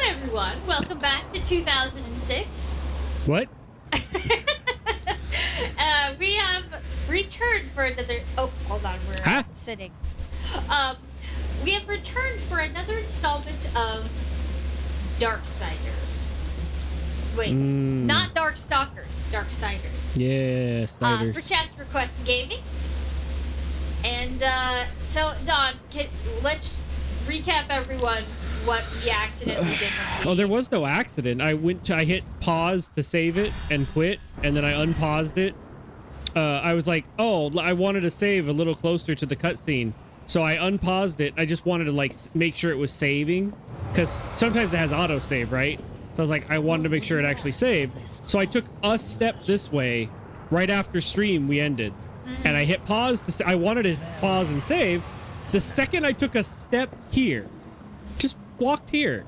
everyone. Welcome back to 2006. What? We have returned for another... Oh, hold on. We're sitting. We have returned for another installment of Darksiders. Wait, not Darkstalkers. Darksiders. Yeah, Siders. For Chat's Request Gaming. And, so, Don, let's recap everyone what the accident we did when we... Oh, there was no accident. I hit pause to save it and quit, and then I unpaused it. I was like, oh, I wanted to save a little closer to the cutscene. So I unpaused it. I just wanted to, like, make sure it was saving. Because sometimes it has autosave, right? So I was like, I wanted to make sure it actually saved. So I took a step this way. Right after stream, we ended. And I hit pause. I wanted to pause and save. The second I took a step here, just walked here.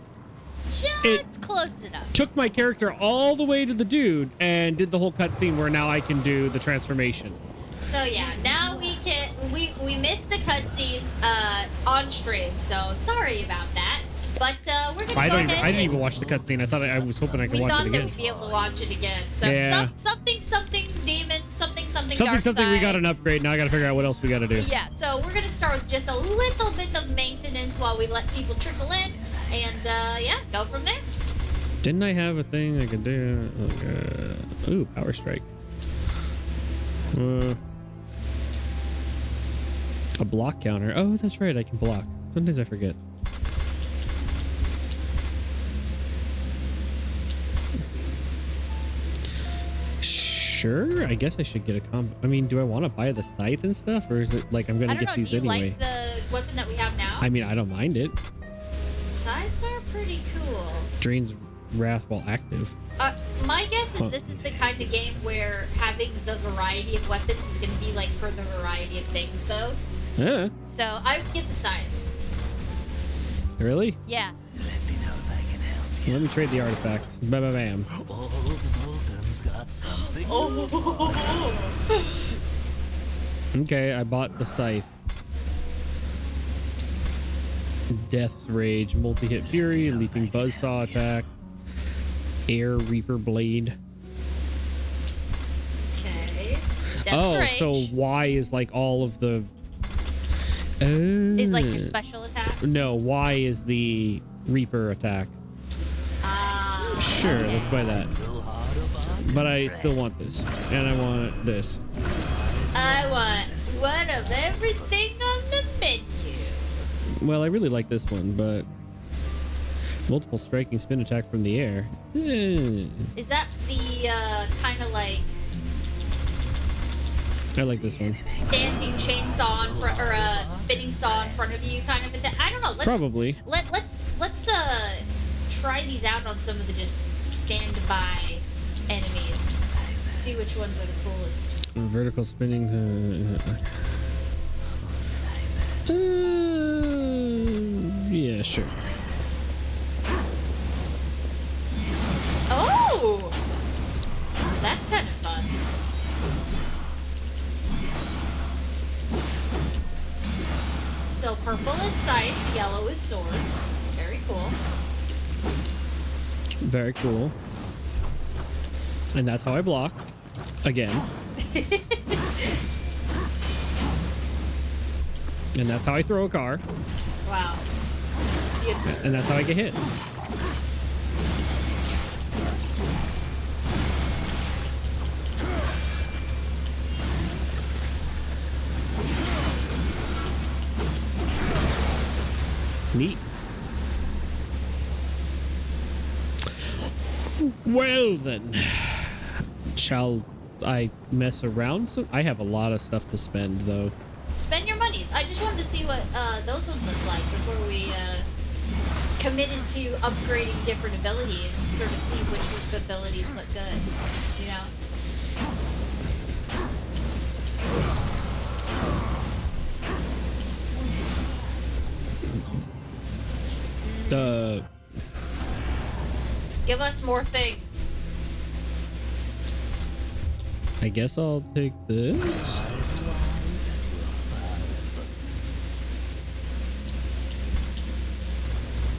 Just close enough. Took my character all the way to the dude and did the whole cutscene where now I can do the transformation. So yeah, now we can we missed the cutscene on stream, so sorry about that. But we're gonna I didn't even watch the cutscene. I was hoping I could watch it again. We thought that we'd be able to watch it again. So yeah. something demon, something dark side. We got an upgrade. Now I gotta figure out what else we gotta do. Yeah, so we're gonna start with just a little bit of maintenance while we let people trickle in, and yeah, go from there. Didn't I have a thing I could do? Ooh, power strike. A block counter. Oh, that's right. I can block. Sometimes I forget. Sure, I guess I should get a combo. I mean, do I want to buy the scythe and stuff, or is it like I'm gonna get these anyway? Do you like the weapon that we have now? I mean, I don't mind it. Scythes are pretty cool. Drains wrath while active. My guess is this is the kind of game where having the variety of weapons is going to be like for the variety of things, though. Yeah. So I would get the scythe. Really? Yeah. Let me know if I can help you. Let me trade the artifacts. Bam, bam, bam. Old Voldem's got something. Okay, I bought the scythe. Death's Rage, multi-hit fury, leaping buzzsaw attack, air reaper blade. Okay. Death's Rage. So Y is like all of the... is like your special attacks? No, Y is the reaper attack. Sure, let's buy that. But I still want this. And I want this. I want one of everything on the menu. Well, I really like this one, but multiple striking spin attack from the air. Is that the kind of like... I like this one. Standing chainsaw in front, or a spinning saw in front of you kind of attack? I don't know. Probably. Let's try these out on some of the just stand-by enemies. See which ones are the coolest. Vertical spinning. Yeah, sure. Oh! That's kind of fun. So purple is scythe, yellow is swords. Very cool. Very cool. And that's how I block. Again. And that's how I throw a car. Wow. Beautiful. And that's how I get hit. Neat. Well then, shall I mess around? So I have a lot of stuff to spend though. Spend your monies. I just wanted to see what those ones look like before we committed to upgrading different abilities. Sort of see which abilities look good, you know? Give us more things. I guess I'll take this.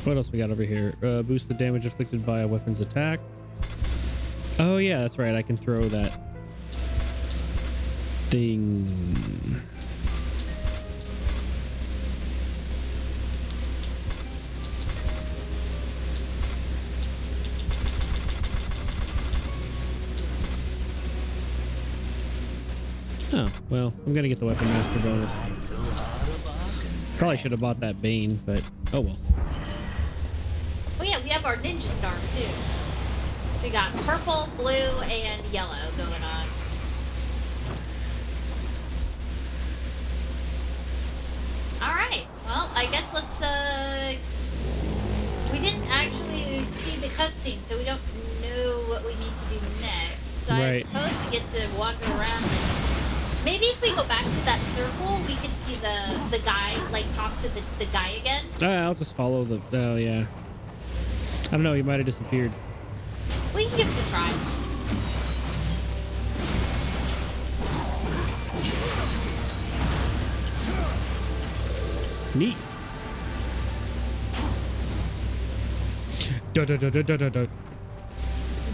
What else we got over here? Boost the damage inflicted by a weapon's attack. Oh yeah, that's right. I can throw that thing. Oh, well, I'm gonna get the weapon master bonus. Life too hard a bargain. Probably should have bought that Bane, but oh well. Oh yeah, we have our ninja star too. So we got purple, blue, and yellow going on. Alright, well, I guess let's, we didn't actually see the cutscene, so we don't know what we need to do next. So Right. I suppose we get to wander around. Maybe if we go back to that circle, we can see the guy, like, talk to the guy again. I'll just follow the... Oh, yeah. I don't know. He might have disappeared. We can give it a try. Neat.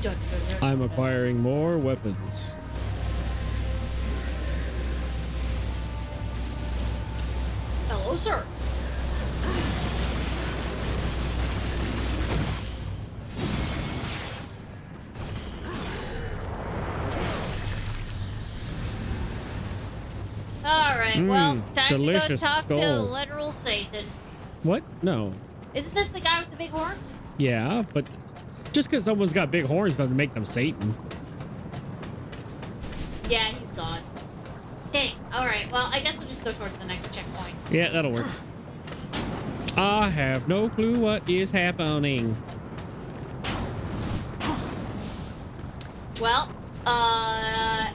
Dun. I'm acquiring more weapons. Hello, sir. Alright, well, time to go delicious talk to skulls. literal Satan. What? No. Isn't this the guy with the big horns? Yeah, but just because someone's got big horns doesn't make them Satan. Yeah, he's gone. Dang. Alright, well, I guess we'll just go towards the next checkpoint. Yeah, that'll work. I have no clue what is happening. Well,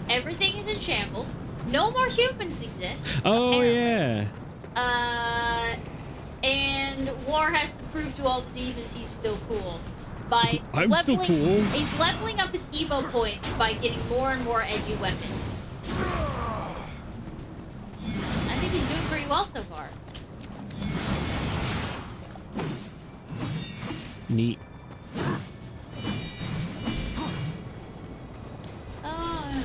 everything is in shambles. No more humans exist. Oh, apparently. yeah. And War has to prove to all the demons he's still cool. By I'm still leveling, cool. He's leveling up his emo points by getting more and more edgy weapons. I think he's doing pretty well so far. Neat. Oh,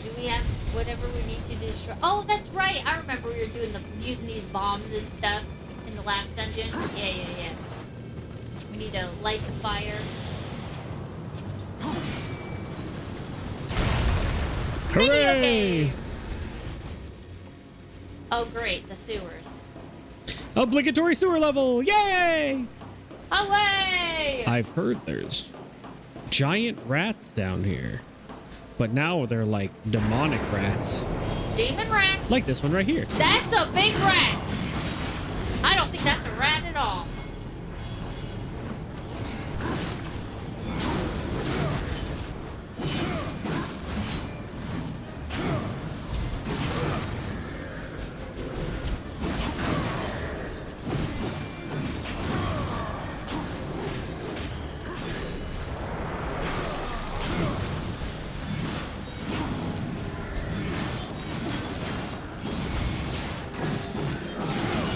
do we have whatever we need to destroy? Oh, that's right. I remember we were doing using these bombs and stuff in the last dungeon. Yeah. We need to light the fire. Video Hooray! games. Oh, great, the sewers. Obligatory sewer level! Yay! Away! I've heard there's giant rats down here, but now they're like demonic rats. Demon rat. Like this one right here. That's a big rat. I don't think that's a rat at all.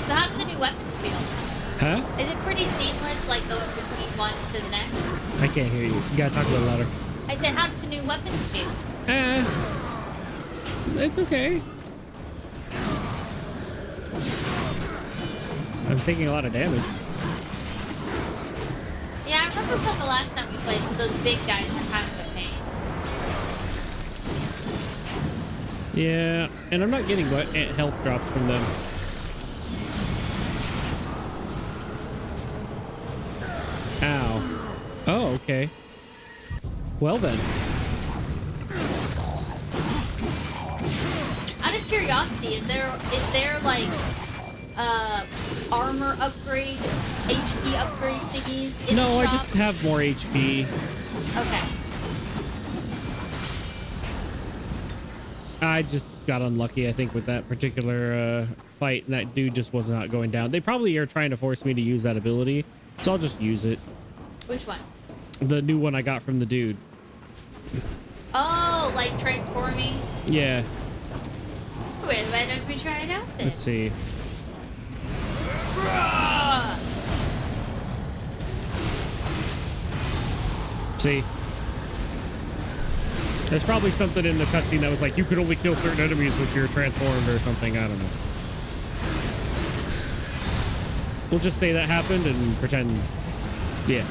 So how does the new weapons feel? Huh? Is it pretty seamless, like going between one to the next? I can't hear you. You gotta talk a little louder. I said, how does the new weapons feel? It's okay. I'm taking a lot of damage. Yeah, I remember from the last time we played, those big guys are kind of a pain. Yeah, and I'm not getting health drops from them. Ow. Oh, okay. Well then. Out of curiosity, is there like armor upgrade, HP upgrade thingies in No, the I shop? just have more HP. Okay. I just got unlucky, I think, with that particular fight, and that dude just was not going down. They probably are trying to force me to use that ability, so I'll just use it. Which one? The new one I got from the dude. Oh, like transforming? Yeah. Wait, why don't we try it out then? Let's see. See? There's probably something in the cutscene that was like, you could only kill certain enemies with your transformed or something. I don't know. We'll just say that happened and pretend. Yeah.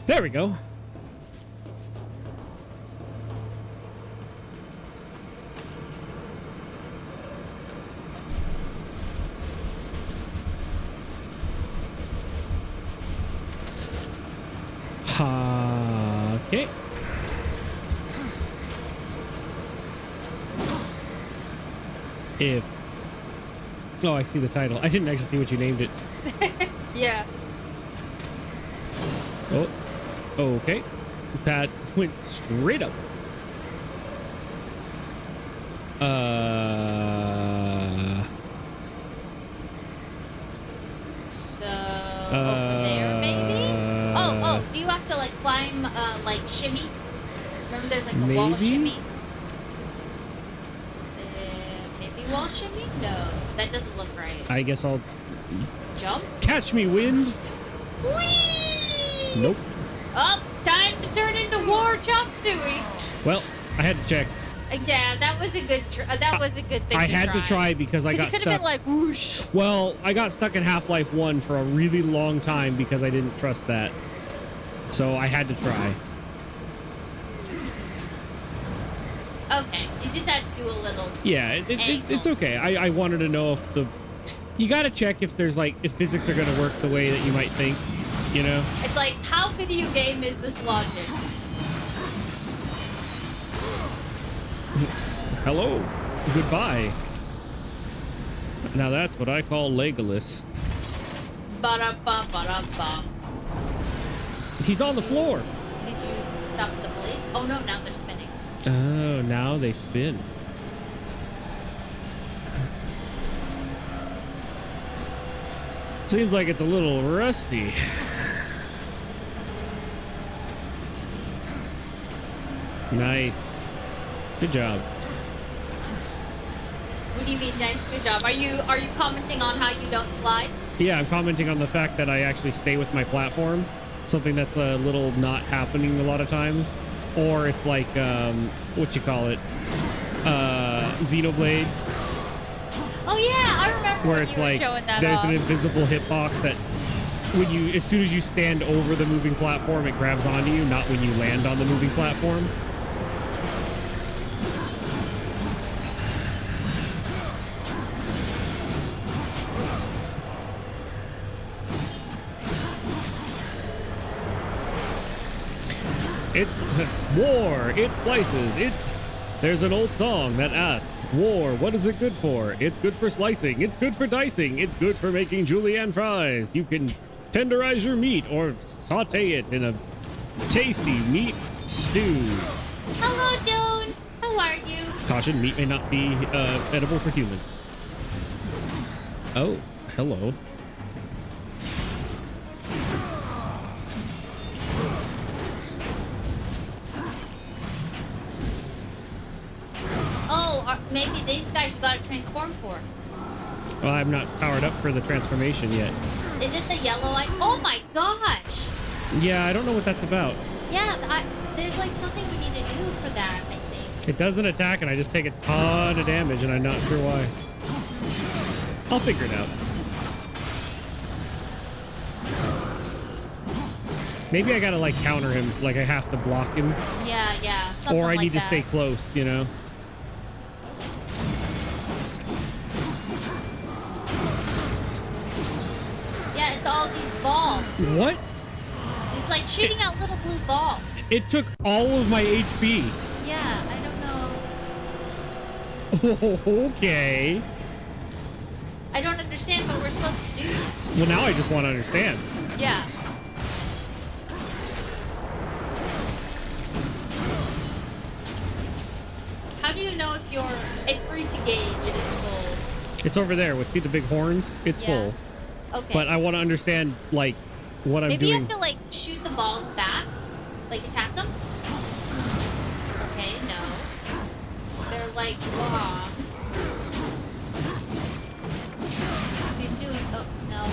There we go. Okay. If... Oh, I see the title. I didn't actually see what you named it. Yeah. Oh, okay. That went straight up. So over there, maybe? Oh, do you have to like climb, like shimmy? Remember there's like a wall Maybe? shimmy? Maybe wall shimmy? No, that doesn't look right. I guess I'll... Jump? Catch me, wind! Whee! Nope. Oh, time to turn into War Chop Suey. Well, I had to check. Yeah, that was a good. That was a good thing. I had to try because I got it could stuck. have been like whoosh. Well, I got stuck in Half-Life 1 for a really long time because I didn't trust that. So I had to try. Okay, you just had to do a little. Yeah, it's okay. I wanted to know if the... You gotta check if there's like... If physics are gonna work the way that you might think, you know? It's like, how video game is this logic? Hello. Goodbye. Now that's what I call Legolas. Ba-da-ba-ba-da-ba. He's on the floor. Did you stop the blades? Oh no, now they're spinning. Oh, now they spin. Seems like it's a little rusty. Nice. Good job. What do you mean, nice? Good job. Are you commenting on how you don't slide? Yeah, I'm commenting on the fact that I actually stay with my platform. Something that's a little not happening a lot of times. Or it's like, what you call it? Xenoblade. Oh yeah, I remember Where when it's you were like, showing that there's off. an invisible hitbox that when you, as soon as you stand over the moving platform, it grabs onto you, not when you land on the moving platform. It's war. It slices. There's an old song that asks, war, what is it good for? It's good for slicing. It's good for dicing. It's good for making julienne fries. You can tenderize your meat or saute it in a tasty meat stew. Hello, Jones. How are you? Caution, meat may not be edible for humans. Oh, hello. Oh, maybe these guys you gotta transform for. Well, I'm not powered up for the transformation yet. Is it the yellow light? Oh my gosh! Yeah, I don't know what that's about. Yeah, there's like something we need to do for that, I think. It doesn't attack and I just take a ton of damage and I'm not sure why. I'll figure it out. Maybe I gotta like counter him, like I have to block him. Yeah, something Or I like need to that. stay close, you know? Yeah, it's all these balls. What? It's like shooting out little blue balls. It took all of my HP. Yeah, I don't know. Okay. I don't understand what we're supposed to do. Well, now I just want to understand. Yeah. How do you know if you're free to gauge it is full? It's over there. See the big horns? It's full. Okay. But I want to understand, like, what I'm Maybe doing. you have to, like, shoot the balls back? Like, attack them? Okay, no. They're like bombs. He's doing... Oh, no.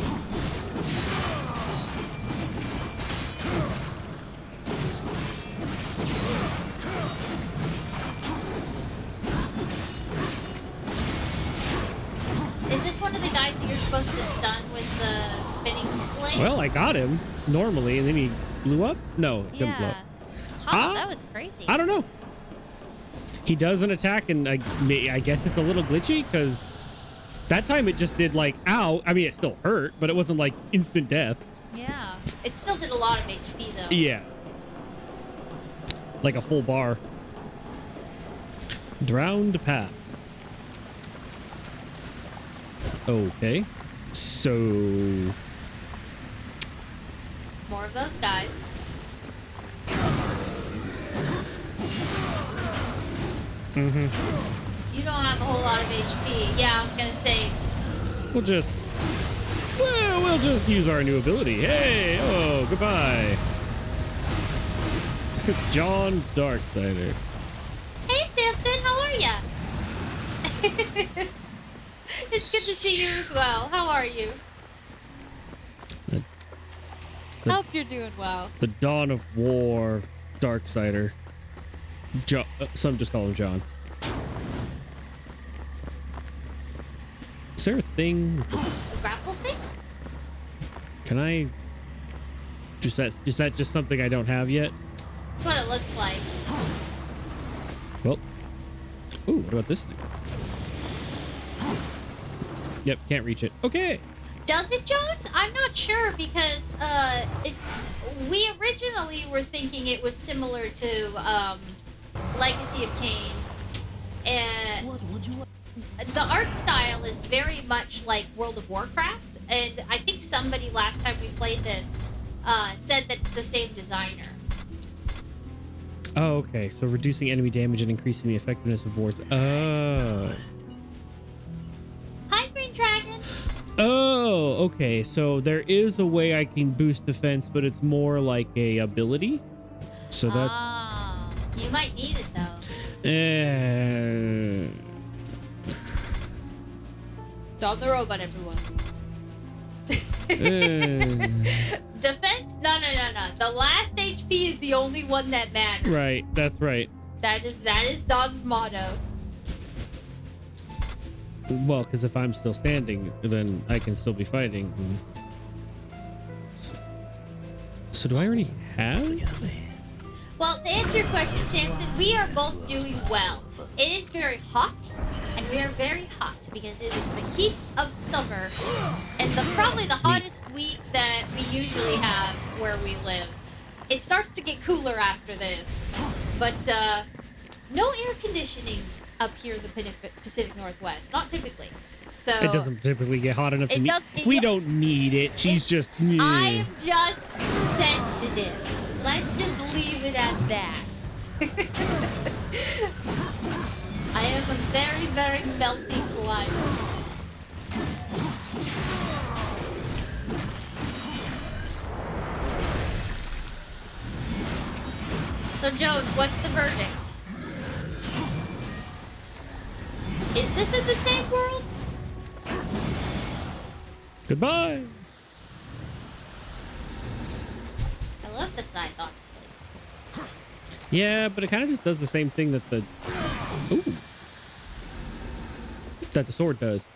Is this one of the guys that you're supposed to stun with the spinning blade? Well, I got him normally, and then he blew up? No, it didn't blow Yeah. up. Huh, that was crazy. I don't know. He does an attack, and I guess it's a little glitchy, because that time it just did, like, ow. I mean, it still hurt, but it wasn't, like, instant death. Yeah. It still did a lot of HP, though. Yeah. Like a full bar. Drowned paths. Okay. So... More of those guys. Mm-hmm. You don't have a whole lot of HP. Yeah, I was gonna say. We'll just use our new ability. Hey, oh, goodbye. John Darksider. Hey, Samson, how are ya? It's good to see you as well. How are you? Hope you're doing well. The Dawn of War, Darksider. Some just call him John. Is there a thing? A grapple thing? Can I? Is that just something I don't have yet? That's what it looks like. Well. Ooh, what about this thing? Yep, can't reach it. Okay. Does it, Jones? I'm not sure because we originally were thinking it was similar to Legacy of Kain, and What would you like? the art style is very much like World of Warcraft, and I think somebody last time we played this said that it's the same designer. Oh, okay. So reducing enemy damage and increasing the effectiveness of wars. Oh. Hi, Green Dragon. Oh, okay. So there is a way I can boost defense, but it's more like a ability. So that. Ah, you might need it though. Dog the robot, everyone. Defense? No. The last HP is the only one that matters. Right. That's right. That is Dog's motto. Well, because if I'm still standing, then I can still be fighting. So do I already have? Well, to answer your question, Samson, we are both doing well. It is very hot, and we are very hot because it is the heat of summer, and probably the hottest week that we usually have where we live. It starts to get cooler after this, but no air conditionings up here in the Pacific Northwest, not typically. So It doesn't typically get hot enough to need. does- We don't need it. She's just. I am just sensitive. Let's just leave it at that. I am a very, very melty slime. So, Jones, what's the verdict? Is this in the same world? Goodbye. I love the scythe, honestly. Yeah, but it kind of just does the same thing that the. Ooh. That the sword does.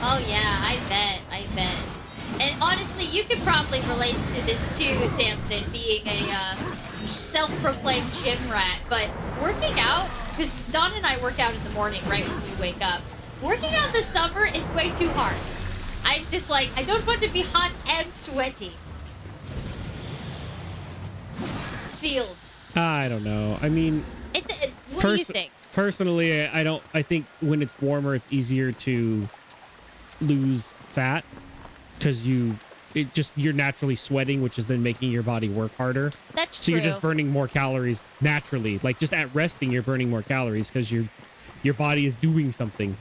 Oh yeah, I bet. And honestly, you could probably relate to this too, Samson, being a self-proclaimed gym rat. But working out, because Dawn and I work out in the morning, right when we wake up. Working out in the summer is way too hard. I'm just like, I don't want to be hot and sweaty. Feels. I don't know. I mean, what do you think? Personally, I don't. I think when it's warmer, it's easier to lose fat because you're naturally sweating, which is then making your body work harder. That's so true. You're just burning more calories naturally. Like just at resting, you're burning more calories because your body is doing something.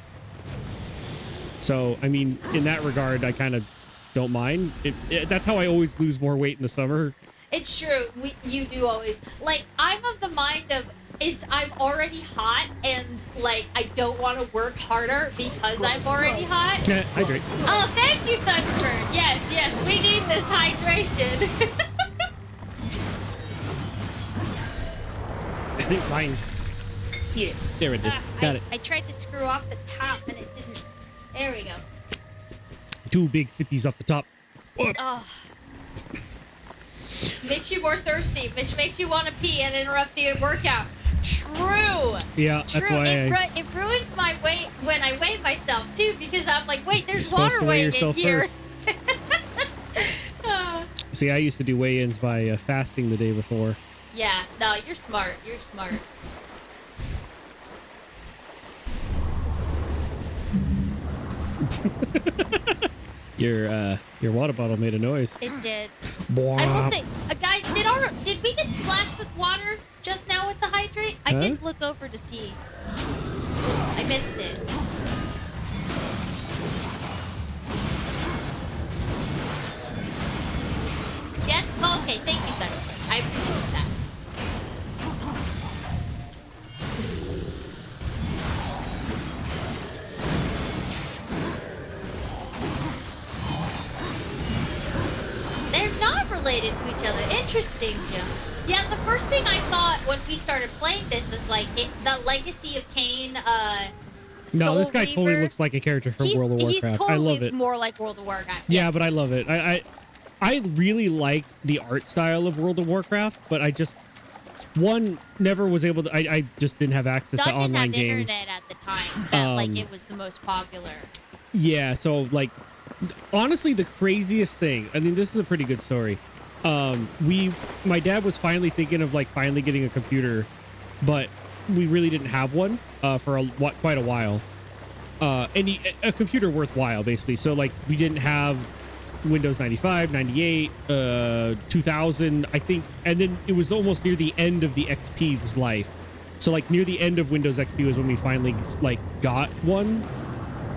So I mean, in that regard, I kind of don't mind. That's how I always lose more weight in the summer. It's true. You do always like. I'm of the mind of I'm already hot and like I don't want to work harder because I'm already hot. Yeah, hydrate. Oh, thank you, Thunderbird. Yes, we need this hydration. I think mine. Yeah, there it is. Got it. I tried to screw off the top and it didn't. There we go. 2 big sippies off the top. Oh. Makes you more thirsty, which makes you want to pee and interrupt the workout. True. Yeah, True. that's why It ruins my weight when I weigh myself too, because I'm like, wait, there's You're water supposed to weigh weight in yourself here. See, I used to do weigh-ins by fasting the day before. Yeah, no, you're smart. You're smart. Your water bottle made a noise. It did. Bwah. I will say, guys, did we get splashed with water just now with the hydrate? I didn't look over to see. I missed it. Yes? Oh, okay, thank you, Thunder. I appreciate that. They're not related to each other. Interesting, Jim. Yeah, the first thing I thought when we started playing this is like the Legacy of Kain. No, this guy totally looks like a character from World of Warcraft. He's totally I love it. more like World of Warcraft. Yeah, but I love it. I really like the art style of World of Warcraft, but I just never was able to. I just didn't have access to online games. Didn't have internet at the time that like it was the most popular. Yeah, so like honestly, the craziest thing. I mean, this is a pretty good story. My dad was finally thinking of like finally getting a computer, but we really didn't have one for quite a while. And a computer worthwhile, basically. So like we didn't have Windows 95, 98, 2000, I think, and then it was almost near the end of the XP's life. So like near the end of Windows XP was when we finally like got one.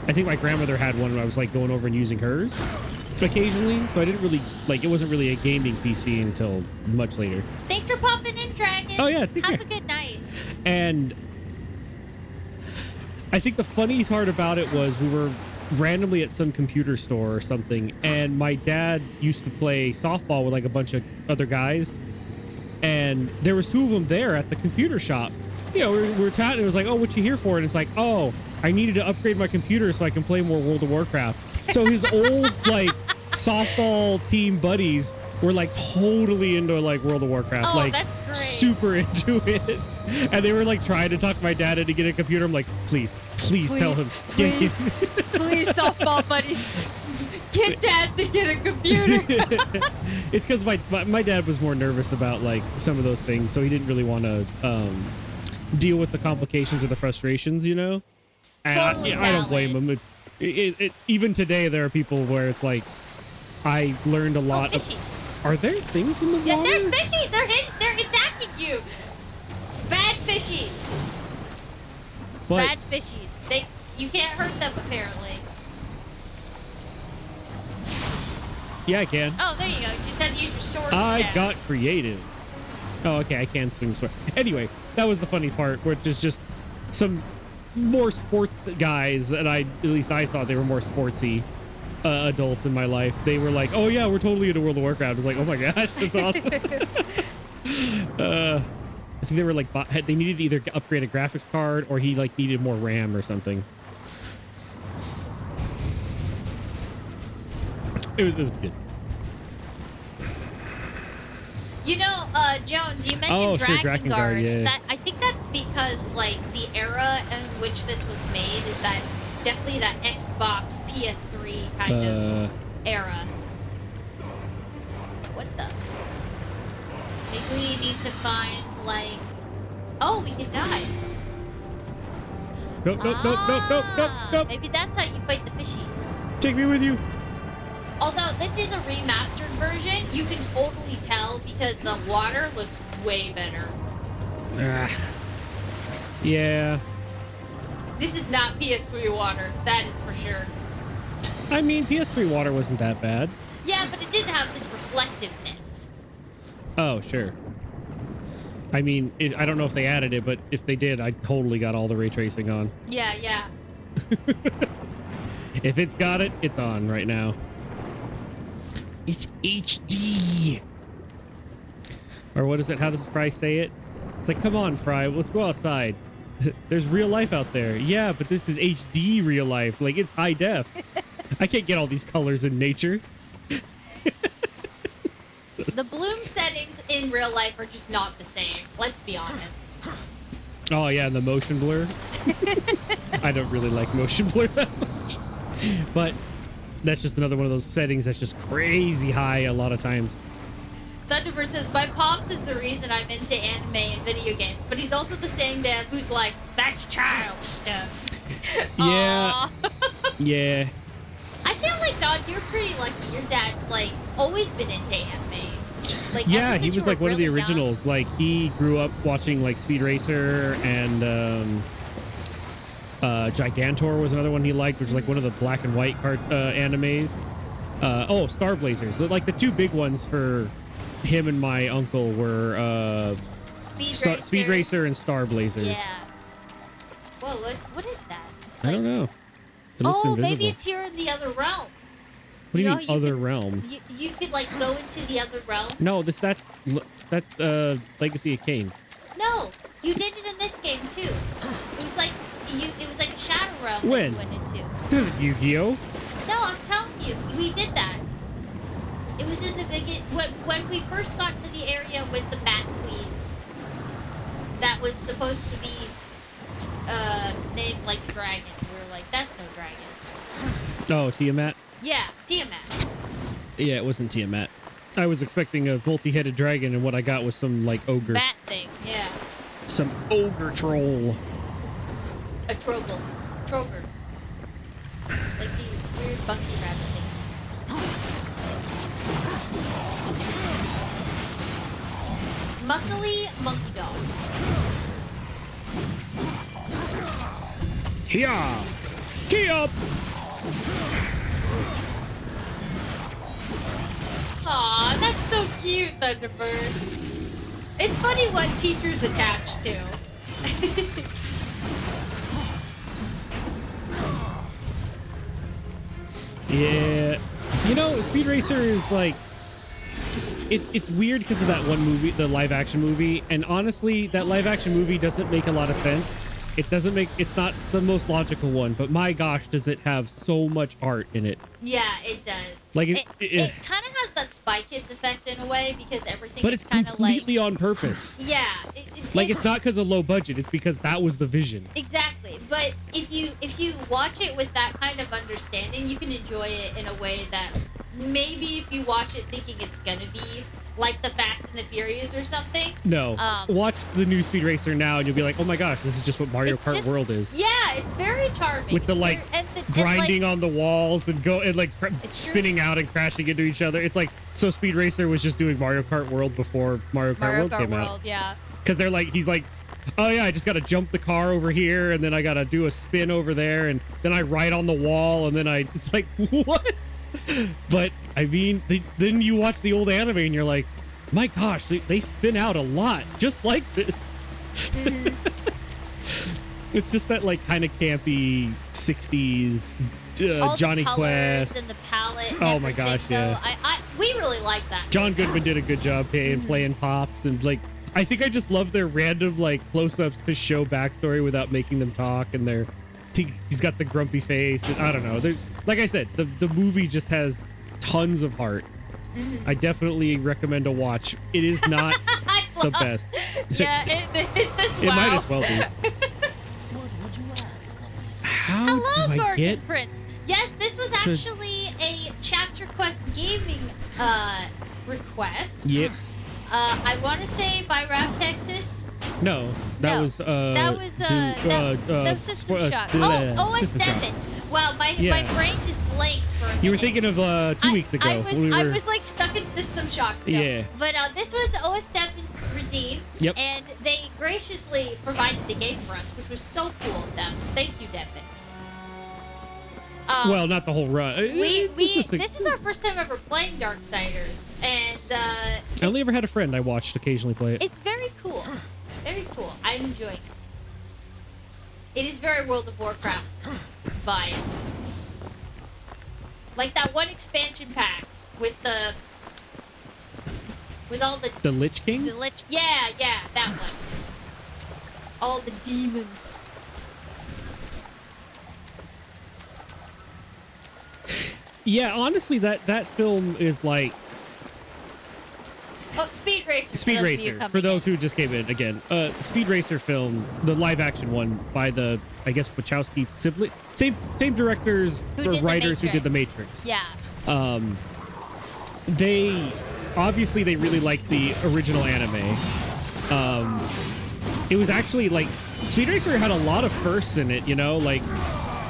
I think my grandmother had one when I was like going over and using hers occasionally. So I didn't really like, it wasn't really a gaming PC until much later. Thanks for popping in, Dragon. Oh yeah, have a good night. And I think the funny part about it was we were randomly at some computer store or something, and my dad used to play softball with like a bunch of other guys, and there was 2 of them there at the computer shop. You know, we were chatting. It was like, oh, what you here for? And it's like, oh, I needed to upgrade my computer so I can play more World of Warcraft. So his old like softball team buddies were like totally into like World of Warcraft, oh, like that's great. super into it. And they were like trying to talk my dad into getting a computer. I'm like, please tell him. Please, please, softball buddies, get dad to get a computer. It's because my dad was more nervous about like some of those things, so he didn't really want to deal with the complications or the frustrations, you know. And Totally I don't blame him. Even today, there are people where it's like, I learned a lot of. Are there things in the water? Yeah, there's fishies. They're attacking you. Bad fishies. But Bad fishies. You can't hurt them apparently. yeah, I can. Oh, there you go. You just had to use your sword. I stab. got creative. Oh, okay, I can swing the sword. Anyway, that was the funny part, where it's just some more sports guys, and at least I thought they were more sportsy adults in my life. They were like, oh yeah, we're totally into World of Warcraft. I was like, oh my gosh, that's awesome. I think they were like, they needed to either upgrade a graphics card or he like needed more RAM or something. It was good. You know, Jones, you mentioned Oh, sure, Dragon Drakengard, Guard. yeah. That I think that's because like the era in which this was made is that definitely that Xbox, PS3 kind of era. What the? Maybe we need to find, like... Oh, we can die. Nope, nope, nope, nope, nope, nope, nope. Maybe that's how you fight the fishies. Take me with you. Although this is a remastered version, you can totally tell because the water looks way better. Yeah. This is not PS3 water, that is for sure. I mean, PS3 water wasn't that bad. Yeah, but it didn't have this reflectiveness. Oh, sure. I mean, I don't know if they added it, but if they did, I totally got all the ray tracing on. Yeah, yeah. If it's got it, it's on right now. It's HD. Or what is it? How does Fry say it? It's like, come on, Fry, let's go outside. There's real life out there. Yeah, but this is HD real life. Like, it's high def. I can't get all these colors in nature. The bloom settings in real life are just not the same. Let's be honest. Oh, yeah, and the motion blur. I don't really like motion blur that much. But that's just another one of those settings that's just crazy high a lot of times. Thunderbird says, my pops is the reason I'm into anime and video games, but he's also the same man who's like, that's child stuff. Yeah. Yeah. I feel like, Don, you're pretty lucky. Your dad's, like, always been into anime. Like, Yeah, ever he since was you like were one of the really young. originals. Like, he grew up watching like Speed Racer and Gigantor was another one he liked, which is like one of the black and white animes. Oh, Star Blazers. Like the two big ones for him and my uncle were Speed Racer and Star Blazers. Yeah. Whoa, what is that? It's I like, don't know. It looks oh, invisible. maybe it's here in the other realm. What do you know, mean other could, realm? You could like go into the other realm. No, that's Legacy of Kain. No, you did it in this game too. It was like it was like a shadow realm When? that you went into. This isn't Yu-Gi-Oh! No, I'm telling you, we did that. It was in the beginning when we first got to the area with the Bat Queen. That was supposed to be named like a dragon. We were like, that's no dragon. Oh, Tiamat? Yeah, Tiamat. Yeah, it wasn't Tiamat. I was expecting a multi-headed dragon, and what I got was some, like, ogre. Bat thing, yeah. Some ogre troll. A trogle. Troger. Like these weird monkey rabbit things. Muscly monkey dogs. Here! Key up! Aw, that's so cute, Thunderbird. It's funny what teachers attach to. Yeah. You know, Speed Racer is like... It's weird because of that one movie, the live-action movie, and honestly, that live-action movie doesn't make a lot of sense. It's not the most logical one, but my gosh, does it have so much art in it. Yeah, it does. Like it kind of has that Spy Kids effect in a way because everything but is it's kind of like... completely on purpose. Yeah. Like, it's not because of low budget, it's because that was the vision. Exactly. But if you watch it with that kind of understanding, you can enjoy it in a way that maybe if you watch it thinking it's gonna be like the Fast and the Furious or something. No. Watch the new Speed Racer now and you'll be like, oh my gosh, this is just what Mario Kart World is. Yeah, it's very charming. With the like grinding on the walls and spinning out and crashing into each other. It's like, so Speed Racer was just doing Mario Kart World before Mario Kart World came out. Yeah. Because he's like, oh yeah, I just got to jump the car over here and then I got to do a spin over there and then I ride on the wall and then it's like, what? But I mean, then you watch the old anime and you're like, my gosh, they spin out a lot just like this. Mm-hmm. It's just that like kind of campy 60s all Johnny the colors Quest and the palette. And oh my gosh, though, yeah. We really like that. John Goodman did a good job playing Pops, and like I think I just love their random like close-ups to show backstory without making them talk, and he's got the grumpy face, and I don't know. Like I said, the movie just has tons of heart. I definitely recommend a watch. It is not the best. Yeah, it is. It might as well be. What would you ask of us? How Hello, do I Gorgon get? Prince. Yes, this was to- actually a Chat's Request Gaming request. Yep. I want to say by Rap Texas. No, that No, was that was System Shock. OS System Shock. 7. Wow, my Yeah. brain just blanked for a minute. You were thinking of 2 weeks ago. I was like stuck in System Shock still. Yeah. But this was OS 7's Redeem. Yep. And they graciously provided the game for us, which was so cool of them. Thank you, Devin. Well, not the whole run. This is our first time ever playing Darksiders, and I only ever had a friend I watched occasionally play it. it's very cool. It's very cool. I'm enjoying it. It is very World of Warcraft vibed. Like that one expansion pack with all The Lich King? yeah, that one. All the demons. Yeah, honestly, that film is like Oh, Speed Racer. Speed Racer. For those who just came in again, Speed Racer film, the live action one by the Wachowski sibling, same directors or writers who did the Matrix. Yeah. They obviously they really liked the original anime. It was actually like Speed Racer had a lot of firsts in it, you know, like,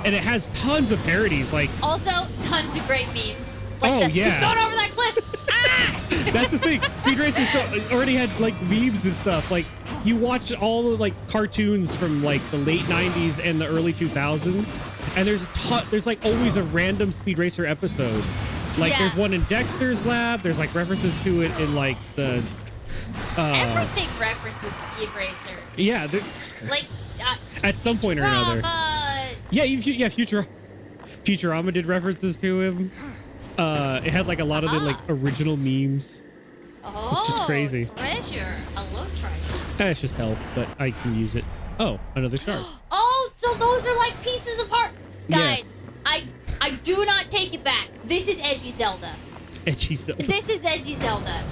and it has tons of parodies, like Also, tons of great memes. Like Oh, yeah. He's going over that cliff. Ah! that's the thing. Speed Racer already had like memes and stuff. Like you watch all the like cartoons from like the late '90s and the early 2000s, and there's like always a random Speed Racer episode. Like Yeah. there's one in Dexter's lab. There's like references to it in like the Everything references Speed Racer. yeah. Like At some point or another. Futurama. Yeah, Futurama did references to him. It had like a lot of the like original memes. Oh, It's just crazy. Treasure. Hello, treasure. It's just health, but I can use it. Oh, another shard. Oh, so those are like pieces of heart. Guys, Yes. I do not take it back. This is edgy Zelda. Edgy Zelda. This is edgy Zelda.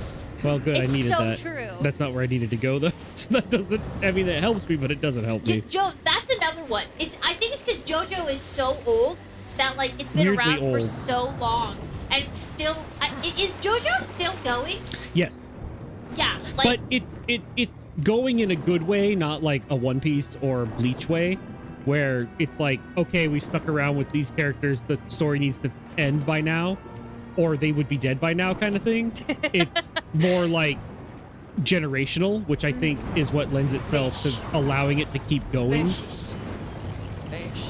Well, good. I It's needed so that. true. That's not where I needed to go, though. So that doesn't. I mean, it helps me, but it doesn't help me. Jones, that's another one. I think it's because JoJo is so old that like it's been Weirdly around for old. so long, and it's still. Is JoJo still going? Yes, Yeah, like but it's going in a good way, not like a One Piece or Bleach way, where it's like, okay, we stuck around with these characters. The story needs to end by now, or they would be dead by now, kind of thing. It's more like generational, which I think is what lends itself to allowing it to keep going. Fish.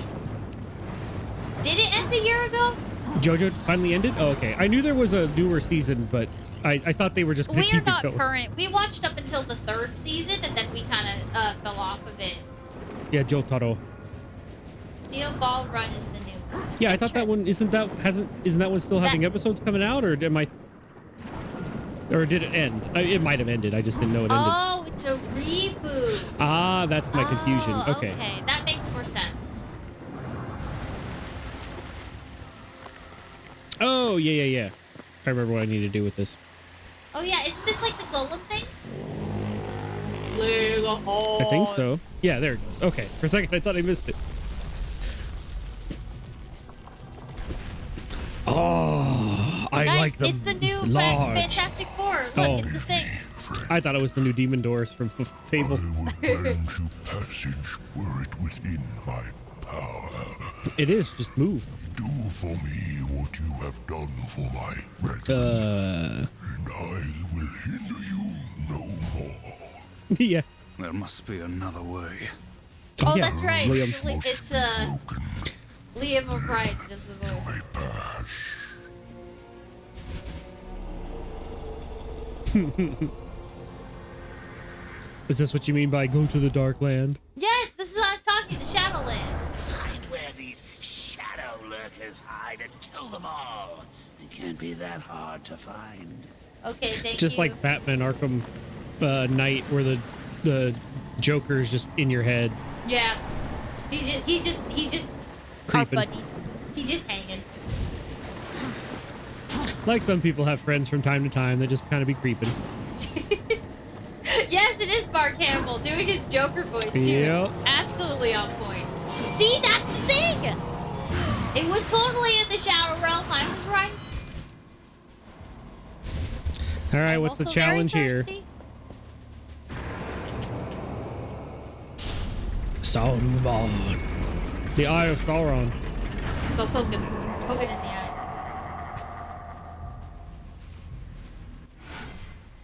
Did it end a year ago? JoJo finally ended? Oh, okay. I knew there was a newer season, but I thought they were just going to We are keep it not going. current. We watched up until the 3rd season, and then we kind of fell off of it. Yeah, Jotaro. Steel Ball Run is the new one. Yeah, I thought that one isn't that one still having episodes coming out, or did it end? It might have ended. I just didn't know it ended. Oh, it's a reboot. Ah, that's my confusion. Oh, Okay. That makes more sense. Oh, yeah. I remember what I need to do with this. Oh yeah, isn't this like the golem things? I think so. Yeah, there it goes. Okay. For a second, I thought I missed it. Oh, I Guys, like them it's the new large. Fantastic Four. Look, Oh. it's the thing. I thought it was the new Demon Doors from Fable. I would grant you passage were it within my power. It is. Just move. Do for me what you have done for my brethren, and I will hinder you no more. Yeah. There must be another way. Oh, yeah. that's right. Liam. It's Broken Liam O'Brien does the voice. may pass. Is this what you mean by go to the dark land? Yes, this is what I was talking. The Shadowland. Find where these shadow lurkers hide and kill them all. It can't be that hard to find. Okay, thank Just you. like Batman Arkham Knight, where the Joker is just in your head. Yeah. He just our Creeping. buddy. He just hanging. Like some people have friends from time to time that just kind of be creeping. Yes, it is Mark Hamill doing his Joker voice too. Yep. It's absolutely on point. See, that's the thing! It was totally in the Shadow Realm. I was right. All right, I'm what's the also very challenge here? thirsty. Sauron. The Eye of Sauron. Go poke him. Poke it in the eye.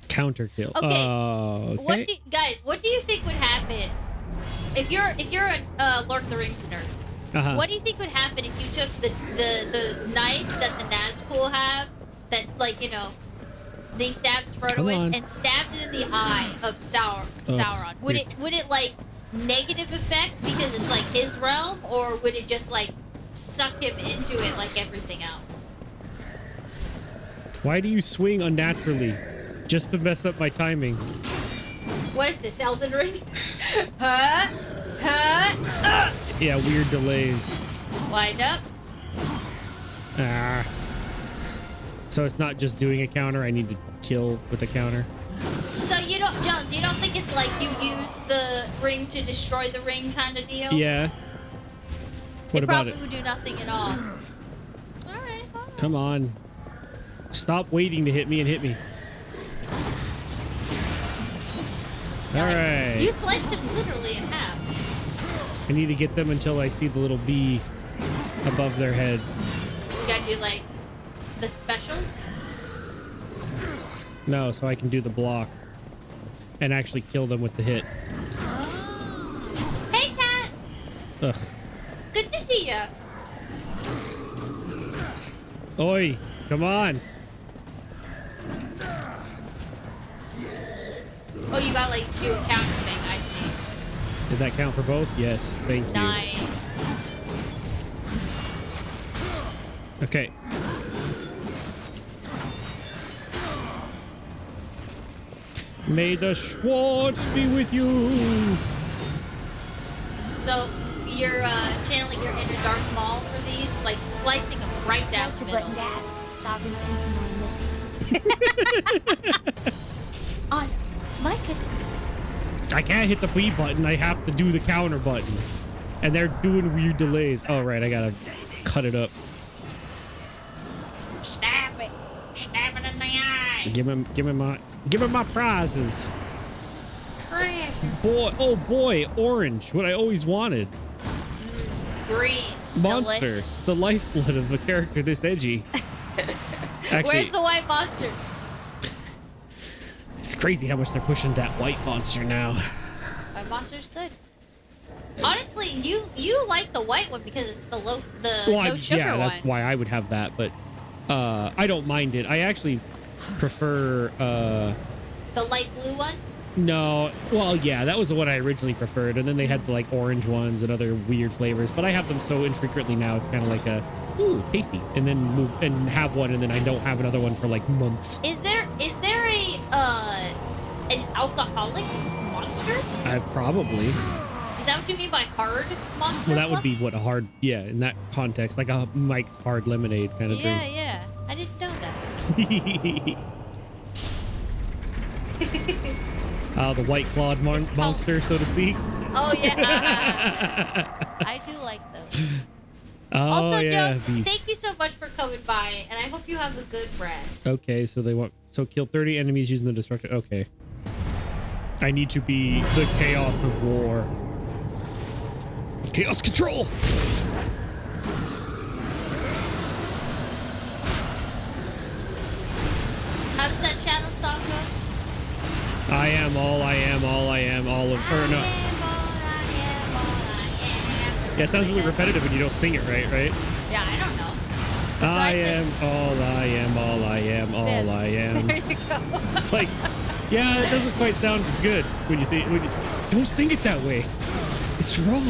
Counter kill. Okay. Okay. Guys, what do you think would happen if you're a Lord of the Rings nerd? What do you think would happen if you took the knife that the Nazgul have, that, like, you know, they stabbed Frodo with, and stabbed it in the eye of Sauron? Would it like negative effect because it's like his realm, or would it just like suck him into it like everything else? Why do you swing unnaturally? Just to mess up my timing. What is this, Elden Ring? Huh? Yeah, weird delays. Wind up. Ah. So it's not just doing a counter, I need to kill with a counter. So you don't, Jones, you don't think it's like you use the ring to destroy the ring kind of deal? Yeah. What it about probably it? would do nothing at all. Alright. Come on. Stop waiting to hit me and hit me. Alright. You sliced it literally in half. I need to get them until I see the little bee above their head. You gotta do like the specials? No, so I can do the block and actually kill them with the hit. Hey, Cat! Ugh. Good to see ya. Oi, come on. Oh, you gotta like do a counter thing, I think. Did that count for both? Yes, thank you. Nice. Okay. May the Schwartz be with you. So, you're channeling your inner Dark Maul for these, like slicing them right down Press the the middle. button, Dad. Stop intentionally missing. Oh, my goodness. I can't hit the B button. I have to do the counter button. And they're doing weird delays. Oh, right. I gotta cut it up. Stab it. Stab it in the eye. Give him my prizes. Trash. Boy, oh boy, orange. What I always wanted. Green. Monster. Delicious. The lifeblood of a character this edgy. Actually, Where's the white monster? it's crazy how much they're pushing that white monster now. White monster's good. Honestly, you like the white one because it's the no sugar yeah, one. that's why I would have that, but I don't mind it. I actually prefer The light blue one? no, well, yeah, that was the one I originally preferred, and then they had the like orange ones and other weird flavors, but I have them so infrequently now it's kind of like a ooh, tasty, and then move and have one, and then I don't have another one for like months. Is there a an alcoholic monster? Probably. Is that what you mean by hard monster? Well, that would fluff? be what a hard, yeah, in that context, like a Mike's Hard Lemonade kind of Yeah, yeah. I didn't know that. The white clawed monster, so to speak. Oh yeah. I do like those. Oh, Also, yeah, Joe, beast. thank you so much for coming by, and I hope you have a good rest. Okay, so they want kill 30 enemies using the destructor. Okay. I need to be the chaos of war. Chaos control. How does that Shadow song go? I am all I am, all I am, all of or no. I am all I am. Yeah, it sounds really repetitive when you don't sing it right? Yeah, I don't know. I am all I am, all I am, all I am. There you go. It's like, yeah, it doesn't quite sound as good when you think. Don't sing it that way. It's wrong.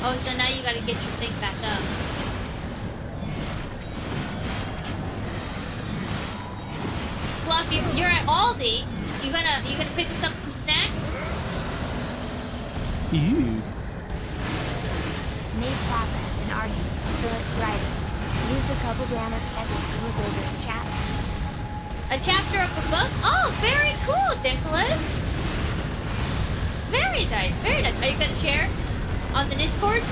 Oh, so now you gotta get your thing back up. Fluff, you're at Aldi. You gonna pick us up some snacks? Ew. Made progress in arguing. Phillips writing. Use a couple down of checkers to look over the chat. A chapter of a book? Oh, very cool, Nicholas. Very nice, very nice. Are you gonna share on the Discord?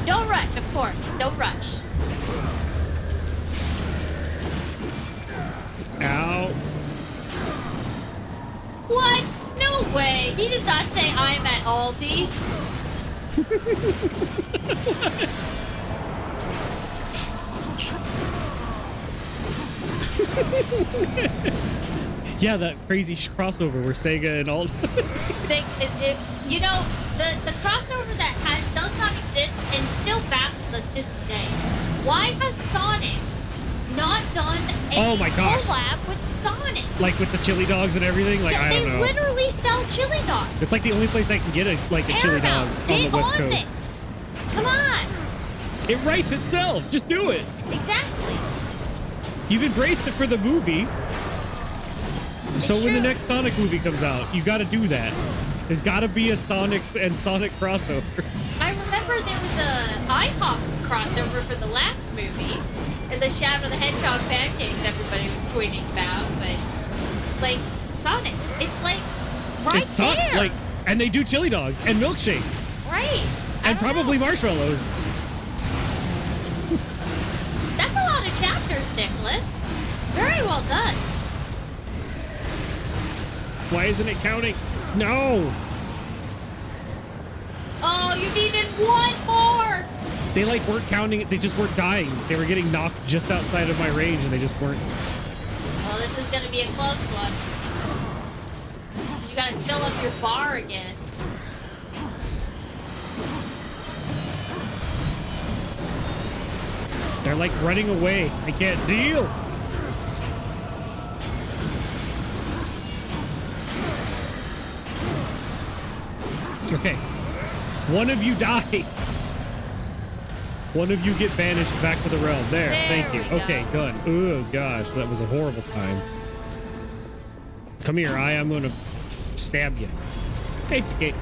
Don't rush, of course. Don't rush. Ow. What? No way. He does not say I'm at Aldi. Yeah, that crazy crossover where Sega and all. You know, the crossover that does not exist and still baffles us to this day. Why has Sonic's not done a Oh my gosh. collab with Sonic? Like with the chili dogs and everything? Like, I don't know. They literally sell chili dogs. It's like the only place I can get a chili dog Paramount, on the get West on Coast. this. Come on. It writes itself. Just do it. Exactly. You've embraced it for the movie. So when the true. next Sonic movie comes out, you got to do that. There's got to be a Sonic and Sonic crossover. I remember there was a IHOP crossover for the last movie, and the Shadow the Hedgehog pancakes everybody was tweeting about, but like Sonic's, it's like right It's there, like, and they do chili dogs and milkshakes right, I and don't probably know. marshmallows. That's a lot of chapters, Nicholas. Very well done. Why isn't it counting? No. Oh, you needed one more. They like weren't counting it. They just weren't dying. They were getting knocked just outside of my range and they just weren't. Well, this is gonna be a close one. You gotta fill up your bar again. They're like running away. I can't deal. Okay. One of you die. One of you get banished back to the realm. There. Thank you. we go. Okay, done. Oh gosh, that was a horrible time. Come here, I'm gonna stab you. Hey, TK.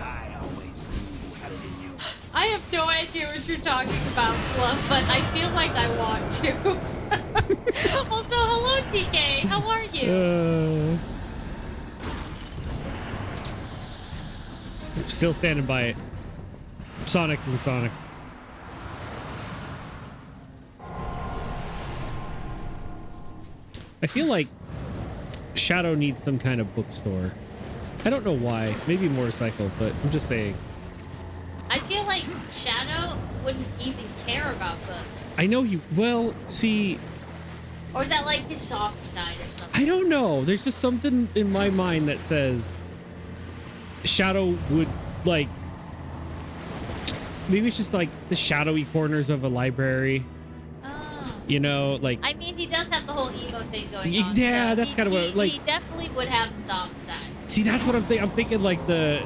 I always knew you had it in you. I have no idea what you're talking about, Fluff, but I feel like I want to. Also, hello, TK. How are you? Still standing by it. Sonic and Sonic. I feel like Shadow needs some kind of bookstore. I don't know why. Maybe motorcycle, but I'm just saying. I feel like Shadow wouldn't even care about books. I know you. Well, see, Or is that like his soft side or something? I don't know. There's just something in my mind that says Shadow would like. Maybe it's just like the shadowy corners of a library. Oh. You know, like. I mean, he does have the whole emo thing going on. Yeah, so that's kind of what, like. He definitely would have the soft side. See, that's what I'm thinking. I'm thinking like the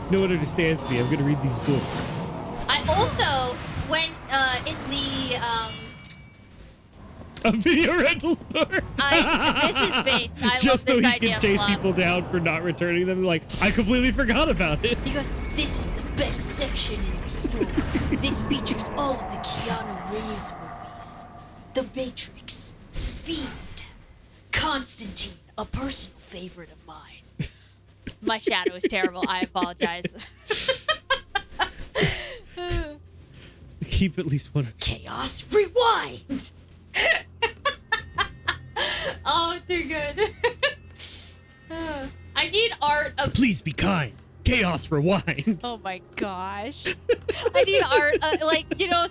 no one understands me. I'm gonna read these books. I also, when in the A video rental store. this is based. I Just love so this he idea. can chase Flop. people down for not returning them. Like, I completely forgot about it. He goes, this is the best section in the store. This features all of the Keanu Reeves movies. The Matrix, Speed, Constantine, a personal favorite of mine. My shadow is terrible. I apologize. Keep at least one. Chaos Rewind! Oh, too good. I need art of... Please be kind. Chaos Rewind. Oh my gosh. I need art, like, you know,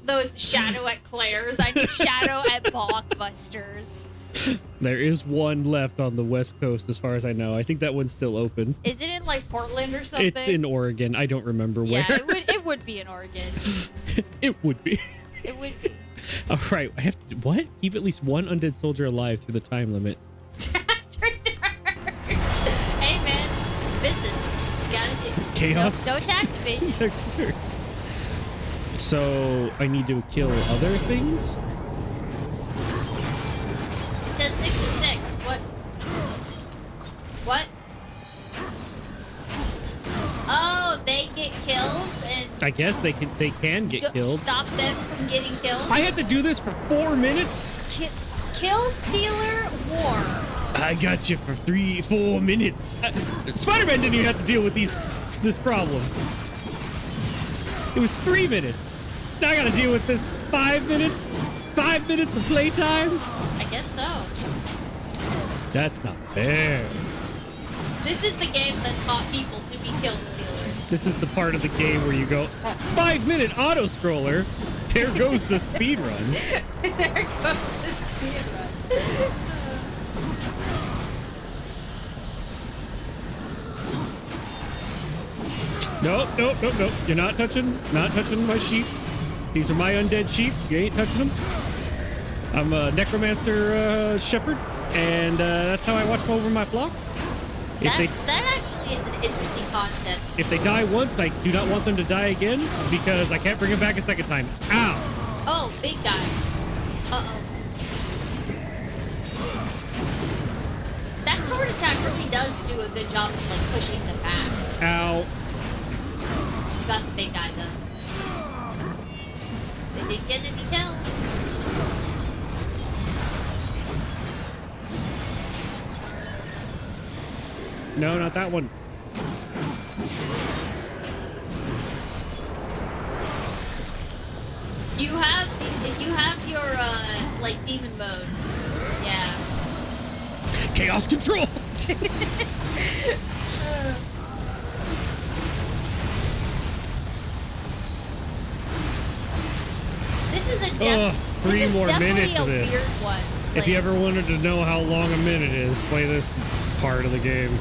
those Shadow at Claire's. I need Shadow at Blockbusters. There is one left on the West Coast, as far as I know. I think that one's still open. Is it in, like, Portland or something? It's in Oregon. I don't remember where. Yeah, it would be in Oregon. It would be. It would be. All right. I have to. What? Keep at least one undead soldier alive through the time limit. Tax return! Hey, man. Business. You gotta do. Chaos. No tax evasion. Yeah, sure. So I need to kill other things. It says 6 of 6. What? What? Oh, they get kills and I guess they can get killed. Stop them from getting killed. I had to do this for 4 minutes. Kill Stealer War. I got you for 4 minutes. Spider-Man didn't even have to deal with this problem. It was 3 minutes. Now I gotta deal with this 5 minutes. 5 minutes of playtime. I guess so. That's not fair. This is the game that taught people to be kill stealers. This is the part of the game where you go 5-minute auto scroller. There goes the speed run. There goes the speed run. Nope. You're not touching my sheep. These are my undead sheep. You ain't touching them. I'm a necromancer shepherd, and that's how I watch over my flock. That actually is an interesting concept. If they die once, I do not want them to die again because I can't bring them back a second time. Ow! Oh, big guy. Uh-oh. That sword attack really does do a good job of, like, pushing them back. Ow. You got the big guy, though. They didn't get any kills. No, not that one. You have your like demon mode. Yeah. Chaos control. This is a 3 more minutes a of this. weird one. If you ever wanted to know how long a minute is, play this part of the game.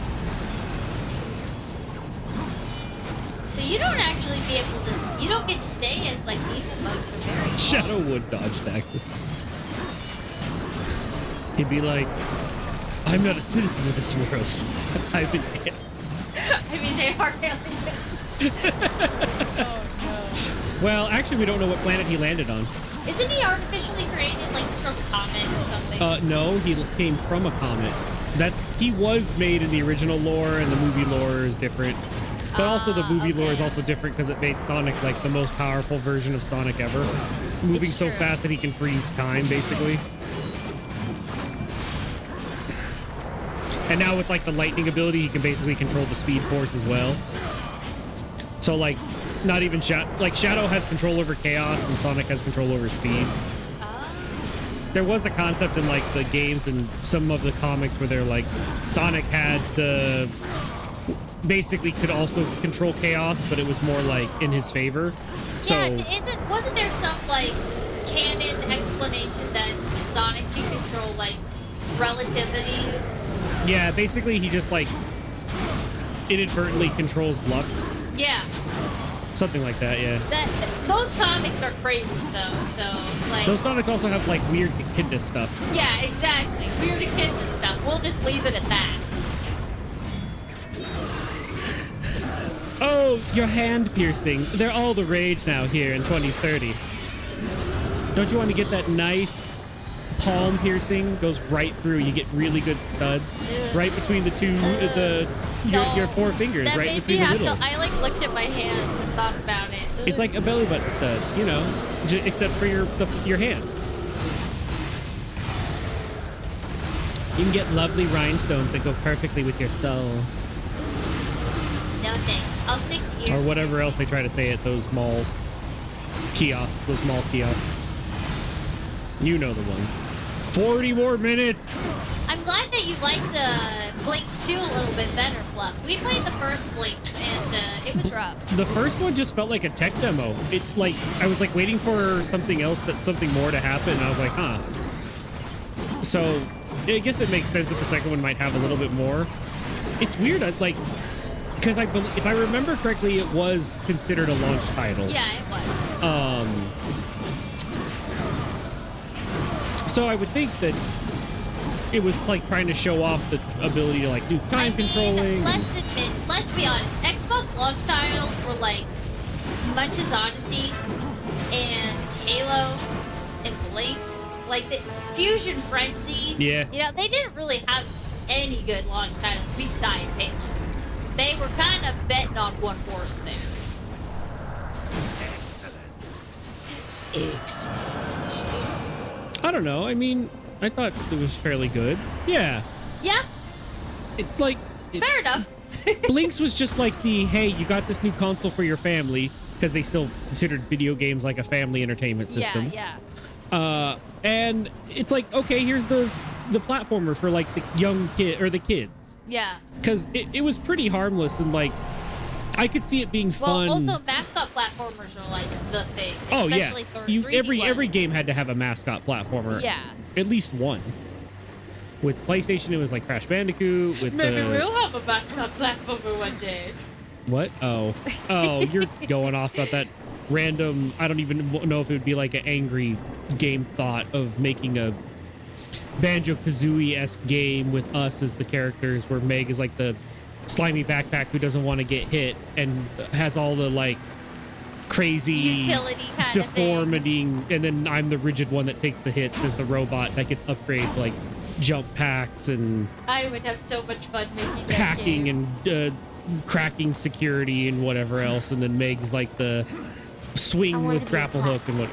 So you don't actually be able to. You don't get to stay as like demon mode for very long. Shadowwood dodge tactics. He'd be like, I'm not a citizen of this world. I've been hit. I mean, they are aliens. Oh no. Well, actually, we don't know what planet he landed on. Isn't he artificially created, like from a comet or something? No, he came from a comet. He was made in the original lore, and the movie lore is different. But also the movie lore is also different because it made Sonic like the most powerful version of Sonic ever. Moving so fast that he can freeze time, basically. And now with like the lightning ability, he can basically control the speed force as well. So like, not even Shadow has control over chaos and Sonic has control over speed. There was a concept in like the games and some of the comics where they're like, Sonic had the... basically could also control chaos, but it was more like in his favor. So yeah, wasn't there some like canon explanation that Sonic can control like relativity? Yeah, basically he just like inadvertently controls luck. Yeah. Something like that, yeah. Those comics are crazy though, so like those comics also have like weird echidna stuff. Yeah, exactly. Weird echidna stuff. We'll just leave it at that. Oh, your hand piercing. They're all the rage now here in 2030. Don't you want to get that nice palm piercing? Goes right through. You get really good studs. Right between the two, your 4 fingers. That Right made between me the have middle. to, I like looked at my hands and thought about it. It's like a belly button stud, you know, except for your hand. You can get lovely rhinestones that go perfectly with your soul. No thanks. I'll stick to ears. Or whatever else they try to say at those malls. Kiosks, those mall kiosks. You know the ones. 40 more minutes! I'm glad that you liked Blinks 2 a little bit better, Fluff. We played the first Blinks and it was rough. The first one just felt like a tech demo. It like I was like waiting for something more to happen, and I was like, huh. So I guess it makes sense that the second one might have a little bit more. It's weird, because if I remember correctly, it was considered a launch title. Yeah, it was. So I would think that it was like trying to show off the ability to like do time controlling. Let's be honest, Xbox launch titles were like Munch's Odyssey and Halo and Blinks. Like the Fusion Frenzy. Yeah. You know, they didn't really have any good launch titles besides Halo. They were kind of betting on one horse there. Excellent. I don't know. I mean, I thought it was fairly good. Yeah. Yeah, Fair enough. Blinks was just like the, hey, you got this new console for your family, because they still considered video games like a family entertainment system. Yeah. And it's like, okay, here's the platformer for like the young kid or the kids. Yeah. Because it was pretty harmless and like I could see it being fun. Well, also mascot platformers are like the thing. Oh yeah, Especially for 3D every ones. game had to have a mascot platformer. Yeah. At least one. With PlayStation, it was like Crash Bandicoot. With Maybe we'll have a mascot platformer one day. What? Oh, you're going off about that random. I don't even know if it would be like an angry game thought of making a Banjo-Kazooie-esque game with us as the characters, where Meg is like the slimy backpack who doesn't want to get hit and has all the like crazy utility kind deformity, of things. and then I'm the rigid one that takes the hits as the robot that gets upgrades like jump packs and I would have so much fun making that hacking game. and cracking security and whatever else, and then Meg's like the swing wanna with be a grapple hook and what.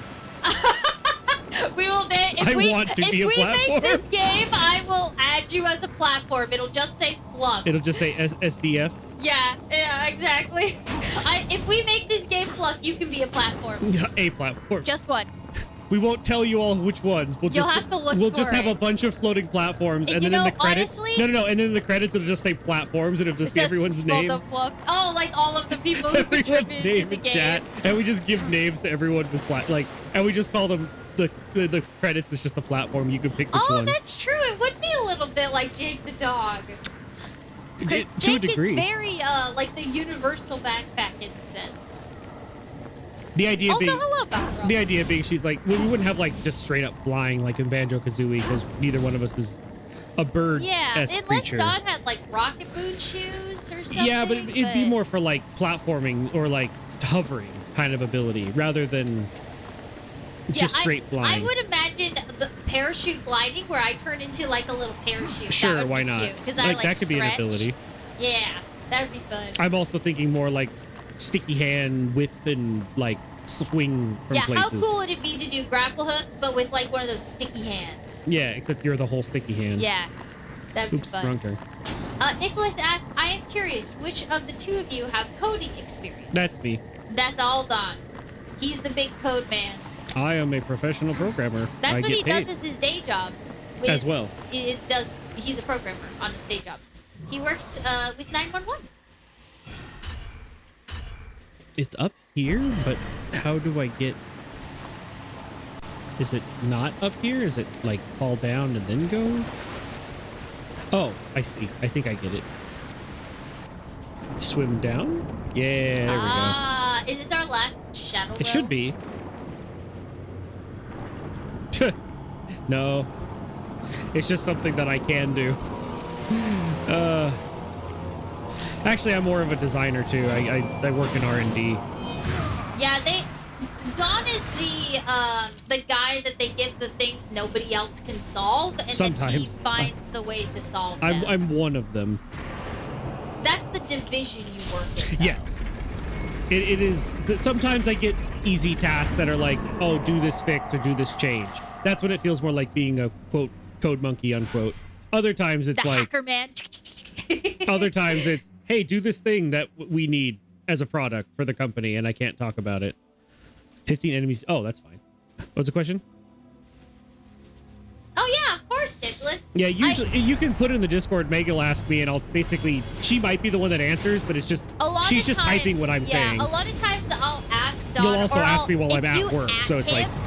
We will if I we, want to if be a we platform. make this game, I will add you as a platform. It'll just say fluff. It'll just say SDF. Yeah, exactly. If we make this game fluff, you can be a platform. A platform. Just one. We won't tell you all which ones. We'll You'll just have to look We'll for just have a it. bunch of floating platforms, and You then in know, the credits. honestly- No. And then in the credits, it'll just say platforms, and it'll just be Just everyone's spell names. the fluff. Oh, like all of the people who Everyone's contributed to name the in game. chat, and we just give names to everyone with and we just call them the credits. Is just a platform. You can pick which Oh, one. that's true. It would be a little bit like Jake the dog. Because To a Jake degree. is very like the universal backpack in a sense. The idea Also, being, hello, Balrog. the idea being, she's like, well, we wouldn't have like just straight up flying like in Banjo-Kazooie because neither one of us is a bird. Yeah, unless creature. Don had like rocket boot shoes or something. Yeah, but it'd be more for like platforming or like hovering kind of ability rather than just straight flying. I would imagine the parachute gliding where I turn into like a little parachute. Sure, that would why be not? Cute, 'cause I, like that could be an stretch. ability. Yeah, that would be fun. I'm also thinking more like sticky hand, whip, and like swing from Yeah, places. how cool would it be to do grapple hook, but with like one of those sticky hands? Yeah, except you're the whole sticky hand. Yeah, that'd be Oops, fun. wrong turn. Nicholas asks, I am curious, which of the two of you have coding experience? That's me. That's all Don. He's the big code man. I am a professional programmer. That's I what get he paid. does as his day job. As well. He's a programmer on his day job. He works with 911. It's up here, but how do I get... Is it not up here? Is it like fall down and then go? Oh, I see. I think I get it. Swim down? Yeah, there we go. Is this our last shadow It should be. No. It's just something that I can do. Actually, I'm more of a designer too. I work in R&D. Yeah, Don is the guy that they give the things nobody else can solve, and then he Sometimes. finds the way to solve them. I'm one of them. That's the division you work in. though. Yes. It is. Sometimes I get easy tasks that are like, oh, do this fix or do this change. That's when it feels more like being a, quote, code monkey, unquote. Other times it's The like, hacker man. other times it's, hey, do this thing that we need as a product for the company, and I can't talk about it. 15 enemies. Oh, that's fine. What's the question? Oh yeah, of course, Nicholas. Yeah, usually you can put it in the Discord. Meg will ask me, and I'll basically, she might be the one that answers, but it's just, she's just typing what I'm saying. Yeah, a lot of times I'll ask Don. You'll also or ask me while if I'm at you work, at so it's like- him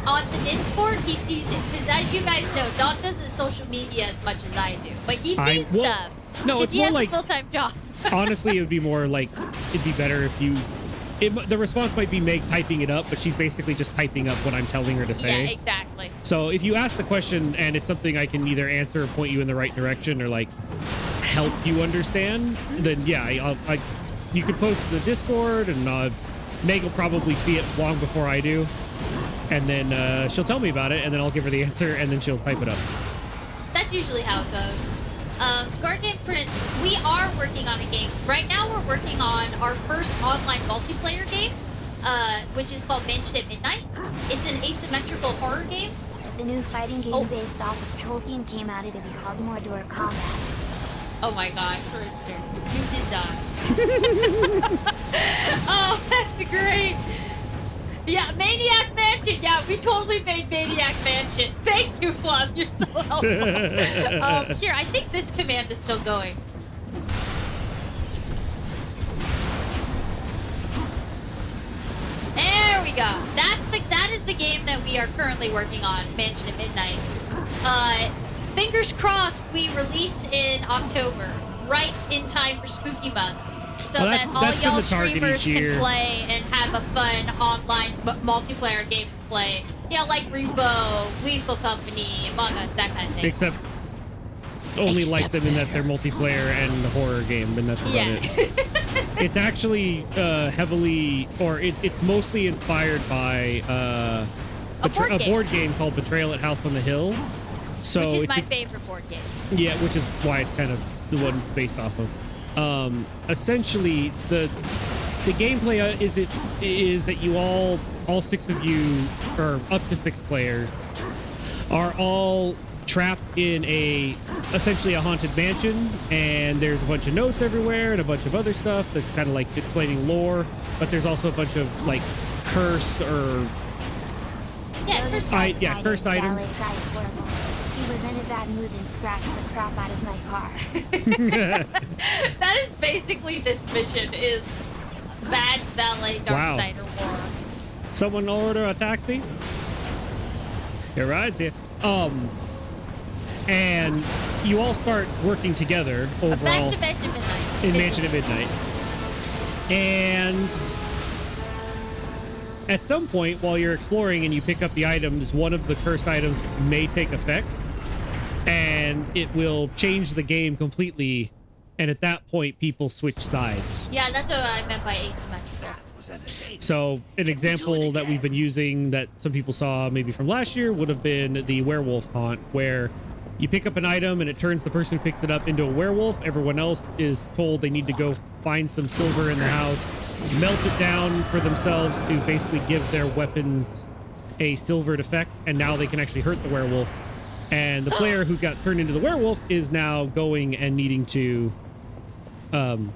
on the Discord, he sees it because, as you guys know, Don doesn't social media as much as I do, but he sees stuff. No, 'cause it's he more has like, a full-time job. honestly, it would be more like, it'd be better if you, the response might be Meg typing it up, but she's basically just typing up what I'm telling her to say. Yeah, exactly. So if you ask the question and it's something I can either answer or point you in the right direction or like help you understand, then yeah, you can post to the Discord, and Meg will probably see it long before I do. And then she'll tell me about it, and then I'll give her the answer, and then she'll type it up. That's usually how it goes. Guardian Prince, we are working on a game. Right now we're working on our first online multiplayer game. which is called Mansion at Midnight. It's an asymmetrical horror game. The new fighting game Oh. based off of Tolkien came out, it'll be called Mordor Combat. Oh my god, Brewster, you did die. Oh, that's great. Yeah, Maniac Mansion. Yeah, we totally made Maniac Mansion. Thank you, Flub. You're so helpful. Here, I think this command is still going. There we go. That is the game that we are currently working on, Mansion at Midnight. Fingers crossed we release in October, right in time for Spooky Month, so Well, that all that's been y'all the target streamers each can year. play and have a fun online multiplayer game to play. Yeah, like Rainbow, Lethal Company, Among Us, that kind of thing. Except only like Except them in that they're multiplayer and the horror game, and that's about Yeah. it. It's actually heavily, or it's mostly inspired by A board game. board game called Betrayal at House on the Hill. So Which is it's my favorite board game. yeah, which is why it's kind of the one it's based off of. Essentially, the gameplay is that you all 6 of you, or up to 6 players, are all trapped in essentially a haunted mansion, and there's a bunch of notes everywhere and a bunch of other stuff that's kind of like explaining lore, but there's also a bunch of like cursed or Yeah, Notice Chris, Darksiders cursed items. valet guy's horrible. He was in a bad mood and scratched the crap out of my car. that is basically this mission, is bad valet Wow. Darksider war. someone order a taxi. It rides here. And you all start working together overall Back to Mansion Midnight. in Mansion at Midnight. And at some point while you're exploring and you pick up the items, one of the cursed items may take effect, and it will change the game completely. And at that point, people switch sides. Yeah, that's what I meant by asymmetrical. That was entertaining. So an example that we've been using that some people saw maybe from last year would have been the werewolf haunt, where you pick up an item and it turns the person who picks it up into a werewolf. Everyone else is told they need to go find some silver in the house, melt it down for themselves to basically give their weapons a silvered effect, and now they can actually hurt the werewolf. And the player who got turned into the werewolf is now going and needing to hunt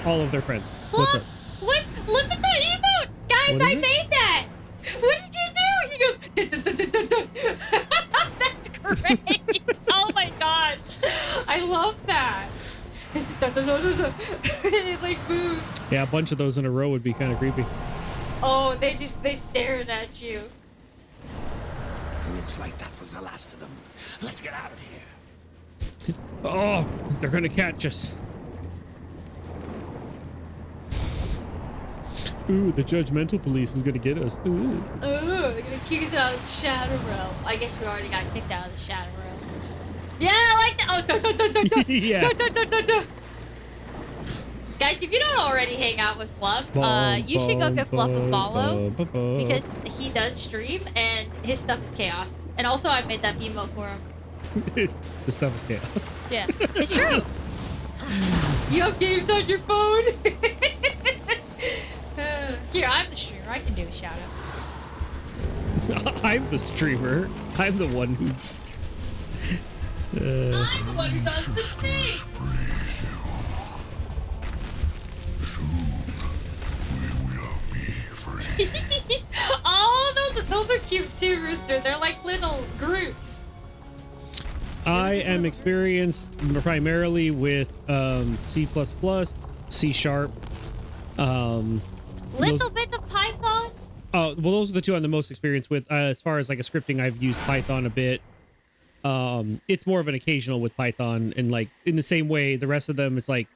all of their friends. What's up? What? Look at the emote! Guys, What is I it? made that! What did you do? He goes, dun, dun, dun, dun, dun, dun. That's great! Oh my gosh! I love that! Dun, dun, dun, dun, dun. It like moves. Yeah, a bunch of those in a row would be kind of creepy. Oh, they stared at you. Looks like that was the last of them. Let's get out of here. Oh, they're gonna catch us. Ooh, the judgmental police is gonna get us. Ooh. Oh, they're gonna kick us out of the Shadow Realm. I guess we already got kicked out of the Shadow Realm. Yeah, I like that. Oh, dun, dun, dun, dun, dun. Yeah. Dun, dun, dun, dun, dun. Guys, if you don't already hang out with Fluff, you should go give Fluff a follow, because he does stream and his stuff is chaos. And also, I made that emote for him. the stuff is chaos. Yeah, it's true. You have games on your phone. Here, I'm the streamer. I can do a shout out. I'm the streamer. I'm the one who. I'm the one who does the thing. Praise you. Soon we will be free. Oh, those are cute too, Rooster. They're like little Groots. I am experienced primarily with C++, C#. Little bit of Python. Oh, well, those are the two I'm the most experienced with. As far as like a scripting, I've used Python a bit. It's more of an occasional with Python, and like in the same way, the rest of them it's like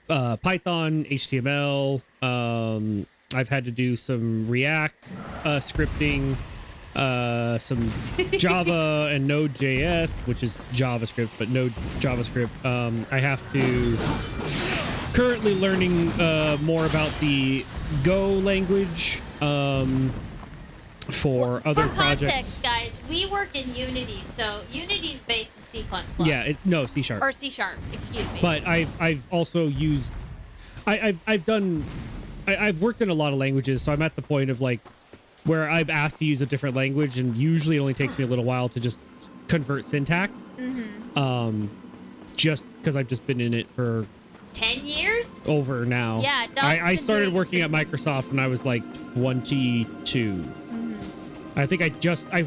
Python, HTML. I've had to do some React scripting, some Java and Node.js, which is JavaScript, but Node JavaScript. I have to currently learning more about the Go language for other For projects. context, guys, we work in Unity, so Unity's based in C++. Yeah, no, C#. Or C#, excuse me. But I've also used I've done I've worked in a lot of languages, so I'm at the point of like where I'm asked to use a different language, and usually it only takes me a little while to just convert syntax. Just because I've just been in it for 10 years? over now. Yeah, I started working at Microsoft when I was like 22. I think I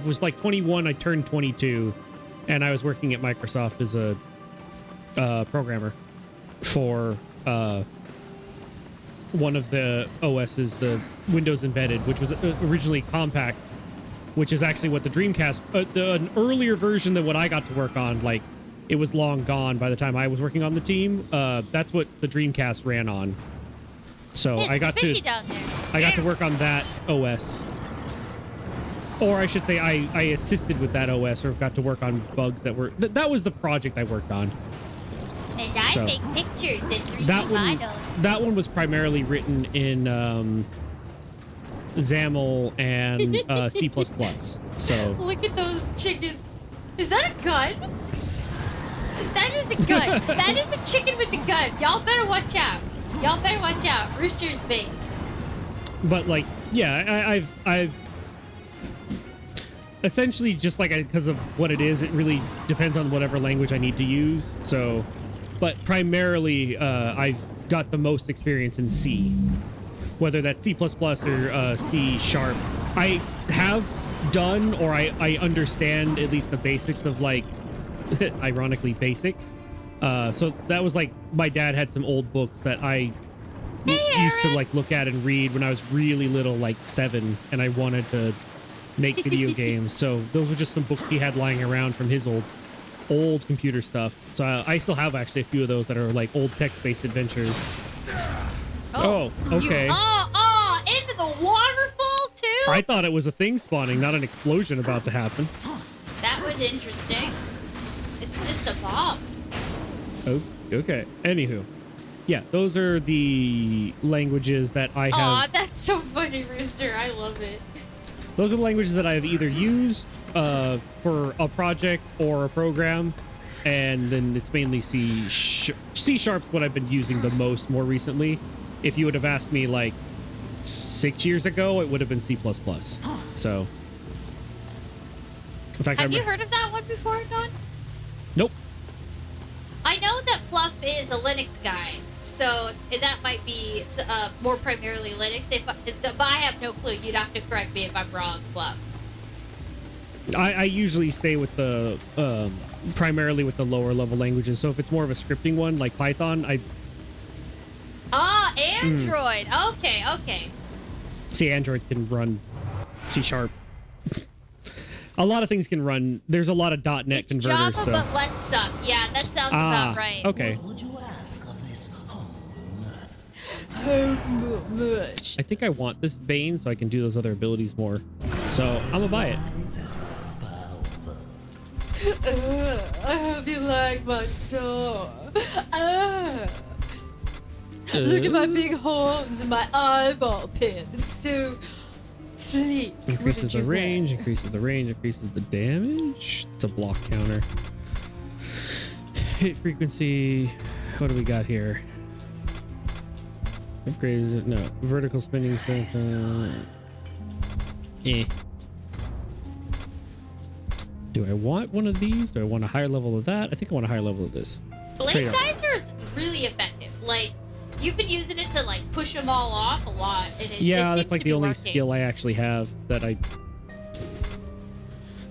was like 21. I turned 22, and I was working at Microsoft as a programmer for one of the OSs, the Windows Embedded, which was originally Compact, which is actually what the Dreamcast, an earlier version than what I got to work on. Like, it was long gone by the time I was working on the team. That's what the Dreamcast ran on. So It's I got fishy down there. I got to work on that OS. Or I should say I assisted with that OS, or got to work on bugs that were... that was the project I worked on. And I So, make pictures in 3D That one, models. that one was primarily written in XAML and C++. So Look at those chickens. Is that a gun? That is a gun. That is a chicken with a gun. Y'all better watch out. Y'all better watch out. Rooster's based. but like, yeah, I've essentially just like because of what it is, it really depends on whatever language I need to use. So, but primarily, I've got the most experience in C, whether that's C++ or C#. I have done, or I understand at least the basics of like, ironically basic. So that was like, my dad had some old books that I used to like look at and read when I was really little, like 7, and I wanted to make video games. So those were just some books he had lying around from his old computer stuff. So I still have actually a few of those that are like old text-based adventures. Oh, okay. Into the waterfall too? I thought it was a thing spawning, not an explosion about to happen. That was interesting. It's just a bomb. Oh, okay. Anywho. Yeah, those are the languages that I have. Aw, that's so funny, Rooster. I love it. Those are the languages that I have either used for a project or a program, and then it's mainly C#. C#'s what I've been using the most more recently. If you would have asked me like 6 years ago, it would have been C++. So, in fact, Have you heard of that one before, Don? Nope. I know that Fluff is a Linux guy, so that might be more primarily Linux. But I have no clue. You'd have to correct me if I'm wrong, Fluff. I usually stay with the primarily with the lower level languages. So if it's more of a scripting one like Python, Android. Okay. See, Android can run C#. A lot of things can run. There's a lot of .NET It's converters. Java, but less stuff. Yeah, that sounds about right. Okay. What would you ask of this Much. I think I want this Bane so I can do those other abilities more. So I'm gonna buy it. I hope you like my store. Look at my big horns and my eyeball pin. It's so fleek. Increases the range, increases the range, increases the damage. It's a block counter. Hit frequency. What do we got here? Upgrades it. No. Vertical spinning. Do I want one of these? Do I want a higher level of that? I think I want a higher level of this. Blade Geyser is really effective. Like, you've been using it to like push them all off a lot. And it Yeah, seems that's like to the be only working. skill I actually have that I...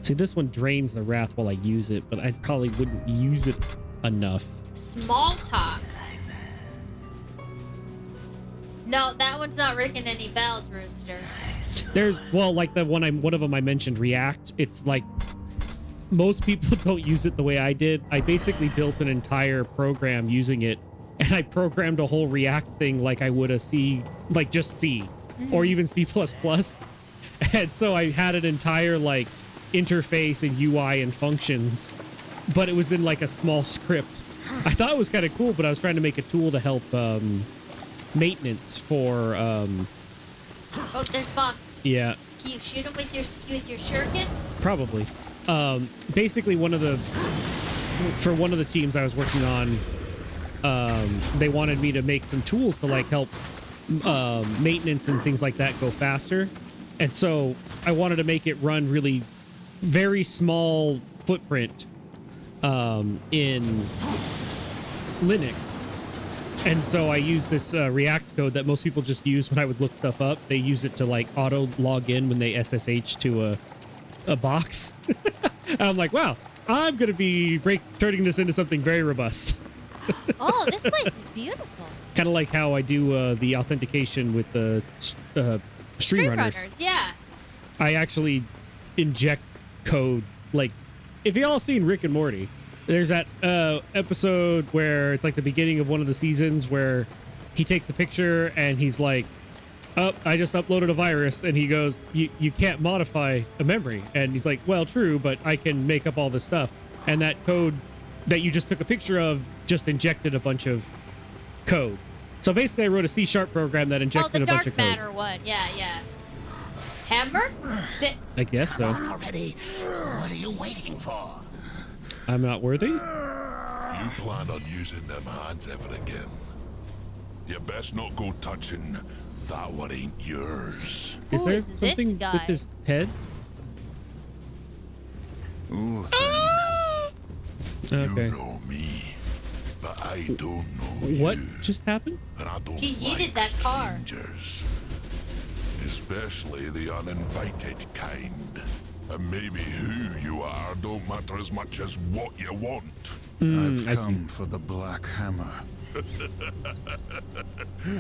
See, this one drains the wrath while I use it, but I probably wouldn't use it enough. Small talk. No, that one's not ringing any bells, Rooster. There's, well, like the one of them I mentioned, React. It's like most people don't use it the way I did. I basically built an entire program using it, and I programmed a whole React thing like I would a C, like just C, or even C++. And so I had an entire like interface and UI and functions, but it was in like a small script. I thought it was kind of cool, but I was trying to make a tool to help maintenance for Oh, there's bugs. yeah, Can you shoot them with your shuriken? probably. Basically one of the teams I was working on, they wanted me to make some tools to like help maintenance and things like that go faster. And so I wanted to make it run really very small footprint in Linux. And so I use this React code that most people just use when I would look stuff up. They use it to like auto log in when they SSH to a box. I'm like, wow, I'm going to be turning this into something very robust. Oh, this place is beautiful. Kind of like how I do the authentication with the stream runners. Yeah. I actually inject code. Like, if y'all seen Rick and Morty, there's that episode where it's like the beginning of one of the seasons where he takes the picture and he's like, oh, I just uploaded a virus. And he goes, you can't modify a memory. And he's like, well, true, but I can make up all this stuff. And that code that you just took a picture of just injected a bunch of code. So basically I wrote a C# program that injected a bunch of code. Oh, the dark matter one. Yeah. Hammer? I guess so. Already? What are you waiting for? I'm not worthy? You plan on using them hands ever again? You best not go touching that what ain't yours. Is Who there is this something guy? with his head? Ooh, Okay. You know me, but I don't know What you. just happened? And I don't He yeeted like that car. strangers, especially the uninvited kind. And maybe who you are don't matter as much as what you want. I've I come for the Black Hammer.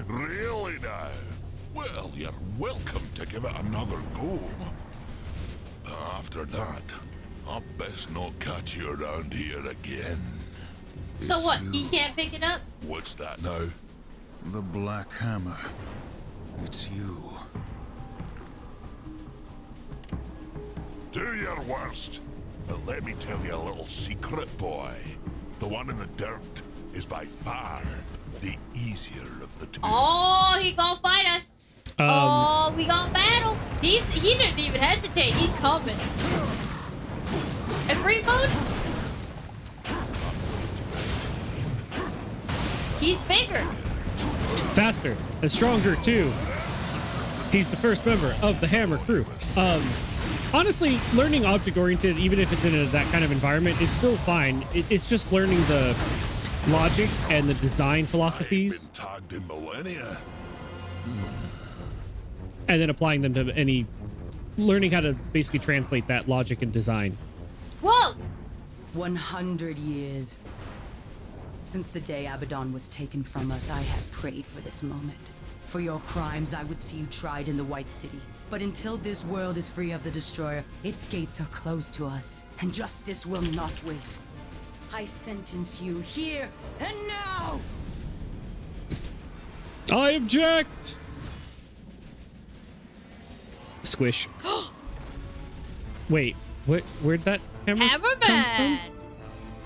Really now? Well, you're welcome to give it another go. After that, I best not catch you around here again. So It's what? you. He can't pick it up? What's that now? The Black Hammer. It's you. Do your worst. But let me tell you a little secret, boy. The one in the dirt is by far the easier of the two. Oh, he gonna fight us. Oh, we gonna battle. He didn't even hesitate. He's coming. And free mode? He's bigger. Faster and stronger too. He's the first member of the Hammer crew. Honestly, learning object-oriented, even if it's in that kind of environment, is still fine. It's just learning the logic and the design philosophies, Been tagged in millennia. and then applying them to learning how to basically translate that logic and design. Whoa. 100 years. Since the day Abaddon was taken from us, I have prayed for this moment. For your crimes, I would see you tried in the White City. But until this world is free of the Destroyer, its gates are closed to us, and justice will not wait. I sentence you here and now! I object! Squish. Wait, where'd that hammer come from? Hammerman.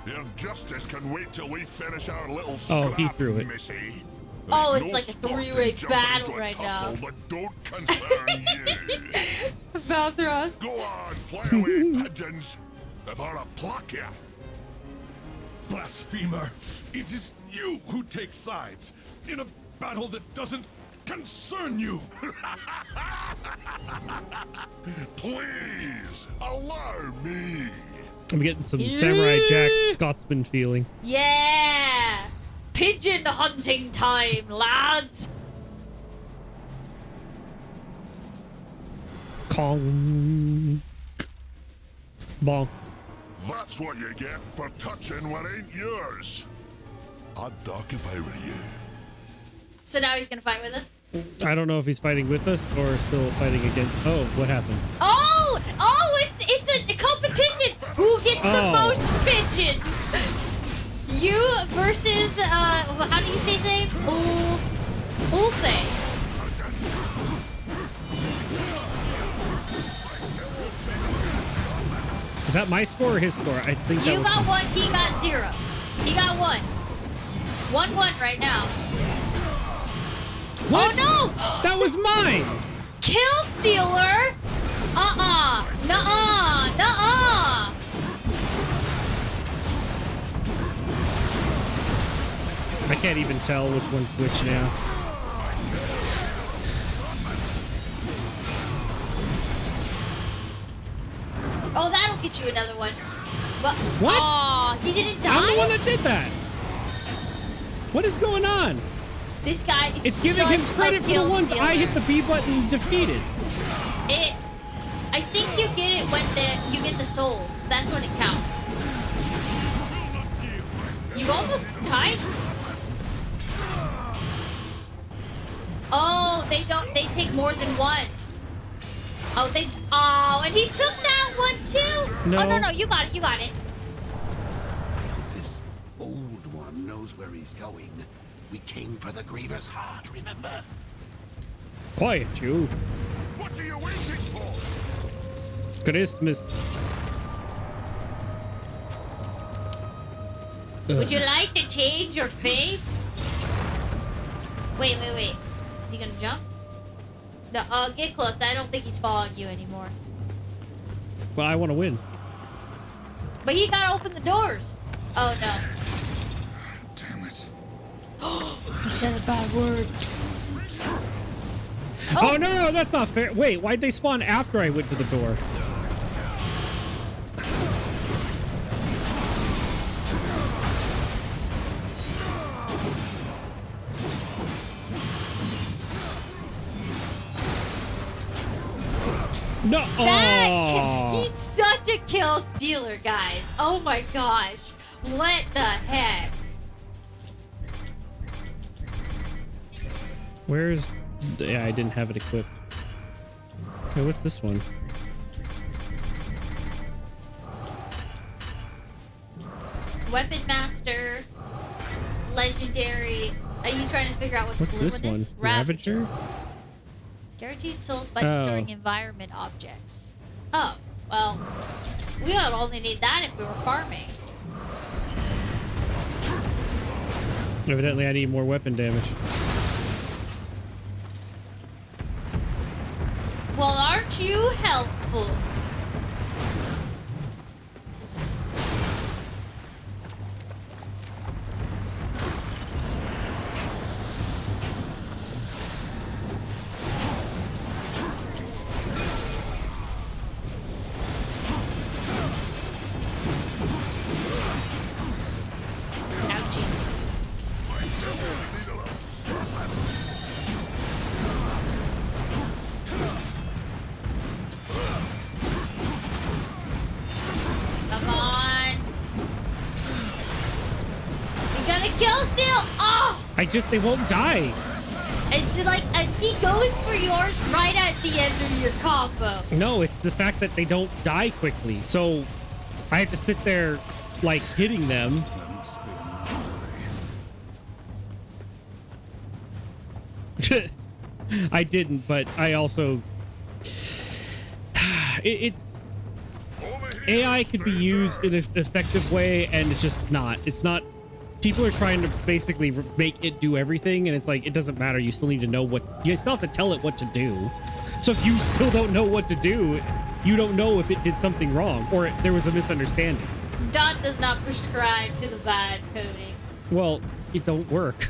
Your justice can wait till we finish our little Oh, scrap, he threw it. missy. Oh, Ain't it's no like a sport in three-way jumping battle into a right tussle now. But don't concern you. About thrust. Go on, fly away, pigeons. Before I pluck you. Blasphemer! It is you who take sides in a battle that doesn't concern you! Please, allow me. I'm getting some Samurai Jack Scotsman feeling. Yeah. Pigeon hunting time, lads. Kong. Bonk. That's what you get for touching what ain't yours. I'd duck if I were you. So now he's gonna fight with us? I don't know if he's fighting with us or still fighting against. Oh, what happened? Oh, it's a competition. Who gets the Oh. most pigeons? You versus how do you say his name? Ulse. Is that my score or his score? I think that You was got one. He got 0. He got 1. 1-1 right now. What? Oh no! That was mine. Kill stealer. Nuh-uh. I can't even tell which one's which now. get you another one. But, What? Aw, he didn't die? I'm the one that did that. What is going on? This guy is It's giving him such credit a for the kill ones I stealer. hit the B button and defeated. I think you get it when you get the souls. That's when it counts. You almost tied. Oh, they take more than one. Oh, and he took that one too. No. Oh, no, you got it, I hope this old one knows where he's going. We came for the Griever's heart, remember? Quiet, you. What are you waiting for? Christmas. Would you like to change your fate? Wait. Is he gonna jump? No, get close. I don't think he's following you anymore. Well, I want to win. But he gotta open the doors. Oh no. Damn it. He said a bad word. Oh, no, that's not fair. Wait, why'd they spawn after I went to the door? No. Oh. He's such a kill stealer, guys. Oh my gosh. What the heck? Where's... Yeah, I didn't have it equipped. Hey, what's this one? Weapon Master. Legendary. Are you trying to figure out what What's the blue this one one? is? Ravager? Guaranteed souls by Oh. destroying environment objects. Oh, well, we would only need that if we were farming. Evidently, I need more weapon damage. Well, aren't you helpful? Come on. You gotta kill still. Oh! They won't die. It's like, and he goes for yours right at the end of your combo. No, it's the fact that they don't die quickly. So I have to sit there, like, hitting them. There must be another way. I didn't, but I also... it's... AI could be used in an effective way, and it's just not. It's not... People are trying to basically make it do everything, and it's like, it doesn't matter. You still need to know what... You still have to tell it what to do. So if you still don't know what to do, you don't know if it did something wrong, or there was a misunderstanding. Dot does not prescribe to the bad coding. Well, it don't work.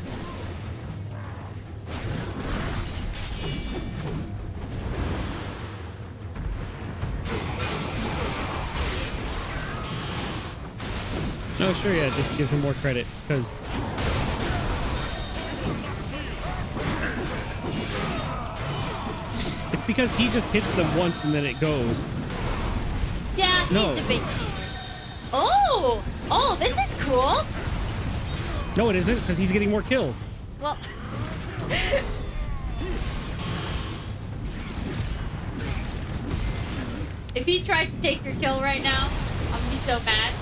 Oh, sure, yeah, just give him more credit, because... It's because he just hits them once and then it goes. Yeah, No. he's a bit cheater. Oh! Oh, this is cool! No, it isn't, because he's getting more kills. Well... if he tries to take your kill right now, I'm gonna be so mad.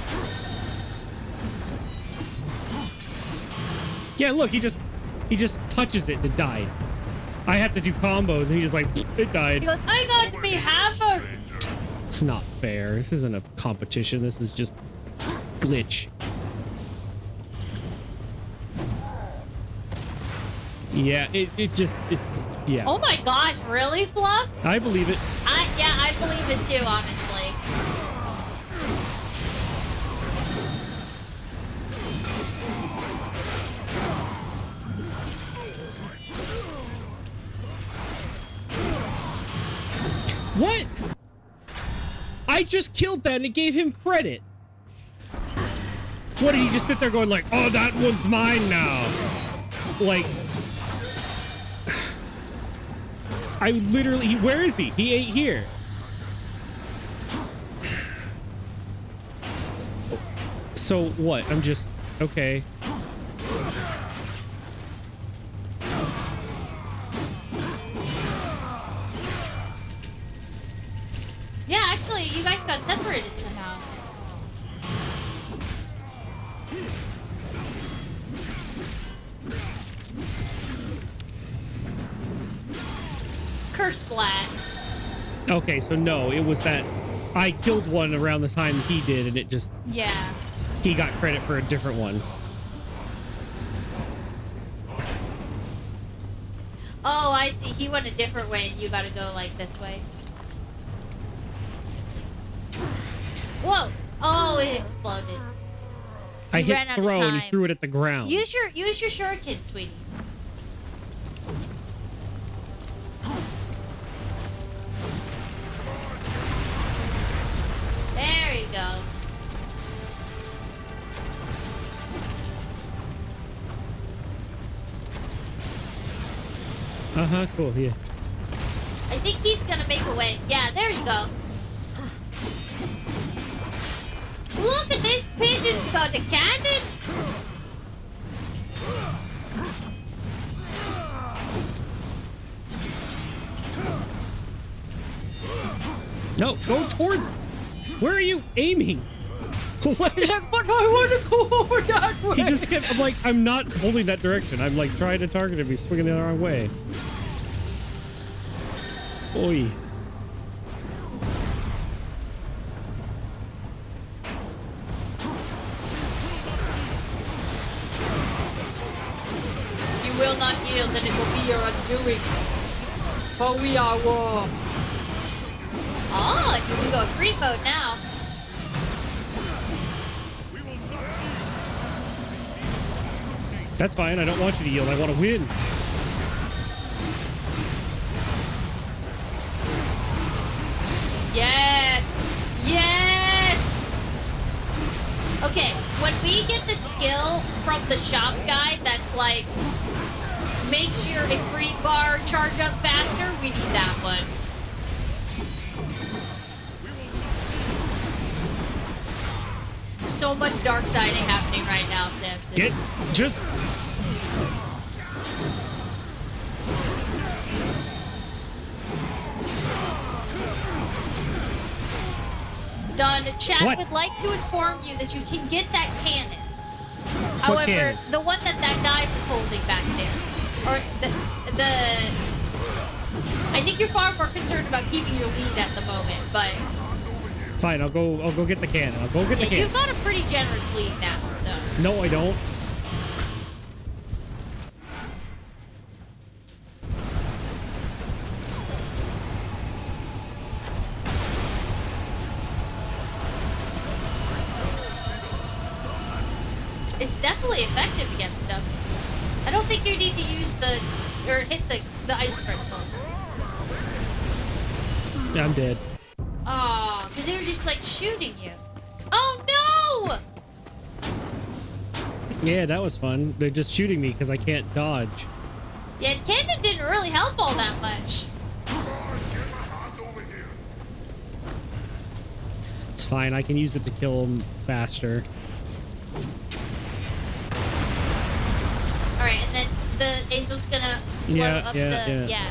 Yeah, look, he just touches it and it died. I have to do combos and he just like, it died. He goes, I got to be hammered! It's not fair. This isn't a competition. This is just glitch. Yeah, yeah. Oh my gosh, really, Fluff? I believe it. Yeah, I believe it too, honestly. What? I just killed that and it gave him credit. What did he just sit there going like, oh, that one's mine now? Like, I literally, where is he? He ain't here. So what? I'm just, okay. Yeah, actually, you guys got separated somehow. Curse splat. Okay, so no, it was that I killed one around the time he did, and it just, Yeah. he got credit for a different one. Oh, I see. He went a different way, and you gotta go like this way. Whoa! Oh, it exploded. I You hit ran out of throw and he time. threw it at the ground. Use your shuriken, sweetie. There you go. Uh-huh, cool, yeah. I think he's gonna make a way. Yeah, there you go. Look at this pigeon's got a cannon. No, go towards, where are you aiming? What? He's like, but I want to go over that way. He just kept, I'm like, I'm not holding that direction. I'm like trying to target him. He's swinging the wrong way. Oi. You will not yield, and it will be your undoing. For we are war. Oh, you can go free mode now. That's fine. I don't want you to yield. I want to win. Yes! Yes! Okay, when we get the skill from the shop guy that's like, makes your free bar charge up faster, we need that one. So much darksiding happening right now, Samson. Get, just... Done. Chat What? would like to inform you that you can get that cannon. What However, cannon? the one that guy was holding back there, or the, I think you're far more concerned about keeping your lead at the moment. But Fine, I'll go get the cannon. I'll go get the yeah, cannon. you've got a pretty generous lead now. So No, I don't. it's definitely effective against them. I don't think you need to use the or hit the ice crystals. I'm dead. Oh, because they were just like shooting you. Oh no! Yeah, that was fun. They're just shooting me because I can't dodge. Yeah, cannon didn't really help all that much. It's fine. I can use it to kill them faster. All right, and then the angel's gonna blow Yeah, up yeah, the yeah.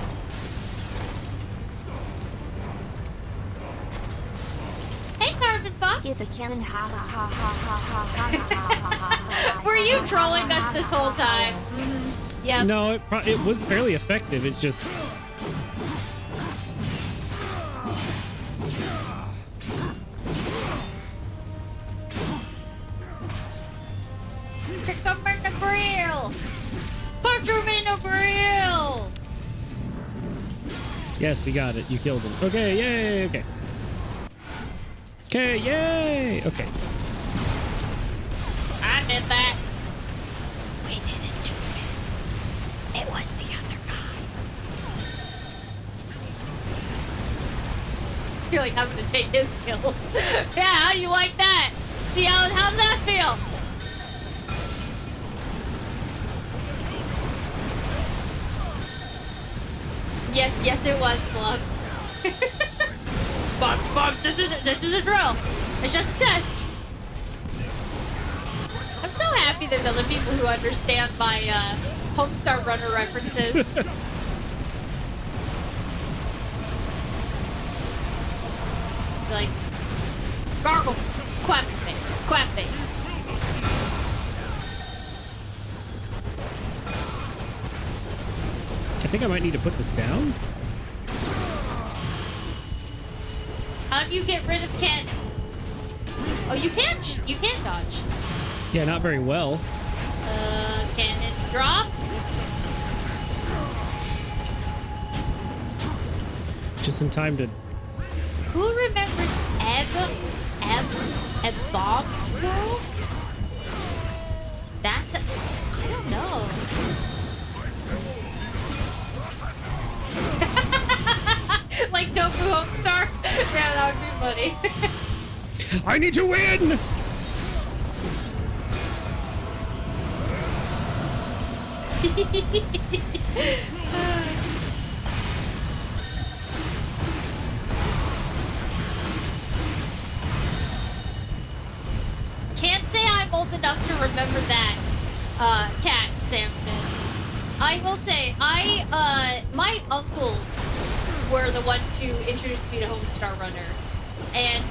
Hey, Carbon Fox. Get the cannon, ha ha ha ha ha ha ha ha. Were you trolling us this whole time? Yeah. No, it was fairly effective. It's just... Kick him in the grill. Punch him in the grill. Yes, we got it. You killed him. Okay, yay, okay. Okay, yay! Okay. I did that. We didn't do it. It was the other guy. You're like, I'm gonna take his kills. Yeah, how do you like that? See how does that feel? Yes, it was, Glove. Bump, this is a drill. It's just a test. I'm so happy there's other people who understand my Homestar Runner references. It's like gargle, quack face, quack face. I think I might need to put this down. How do you get rid of cannon? Oh, you can't dodge. Yeah, not very well. Cannon drop. Just in time to. Who remembers Eb Bob's world? That's I don't know. Like Tofu Homestar? Yeah, that would be funny. I need to win! Can't say I'm old enough to remember that, Cat Samson. I will say, my uncles were the ones who introduced me to Homestar Runner. And,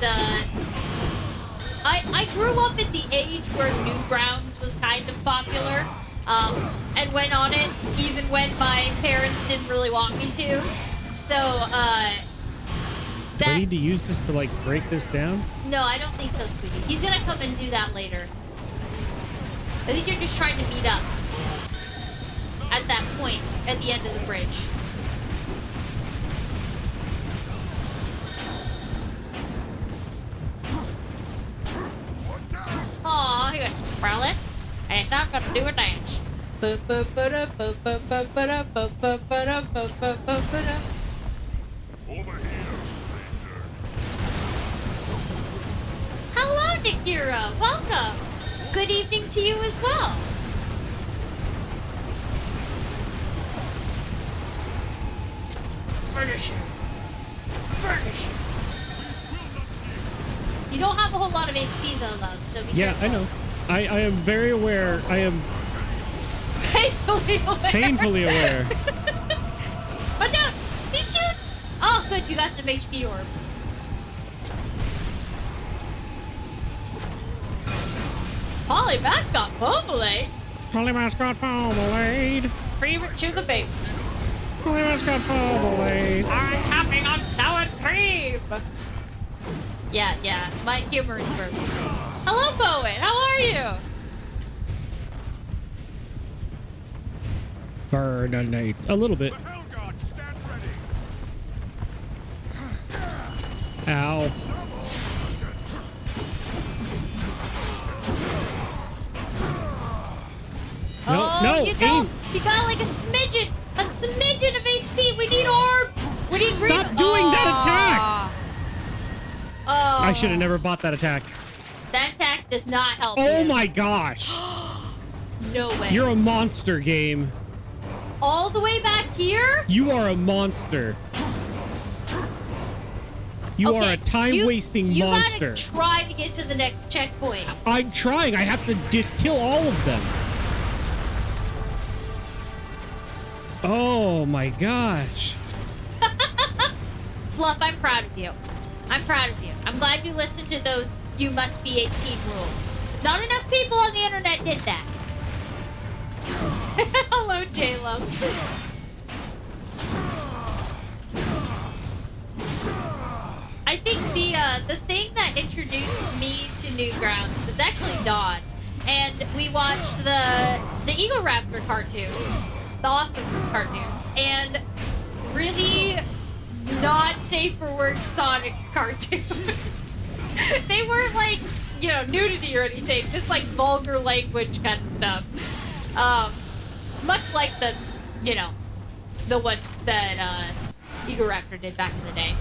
I grew up at the age where Newgrounds was kind of popular, and went on it even when my parents didn't really want me to. So, Do I need to use this to, like, break this down? No, I don't think so, Squeaky. He's gonna come and do that later. I think you're just trying to meet up at that point at the end of the bridge. Aw, you're gonna twirl it, and I'm gonna do a dance. Over here, stranger. Hello, Nikira. Welcome. Good evening to you as well. Furnish him. Furnish him. You don't have a whole lot of HP though, love, so be careful. I know. I am very aware. I am Painfully aware. painfully aware. Watch out! He shoots! Oh, good, you got some HP orbs. Polymath got Pomelade. Polymath got Pomelade. Favorite to the babes. Polymath got Pomelade. I'm hopping on sour cream. Yeah, my humor is broken. Hello, Bowen. How are you? Burn a little bit. The Hellgod, stand ready. Ow. Oh, no, you got like a smidgen of HP. We need orbs. We need green. Stop doing that attack. Oh. I should have never bought that attack. That attack does not help. Oh you. my gosh. No way. You're a monster, game. All the way back here? You are a monster. You are a time-wasting monster. You gotta try to get to the next checkpoint. I'm trying. I have to kill all of them. Oh my gosh. Fluff, I'm proud of you. I'm proud of you. I'm glad you listened to those you must be 18 rules. Not enough people on the internet did that. Hello, J-Lo. I think the thing that introduced me to Newgrounds was actually Dawn. And we watched the Eagle Raptor cartoons. The awesome cartoons. And really not safe for work Sonic cartoons. They weren't like, you know, nudity or anything, just like vulgar language kind of stuff. Much like the, you know, the ones that Eagle Raptor did back in the day.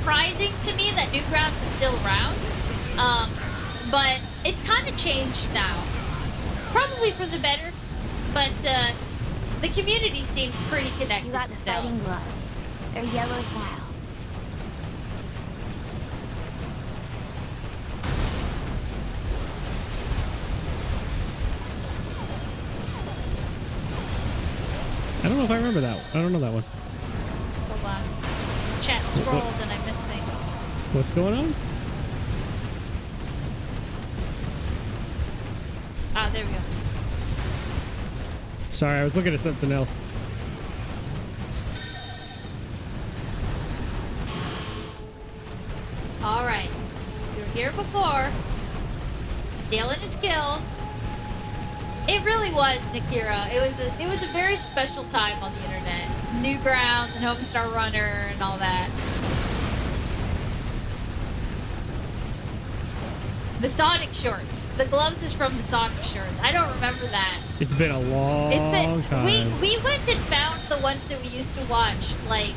surprising to me that Newgrounds is still around. But it's kind of changed now. Probably for the better, but the community seems pretty connected You got the still. fighting gloves. They're yellow as well. I don't know if I remember that. I don't know that one. Hold on. Chat scrolled and I missed things. What's going on? Ah, there we go. Sorry, I was looking at something else. All right. You were here before. Stealing his kills. It really was, Nakira. It was a very special time on the internet. Newgrounds and Homestar Runner and all that. The Sonic shorts. The gloves is from the Sonic shorts. I don't remember that. It's been a long time. We went and found the ones that we used to watch, like,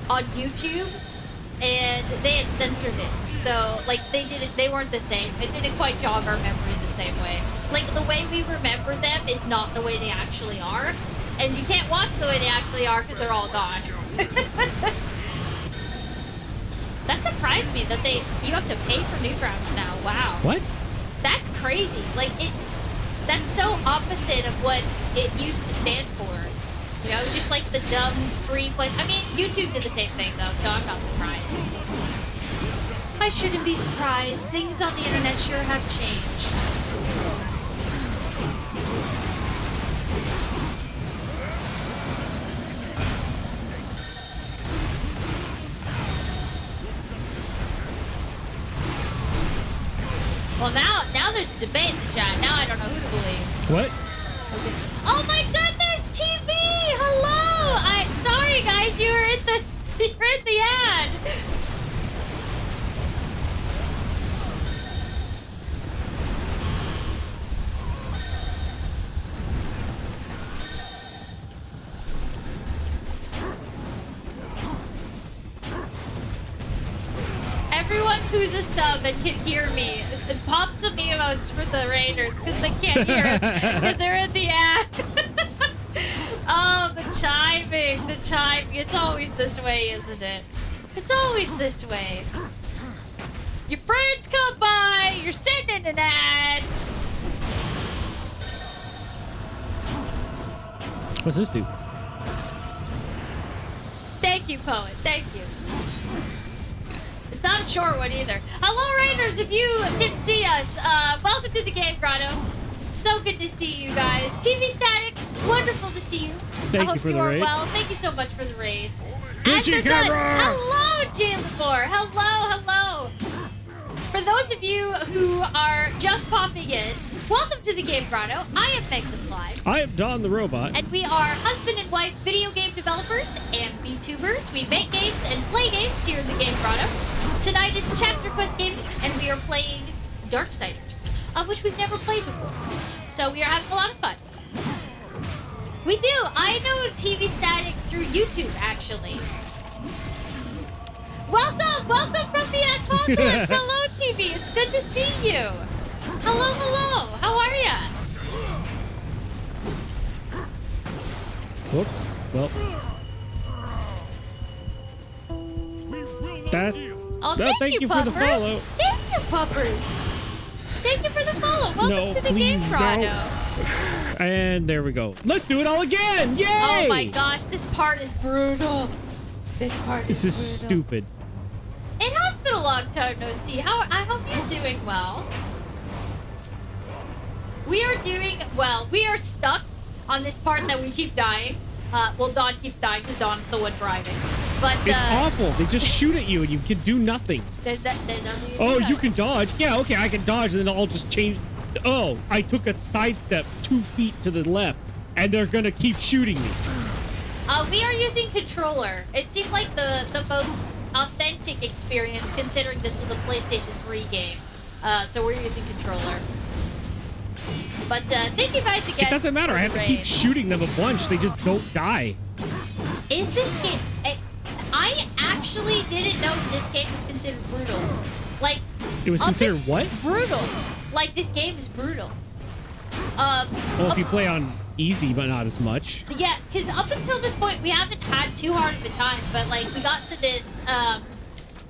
on YouTube, and they had censored it. So, like, they weren't the same. It didn't quite jog our memory the same way. Like, the way we remember them is not the way they actually are. And you can't watch the way they actually are because they're all gone. That surprised me that you have to pay for Newgrounds now. Wow. What? That's crazy. Like, that's so opposite of what it used to stand for. You know, just like the dumb free play. I mean, YouTube did the same thing though, so I'm not surprised. I shouldn't be surprised. Things on the internet sure have changed. Well, now there's a debate in the chat. Now I don't know who to believe. What? Oh my goodness, TV! Hello! Sorry guys, you were in the ad. Everyone who's a sub and can hear me, pop some emotes for the Raiders because they can't hear us because they're in the ad. Oh, the timing. It's always this way, isn't it? It's always this way. Your friends come by, you're sending an ad. What's this do? Thank you, Poet. Thank you. It's not a short one either. Hello, Raiders. If you didn't see us, welcome to the Game Grotto. So good to see you guys. TV Static, wonderful to see you. Thank I hope you for you the are raid. well. Thank you so much for the raid. Gucci After camera! Hello, Jalabor. Hello. For those of you who are just popping in, welcome to the Game Grotto. I am Meg the Slime. I am Don the Robot. And we are husband and wife video game developers and VTubers. We make games and play games here in the Game Grotto. Tonight is Chapter Quest Gaming, and we are playing Darksiders, which we've never played before. So we are having a lot of fun. We do. I know TV Static through YouTube, actually. Welcome from the apocalypse. Hello, TV. It's good to see you. Hello. How are ya? Whoops. Well. That's... Oh, No, thank you, for the puppers. follow. Thank you, puppers. Thank you for the follow. Welcome No, to the Game please, Grotto. no. And there we go. Let's do it all again. Yay! Oh my gosh, this part is brutal. This part is This is brutal. stupid. It has been a long time no see. I hope you're doing well. We are doing well. We are stuck on this part that we keep dying. Well, Dawn keeps dying because Dawn's the one driving. But It's awful. They just shoot at you and you can do nothing. there's nothing to Oh, do. you can dodge. Yeah, okay, I can dodge, and then I'll just change. Oh, I took a sidestep 2 feet to the left, and they're gonna keep shooting me. We are using controller. It seemed like the most authentic experience considering this was a PlayStation 3 game. So we're using controller. But thank you guys again. It doesn't matter. for I the have to keep raid. shooting them a bunch. They just don't die. Is this game... I actually didn't know this game was considered brutal. Like, It was up considered until- what? Brutal. Like, this game is brutal. Well, if you play on easy, but not as much. Yeah, because up until this point, we haven't had too hard of a time, but, like, we got to this,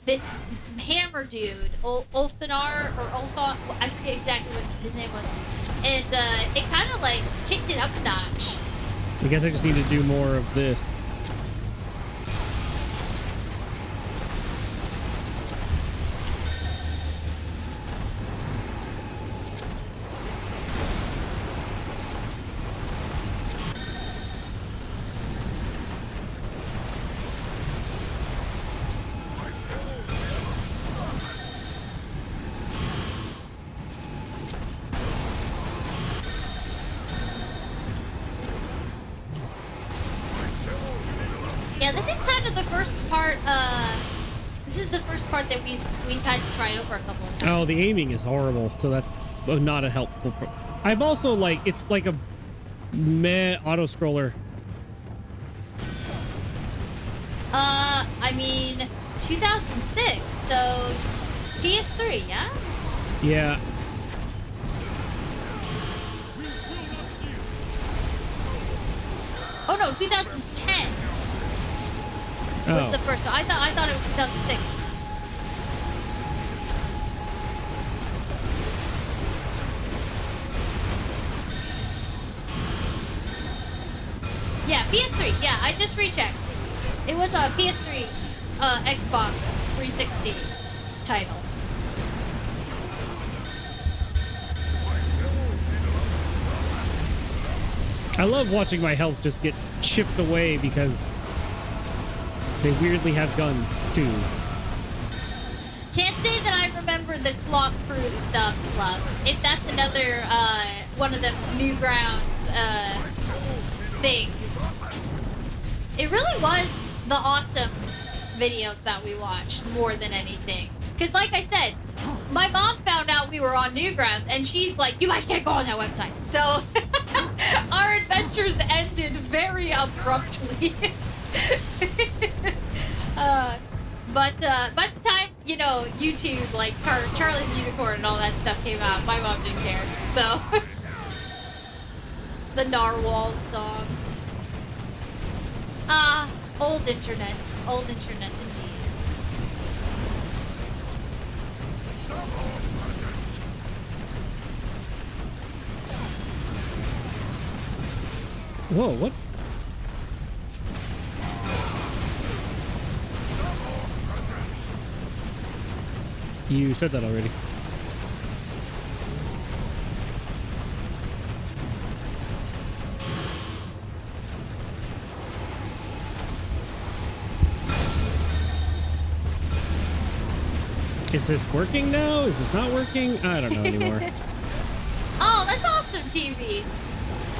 this hammer dude, Ulthanar, or Ulthon, I forget exactly what his name was, and, it kind of, like, kicked it up a notch. I guess I just need to do more of this. Yeah, this is kind of the first part, this is the first part that we've had to try over a couple of times. Oh, the aiming is horrible, so that's not a helpful. I'm also like, it's like a meh auto scroller. I mean, 2006, so PS3, yeah? Yeah. Oh no, 2010 was Oh. the first one. I thought it was 2006. Yeah, PS3. Yeah, I just rechecked. It was a PS3, Xbox 360 title. I love watching my health just get chipped away because they weirdly have guns too. Can't say that I remember the clock crew stuff, Love. If that's another, one of the Newgrounds, things. It really was the awesome videos that we watched more than anything. Because like I said, my mom found out we were on Newgrounds and she's like, you guys can't go on that website. So our adventures ended very abruptly. But by the time, you know, YouTube, like Charlie's Unicorn and all that stuff came out, my mom didn't care. So the Narwhal song. Old internet. Old internet indeed. Whoa, what? You said that already. Is this working now? Is this not working? I don't know anymore. Oh, that's awesome, TV.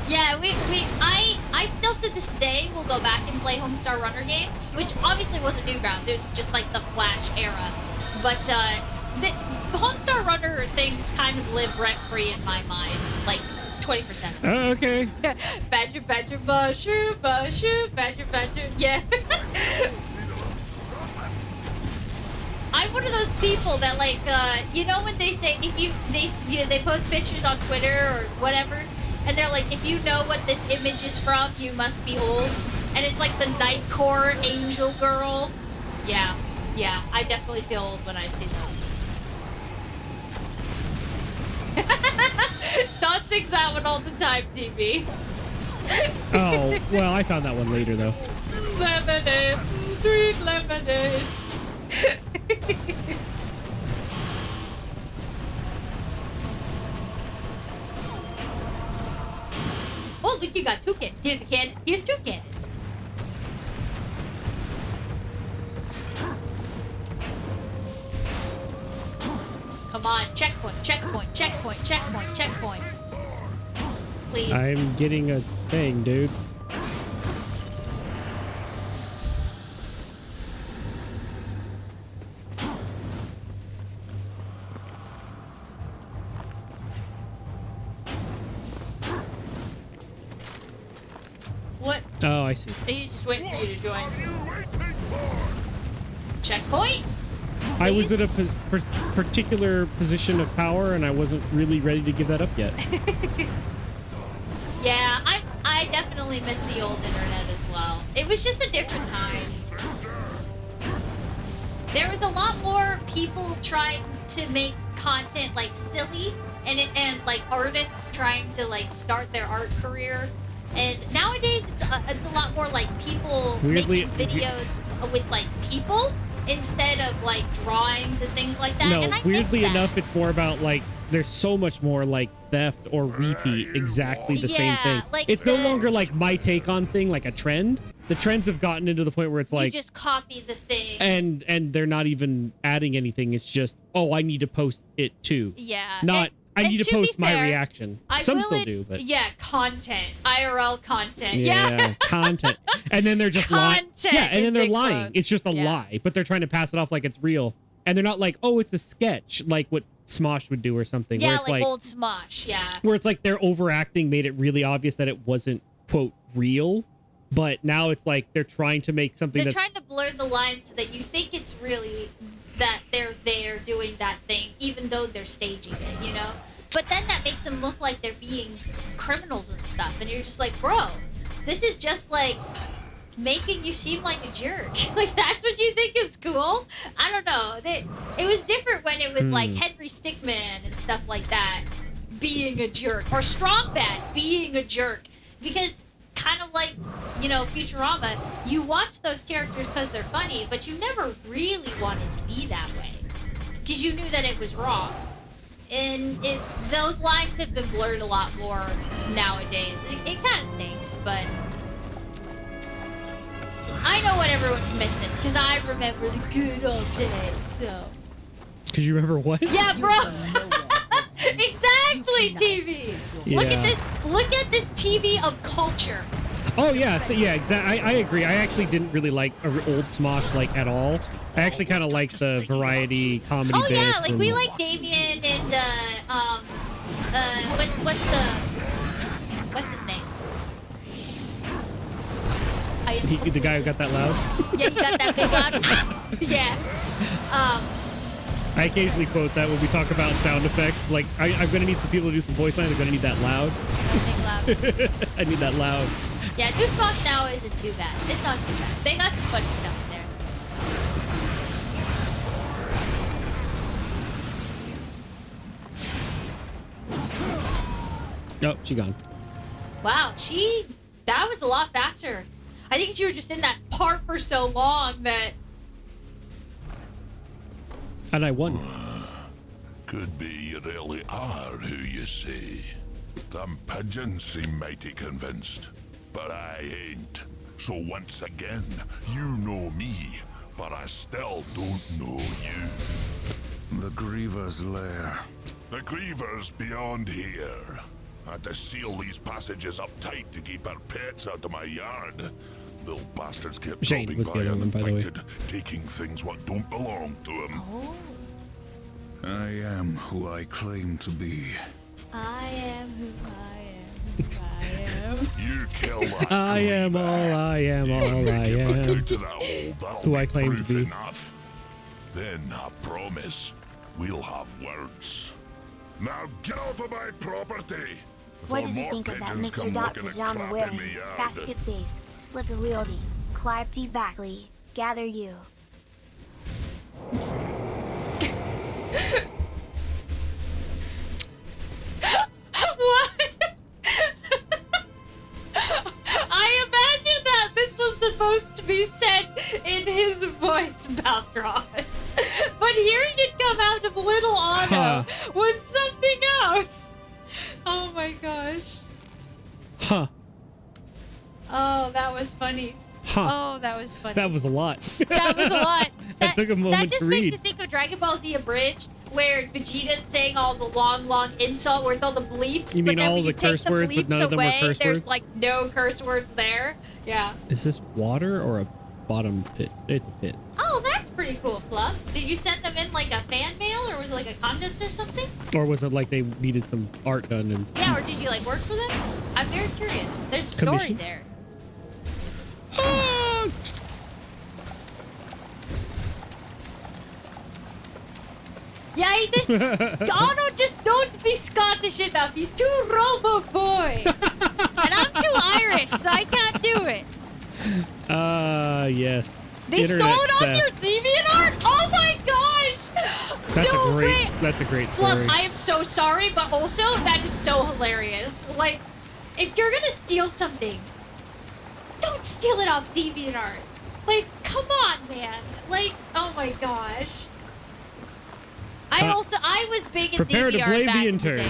Yeah, I still to this day will go back and play Homestar Runner games, which obviously wasn't Newgrounds. It was just like the Flash era. But the Homestar Runner things kind of live rent-free in my mind, like 20% of it. Oh, okay. Badger, badger, mushroom, mushroom, badger, badger, yeah. I'm one of those people that like, you know when they say they post pictures on Twitter or whatever, and they're like, if you know what this image is from, you must be old, and it's like the Nightcore Angel Girl. Yeah, I definitely feel old when I see those. Don thinks that one all the time, TV. Oh, well, I found that one later though. Lemonade, sweet lemonade. Oh, look, you got two cannons. Here's a cannon. Here's two cannons. Come on, checkpoint, checkpoint, checkpoint, checkpoint, checkpoint. Please. I'm getting a thing, dude. What? Oh, I see. He's just waiting for you to join. What are you waiting for? checkpoint. I was at a particular position of power, and I wasn't really ready to give that up yet. Yeah, I definitely miss the old internet as well. It was just a different time. There was a lot more people trying to make content like silly, and like artists trying to like start their art career. And nowadays it's a lot more like people Weirdly, making videos with like people instead of like drawings and things like that. No, and I weirdly miss that. enough, it's more about like there's so much more like theft or repeat exactly the same thing. like It's no longer like my take on thing, like a trend. The trends have gotten into the point where it's like you just copy the thing. and they're not even adding anything. It's just, oh, I need to post it too. Yeah. Not I need to post my fair, reaction. Some still do, but yeah, content, IRL content. yeah, content. And then they're just lying. Content Yeah, and then they're in big lying. quotes. It's just a Yeah. lie, but they're trying to pass it off like it's real. And they're not like, oh, it's a sketch, like what Smosh would do or something. Yeah, where it's like old Smosh. Yeah. where it's like they're overacting, made it really obvious that it wasn't quote real. But now it's like they're trying to make something They're that's trying to blur the lines so that you think it's really that they're there doing that thing, even though they're staging it, you know? But then that makes them look like they're being criminals and stuff. And you're just like, bro, this is just like making you seem like a jerk. Like, that's what you think is cool? I don't know. It was different when it was like Henry Stickmin and stuff like that being a jerk. Or Strong Bad being a jerk. Because kind of like, you know, Futurama, you watch those characters because they're funny, but you never really wanted to be that way. Because you knew that it was wrong. And those lines have been blurred a lot more nowadays. It kind of stinks, but I know what everyone's missing because I remember the good old days. So. because you remember what? Yeah, bro. Exactly, TV. Yeah. Look at this TV of culture. Oh yeah, so yeah, exactly. I agree. I actually didn't really like old Smosh like at all. I actually kind of like the variety comedy Oh bits. yeah, like and- we like Damien and what's his name? the guy who got that loud. Yeah, he got that big loud. Yeah. I occasionally quote that when we talk about sound effects. Like, I'm gonna need some people to do some voice lines. I'm gonna need that loud. Big loud. I need that loud. Yeah, New Smosh now isn't too bad. It's not too bad. They got some funny stuff there. Oh, she gone. Wow, that was a lot faster. I think you were just in that part for so long that... And I won. Could be you really are who you say. Them pigeons seem mighty convinced, but I ain't. So once again, you know me, but I still don't know you. The Griever's lair. The Griever's beyond here. Had to seal these passages up tight to keep our pets out of my yard. Little bastards kept Shane dropping was by the other one, by the way. uninvited, taking things what don't belong to them. Oh, I am who I claim to be. I am who I am. Who I am. You kill that I am all I am, all I Get back am. out to that hole, that'll Who be I claim to proof be. enough. Then I promise we'll have words. Now get off of my property. What before did you more think of that pigeons Mr. come Dot looking at pajama crap in wearing? me yard. Basket face, slipper wieldy, Clive D. Backley, gather you. What? I imagine that this was supposed to be said in his voice, Balthros. But hearing it come out of Little Anna was something else. Oh my gosh. Huh. Oh, that was funny. Huh. Oh, that was funny. That was a lot. That was a lot. That took a moment That just to makes read. you think of Dragon Ball Z Abridged, where Vegeta's saying all the long insult where it's all the bleeps. You mean but then all when the you take curse the words, but bleeps none of them were away, curse there's words? like no curse words there. Yeah. Is this water or a bottom pit? It's a pit. Oh, that's pretty cool, Fluff. Did you send them in like a fan mail, or was it like a contest or something? Or was it like they needed some art done and Yeah, or did you like work for them? I'm very curious. There's a story Commission? there. Yeah, he just Otto just don't be Scottish enough. He's too Robo boy, and I'm too Irish, so I can't do it. Yes. They Internet stole it on theft. your DeviantArt? Oh my gosh! That's a great story. Fluff, I am so sorry, but also that is so hilarious. Like, if you're gonna steal something, don't steal it off DeviantArt. Like, come on, man. Like, oh my gosh. I was big in Prepare to DeviantArt blame back the in the intern. day,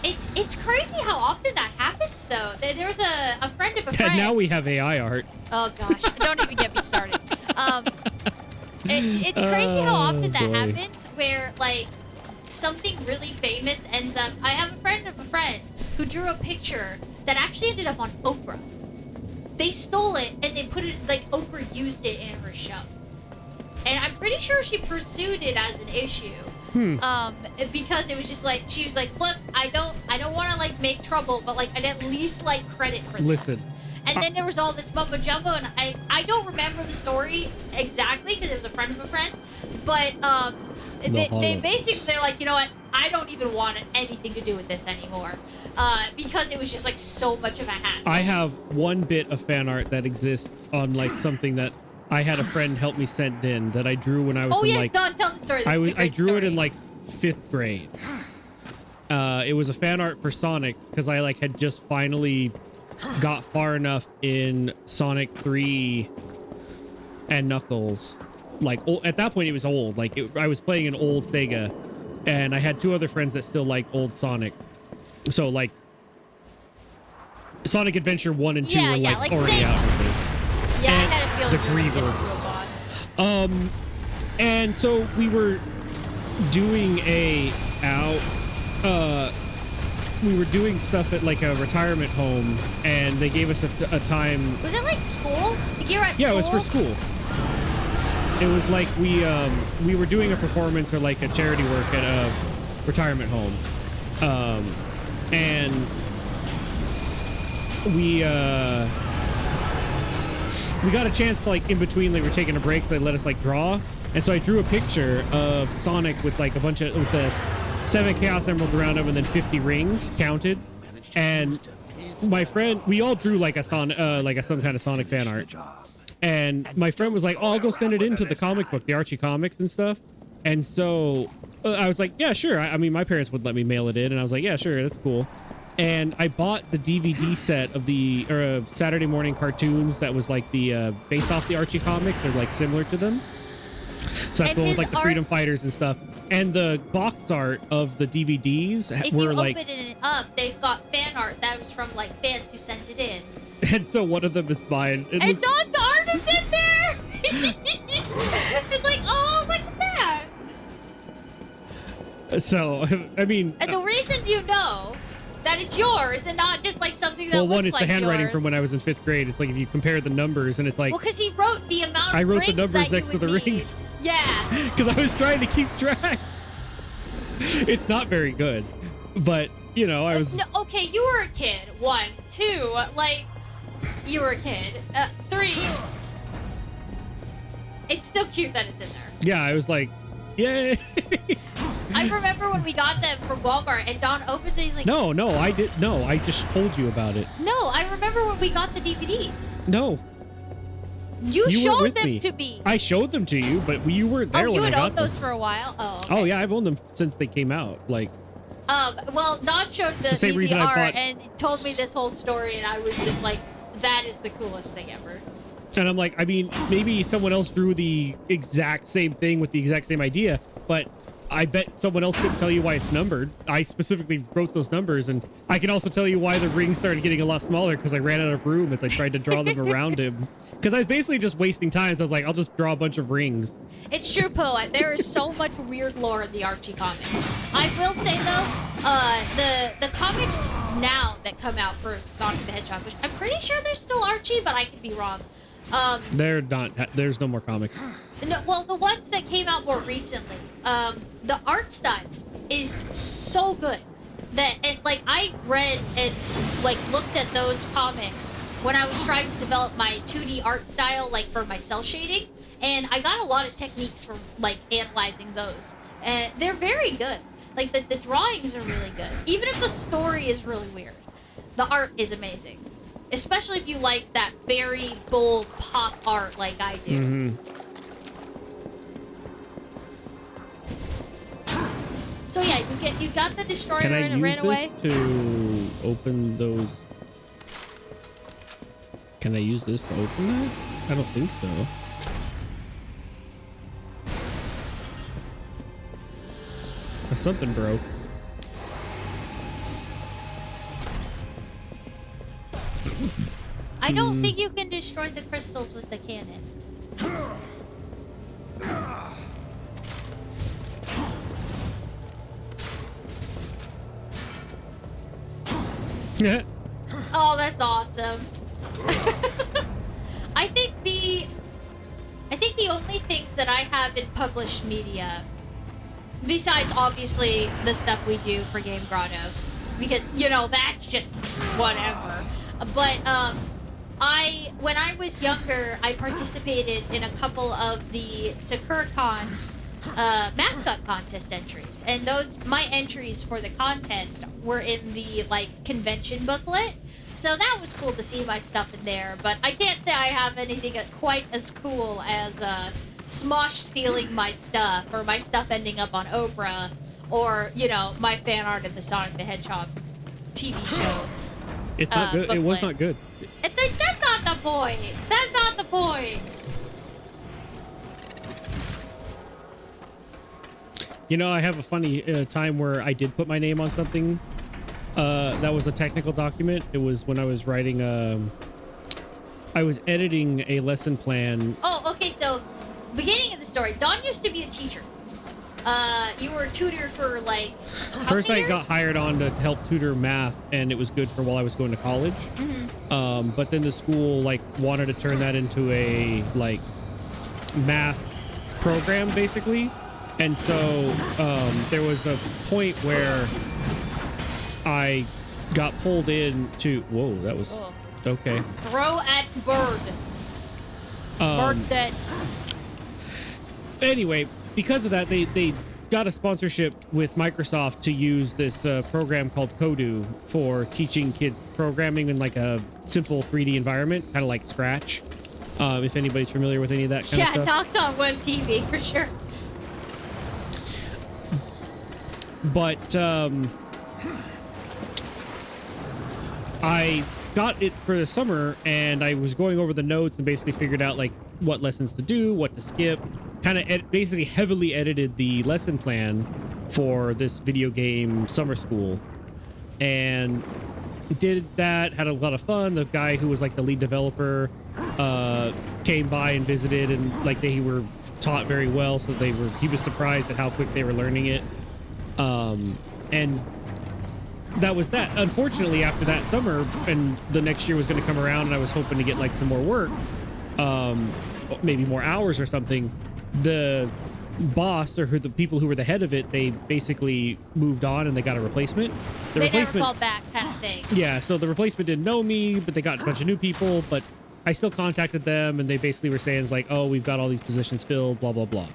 too. It's crazy how often that happens, though. There's a friend of a friend. And now we have AI art. Oh gosh, don't even get me started. It's crazy how often that boy. happens, where like something really famous ends up. I have a friend of a friend who drew a picture that actually ended up on Oprah. They stole it and they put it like Oprah used it in her show, and I'm pretty sure she pursued it as an issue. Because it was just like she was like, look, I don't want to like make trouble, but like I'd at least like credit for this. Listen. And then there was all this mumbo jumbo, and I don't remember the story exactly because it was a friend of a friend, but they basically they're like, you know what, I don't even want anything to do with this anymore, because it was just like so much of a hassle. I have one bit of fan art that exists on like something that I had a friend help me send in that I drew when I was in like Don, tell the story. This is a I great drew it story. in like 5th grade. It was a fan art for Sonic because I like had just finally got far enough in Sonic 3 and Knuckles. Like at that point it was old. Like I was playing an old Sega, and I had 2 other friends that still like old Sonic. So like Sonic Adventure 1 and 2 were like already same. out with it. Yeah, I and had a feeling the you were gonna Griever. get into a boss. And so we were doing we were doing stuff at like a retirement home, and they gave us a time. Was it like school? Like you were at Yeah, school? it was for school. It was like we were doing a performance or like a charity work at a retirement home, and we got a chance to like in between, like we're taking a break, so they let us like draw, and so I drew a picture of Sonic with like a bunch of with the 7 Chaos Emeralds around him and then 50 rings counted, and my friend, we all drew like a some kind of Sonic fan art, and my friend was like, oh, I'll go send it into the comic book, the Archie comics and stuff, and so I was like, yeah, sure. I mean, my parents would let me mail it in, and I was like, yeah, sure, that's cool. And I bought the DVD set of the Saturday morning cartoons that was like the based off the Archie comics or like similar to them. So that's the one with like the Freedom Fighters and stuff. And the box art of the DVDs if were you like. open it up, they've got fan art that was from like fans who sent it in. And so one of them is mine. It And looks, Don's art is in there. It's like, oh, look at that. so I mean. And the reason you know that it's yours and not just like something that Well, looks one, it's like the handwriting yours. from when I was in 5th grade. It's like if you compare the numbers, and it's like. Well, because he wrote the amount of I wrote the rings numbers that next you to the would need. rings. Yeah. Because I was trying to keep track. It's not very good, but you know, I was. No, okay, you were a kid. 1, 2, like you were a kid. 3. It's still cute that it's in there. Yeah, I was like, yay. I remember when we got them from Walmart and Don opens it, he's like, No, I just told you about it. No, I remember when we got the DVDs. No. You weren't showed with them me. to me. I showed them to you, but you weren't there Oh, when you I had got owned them. those for a while? Oh, okay. Oh yeah, I've owned them since they came out. Like, well, Don showed the the same reason I DVR bought- and told me this whole story, and I was just like, that is the coolest thing ever. and I'm like, I mean, maybe someone else drew the exact same thing with the exact same idea, but I bet someone else couldn't tell you why it's numbered. I specifically wrote those numbers, and I can also tell you why the rings started getting a lot smaller because I ran out of room as I tried to draw them around him. Because I was basically just wasting time, so I was like, I'll just draw a bunch of rings. It's true, Poe. There is so much weird lore in the Archie comics. I will say, though, the comics now that come out for Sonic the Hedgehog, which I'm pretty sure they're still Archie, but I could be wrong. They're not. There's no more comics. No, well, the ones that came out more recently, the art style is so good that, and like, I read and like looked at those comics when I was trying to develop my 2D art style, like for my cell shading, And I got a lot of techniques from, like, analyzing those. And they're very good. Like, the drawings are really good. Even if the story is really weird, the art is amazing. Especially if you like that very bold pop art like I do. Mm-hmm. So yeah, you got the destroyer Can I and it use ran away. this to open those? Can I use this to open that? I don't think so. Something broke. I don't think you can destroy the crystals with the cannon. Yeah. Oh, that's awesome. I think the only things that I have in published media, besides obviously the stuff we do for Game Grotto, because you know that's just whatever. But when I was younger, I participated in a couple of the SakuraCon mascot contest entries, and my entries for the contest were in the like convention booklet. So that was cool to see my stuff in there, but I can't say I have anything quite as cool as Smosh stealing my stuff, or my stuff ending up on Oprah, or, you know, my fan art of the Sonic the Hedgehog TV show. It's not good. It was not good. That's not the point. That's not the point. You know, I have a funny time where I did put my name on something that was a technical document. It was when I was writing, I was editing a lesson plan. Oh, okay, so, beginning of the story, Dawn used to be a teacher. You were a tutor for, like, how First many I years? got hired on to help tutor math, and it was good for while I was going to college. Mm-hmm. But then the school, like, wanted to turn that into a, like, math program, basically. And so there was a point where I got pulled in to... Whoa, that was... Oh. Okay. Throw at bird. Bird dead. Anyway, because of that, they got a sponsorship with Microsoft to use this program called Kodu for teaching kids programming in like a simple 3D environment, kind of like Scratch. If anybody's familiar with any of that kind of Yeah, stuff. knocks on one TV for sure. But I got it for the summer, and I was going over the notes and basically figured out like what lessons to do, what to skip. Kind of basically heavily edited the lesson plan for this video game summer school, and did that. Had a lot of fun. The guy who was like the lead developer came by and visited, and like they were taught very well, so he was surprised at how quick they were learning it. And that was that. Unfortunately, after that summer, and the next year was going to come around, and I was hoping to get like some more work, maybe more hours or something. The boss, or the people who were the head of it, they basically moved on and they got a replacement. They never called back, kind of thing. Yeah, so the replacement didn't know me, but they got a bunch of new people, but I still contacted them, and they basically were saying like, oh, we've got all these positions filled, blah, blah, blah.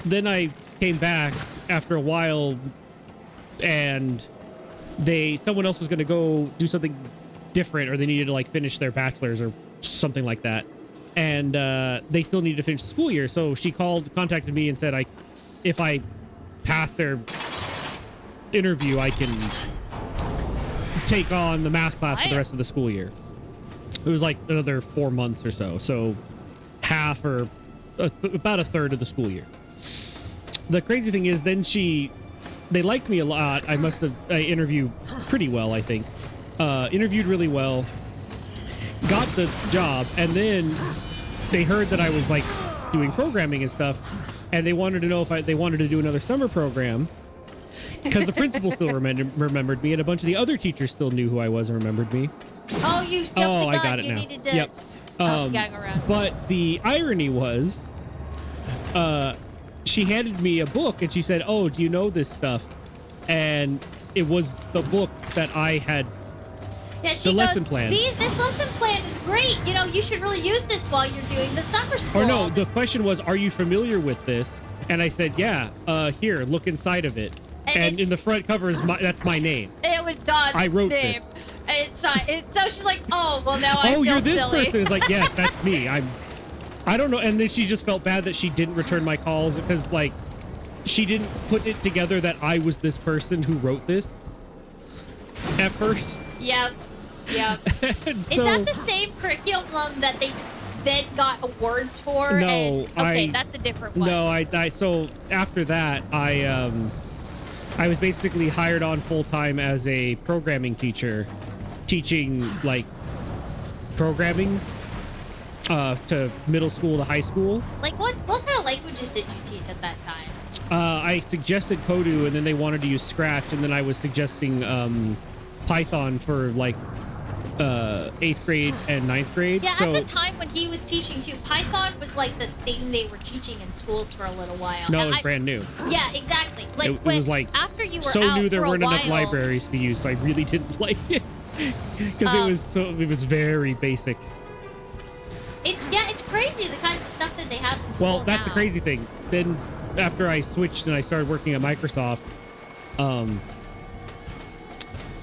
Then I came back after a while, and someone else was going to go do something different, or they needed to like finish their bachelor's or something like that, and they still needed to finish the school year. So she contacted me and said if I pass their interview, I can take on the math class for the rest of the school year. It was like another 4 months or so half, or about a third of the school year. The crazy thing is, then they liked me a lot. I interviewed pretty well, I think. Interviewed really well. Got the job, and then they heard that I was like doing programming and stuff, and they wanted to know if they wanted to do another summer program, because the principal still remembered me, and a bunch of the other teachers still knew who I was and remembered me. Oh, you jumped the gun. I got it you now. Needed to... Yep. Oh, you gotta go around. But the irony was, she handed me a book, and she said, oh, do you know this stuff? And it was the book that I had Yeah, she The goes, lesson plan. This lesson plan is great. You know, you should really use this while you're doing the summer school. Or no, the question was, are you familiar with this? And I said, yeah. Here, look inside of it. And in the front cover is that's my name. It was Dawn's I wrote name. this. So she's like, oh, well, now I Oh, feel you're this silly. person. It's like, yes, that's me. I don't know. And then she just felt bad that she didn't return my calls because, like, she didn't put it together that I was this person who wrote this at first. Yep. Is that the same curriculum that they then got awards for? No, that's a different one. No, so after that, I was basically hired on full time as a programming teacher, teaching like programming to middle school to high school. Like what kind of languages did you teach at that time? I suggested Kodu, and then they wanted to use Scratch, and then I was suggesting Python for like 8th grade and 9th grade. Yeah, so, at the time when he was teaching too, Python was like the thing they were teaching in schools for a little while. No, Now, it was brand new. Yeah, exactly. Like It was like after you were so out new there for a weren't enough while- libraries to use, so I really didn't like it because it was very basic. It's crazy the kind of stuff that they have in school. Well, that's the now. crazy thing. Then after I switched and I started working at Microsoft,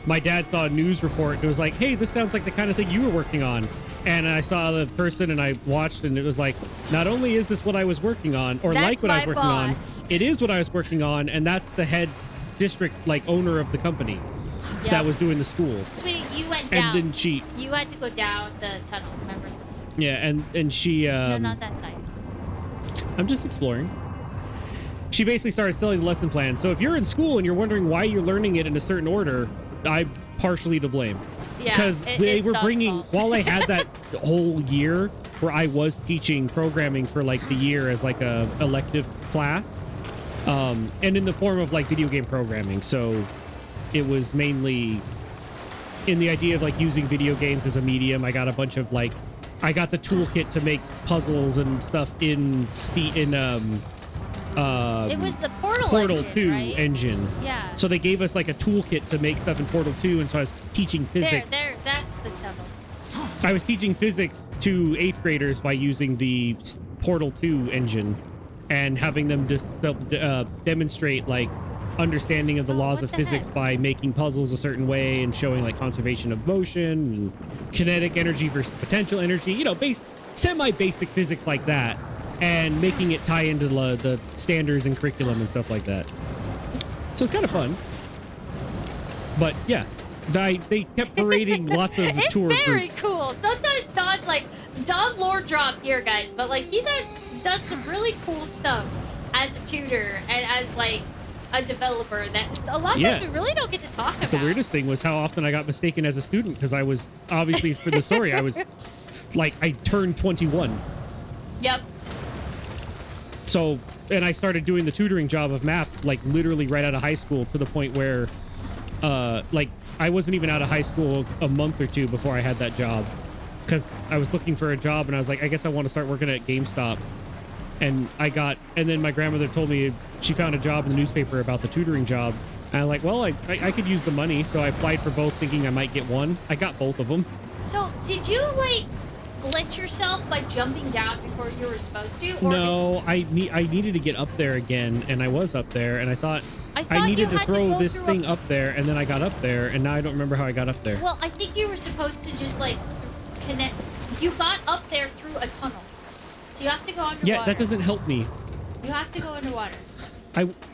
my dad saw a news report and it was like, hey, this sounds like the kind of thing you were working on. And I saw the person and I watched and it was like, not only is this what I was working on or That's like what I was my working boss. on, it is what I was working on. And that's the head district, like owner of the company that was doing the school. Sweetie, you went down. And then she, You had to go down the tunnel, remember? yeah, and she, No, not that side. I'm just exploring. She basically started selling the lesson plan. So if you're in school and you're wondering why you're learning it in a certain order, I'm partially to blame. Yeah, Because they it's were Dawn's bringing, fault. while I had that whole year where I was teaching programming for like the year as like a elective class, and in the form of like video game programming. So it was mainly in the idea of like using video games as a medium. I got a bunch of like, I got the toolkit to make puzzles and stuff in It was the Portal engine, 2 right? engine. Yeah. So they gave us like a toolkit to make stuff in Portal 2, and so I was teaching physics. There, that's the tunnel. I was teaching physics to 8th graders by using the Portal 2 engine and having them just demonstrate like understanding of the laws what of the physics heck? by making puzzles a certain way and showing like conservation of motion and kinetic energy versus potential energy, you know, semi-basic physics like that, and making it tie into the standards and curriculum and stuff like that. So it's kind of fun. But yeah, they kept parading lots of It's tour very groups. cool. Sometimes Don's like, Don lore drop here, guys, but like he's done some really cool stuff as a tutor and as like a developer that a lot of times we really don't get to talk about. The weirdest thing was how often I got mistaken as a student, because I was obviously, for the story, I was like, I turned 21. Yep. So, and I started doing the tutoring job of math like literally right out of high school, to the point where like I wasn't even out of high school a month or two before I had that job, because I was looking for a job and I was like, I guess I want to start working at GameStop. And then my grandmother told me she found a job in the newspaper about the tutoring job. And I'm like, well, I could use the money. So I applied for both, thinking I might get one. I got both of them. So did you like glitch yourself by jumping down before you were supposed to? Or No, I needed to get up there again, and I was up there, and I thought I I needed you to had throw go this through thing up there, and then I got up there, and now I don't remember how I got up there. Well, I think you were supposed to just like connect. You got up there through a tunnel, so you have to go underwater. Yeah, that doesn't help me. You have to go underwater.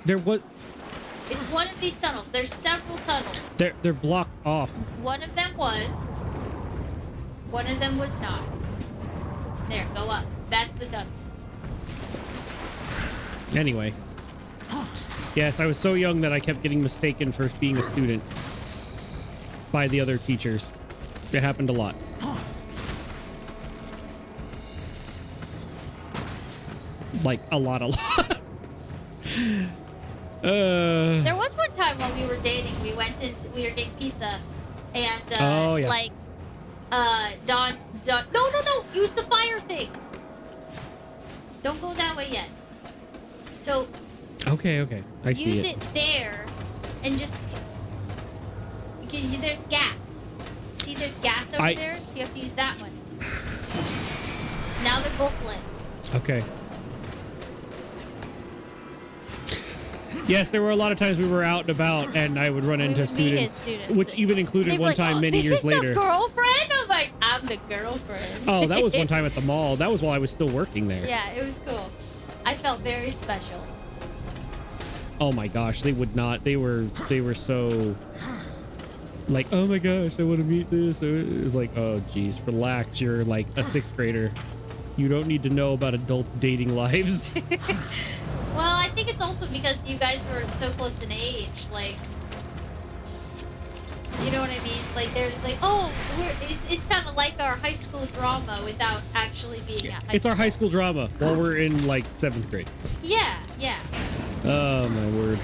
There was It's one of these tunnels. There's several tunnels. they're blocked off. One of them was. One of them was not. There, go up. That's the tunnel. Anyway. Yes, I was so young that I kept getting mistaken for being a student by the other teachers. It happened a lot. Like a lot. There was one time when we were dating. We were getting pizza, and Oh, yeah. like, Don. No, use the fire thing. Don't go that way yet. So Okay. I see use it. it there, and just there's gas. See there's gas over there? You have to use that one. Now they're both lit. Okay. Yes, there were a lot of times we were out and about, and I would run into students, which even included one time many years later. This is the girlfriend? I'm like, I'm the girlfriend. Oh, that was one time at the mall. That was while I was still working there. Yeah, it was cool. I felt very special. Oh my gosh, they would not. They were so like, oh my gosh, I want to meet this. It was like, oh geez, relax. You're like a 6th grader. You don't need to know about adults' dating lives. Well, I think it's also because you guys were so close in age, like, you know what I mean? Like, they're just like, oh, it's kind of like our high school drama without actually being at high school. It's our high school drama while we're in like 7th grade. Yeah, yeah. Oh my word.